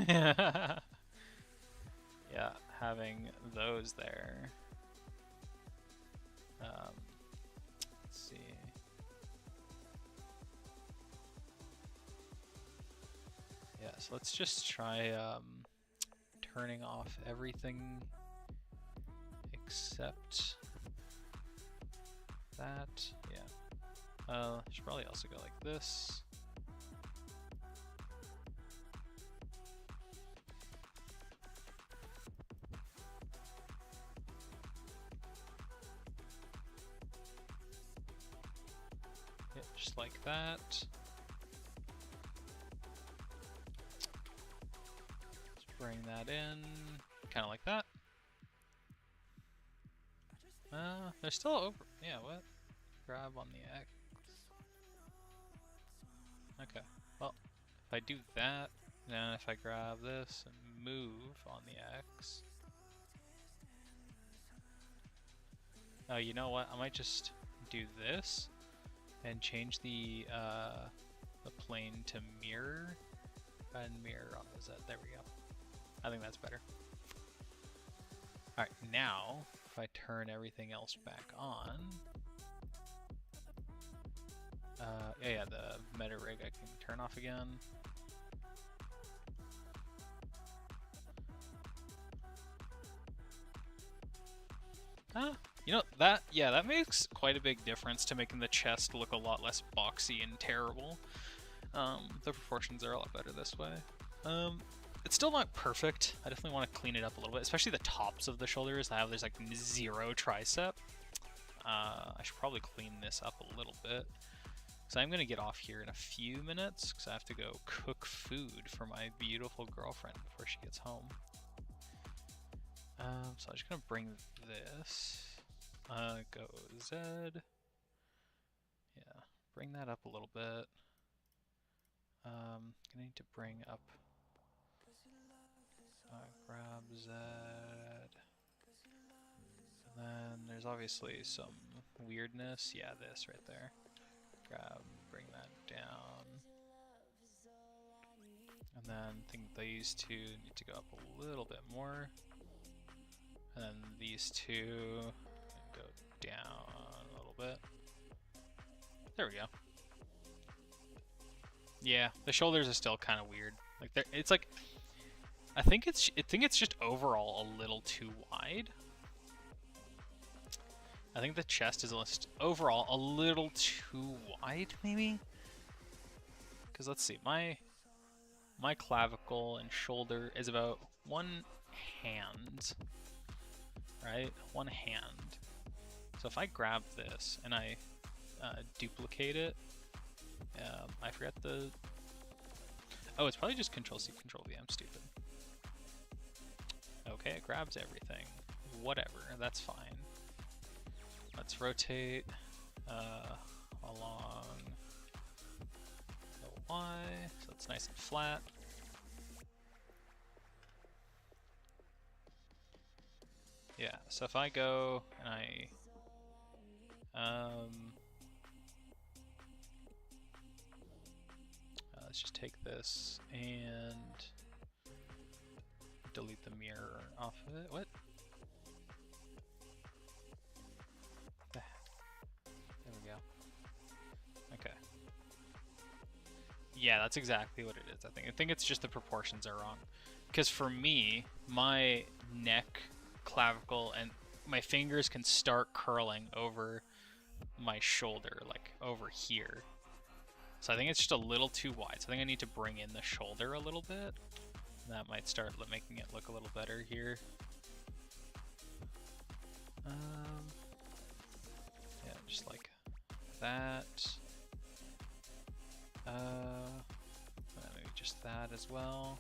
Yeah, having those there. Let's see. Yeah, so let's just try turning off everything except that. Yeah. Should probably also go like this. Yep, just like that. Let's bring that in, kind of like that. They're still over. Yeah, what? Grab on the X. Okay, well, if I do that, then if I grab this and move on the X. Oh, you know what? I might just do this and change the plane to mirror and mirror on the Z. There we go. I think that's better. Alright, now if I turn everything else back on, yeah, the meta rig I can turn off again. You know, that makes quite a big difference to making the chest look a lot less boxy and terrible. The proportions are a lot better this way. It's still not perfect. I definitely want to clean it up a little bit, especially the tops of the shoulders. There's like 0 tricep. I should probably clean this up a little bit. So I'm going to get off here in a few minutes because I have to go cook food for my beautiful girlfriend before she gets home. So I'm just going to bring this. Go Z. Yeah, bring that up a little bit. Gonna need to bring up. Grab Z. And then there's obviously some weirdness. Yeah, this right there. Grab, bring that down. And then I think these two need to go up a little bit more. And then these two go down a little bit. There we go. Yeah, the shoulders are still kind of weird. Like it's like I think it's just overall a little too wide. I think the chest is overall a little too wide, maybe. Because let's see, my my clavicle and shoulder is about one hand, right? One hand. So if I grab this and I duplicate it, I forget the... Oh, it's probably just Control-C, Control-V, I'm stupid. Okay, it grabs everything. Whatever, that's fine. Let's rotate along the Y, so it's nice and flat. Yeah, so if I go and let's just take this and delete the mirror off of it. What? There we go. Okay. Yeah, that's exactly what it is, I think it's just the proportions are wrong. Because for me, my neck, clavicle, and my fingers can start curling over my shoulder, like over here. So I think it's just a little too wide. So I think I need to bring in the shoulder a little bit. That might start making it look a little better here. Yeah, just like that. Maybe just that as well.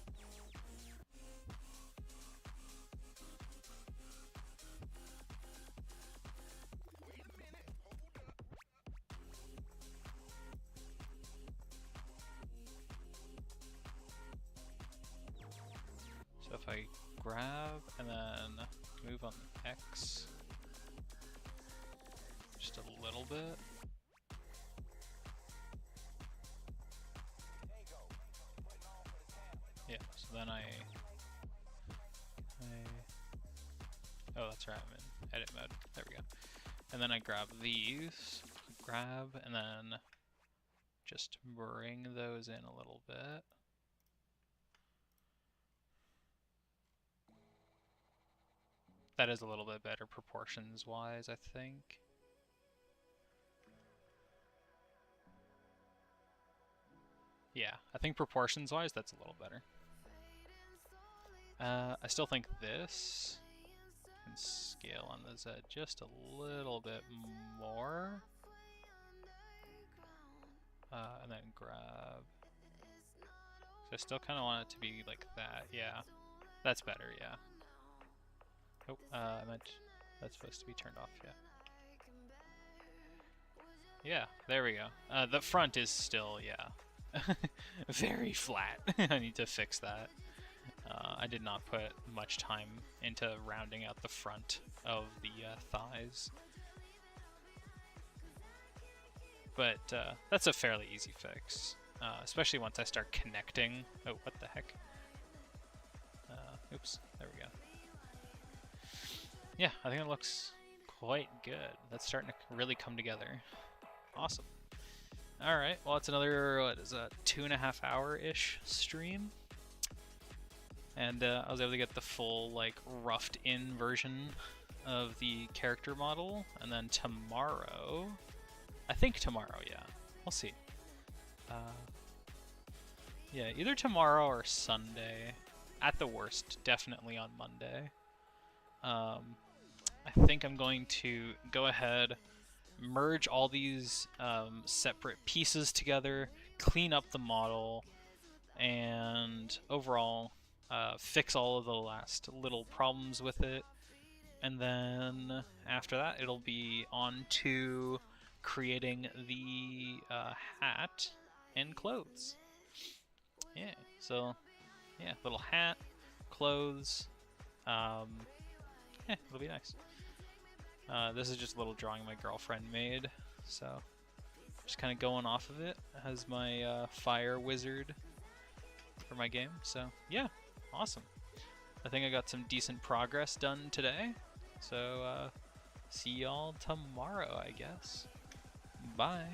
So if I grab and then move on the X just a little bit. Yeah, so then oh, that's right, I'm in edit mode. There we go. And then I grab these, grab, and then just bring those in a little bit. That is a little bit better proportions-wise, I think. Yeah, I think proportions-wise, that's a little better. I still think this can scale on the Z just a little bit more. And then grab. So I still kind of want it to be like that. Yeah, that's better, yeah. Oh, I meant that's supposed to be turned off, yeah. Yeah, there we go. The front is still, yeah, very flat. I need to fix that. I did not put much time into rounding out the front of the thighs. But that's a fairly easy fix, especially once I start connecting. Oh, what the heck? Oops, there we go. Yeah, I think it looks quite good. That's starting to really come together. Awesome. Alright, well, it's another, what is that, 2.5 hour-ish stream. And I was able to get the full, like, roughed-in version of the character model. And then tomorrow, I think tomorrow, yeah, we'll see. Yeah, either tomorrow or Sunday. At the worst, definitely on Monday. I think I'm going to go ahead, merge all these separate pieces together, clean up the model, and overall fix all of the last little problems with it. And then after that, it'll be on to creating the hat and clothes. Yeah, so yeah, little hat, clothes. Yeah, it'll be nice. This is just a little drawing my girlfriend made, so just kind of going off of it as my fire wizard for my game. So yeah, awesome. I think I got some decent progress done today. So see y'all tomorrow, I guess. Bye.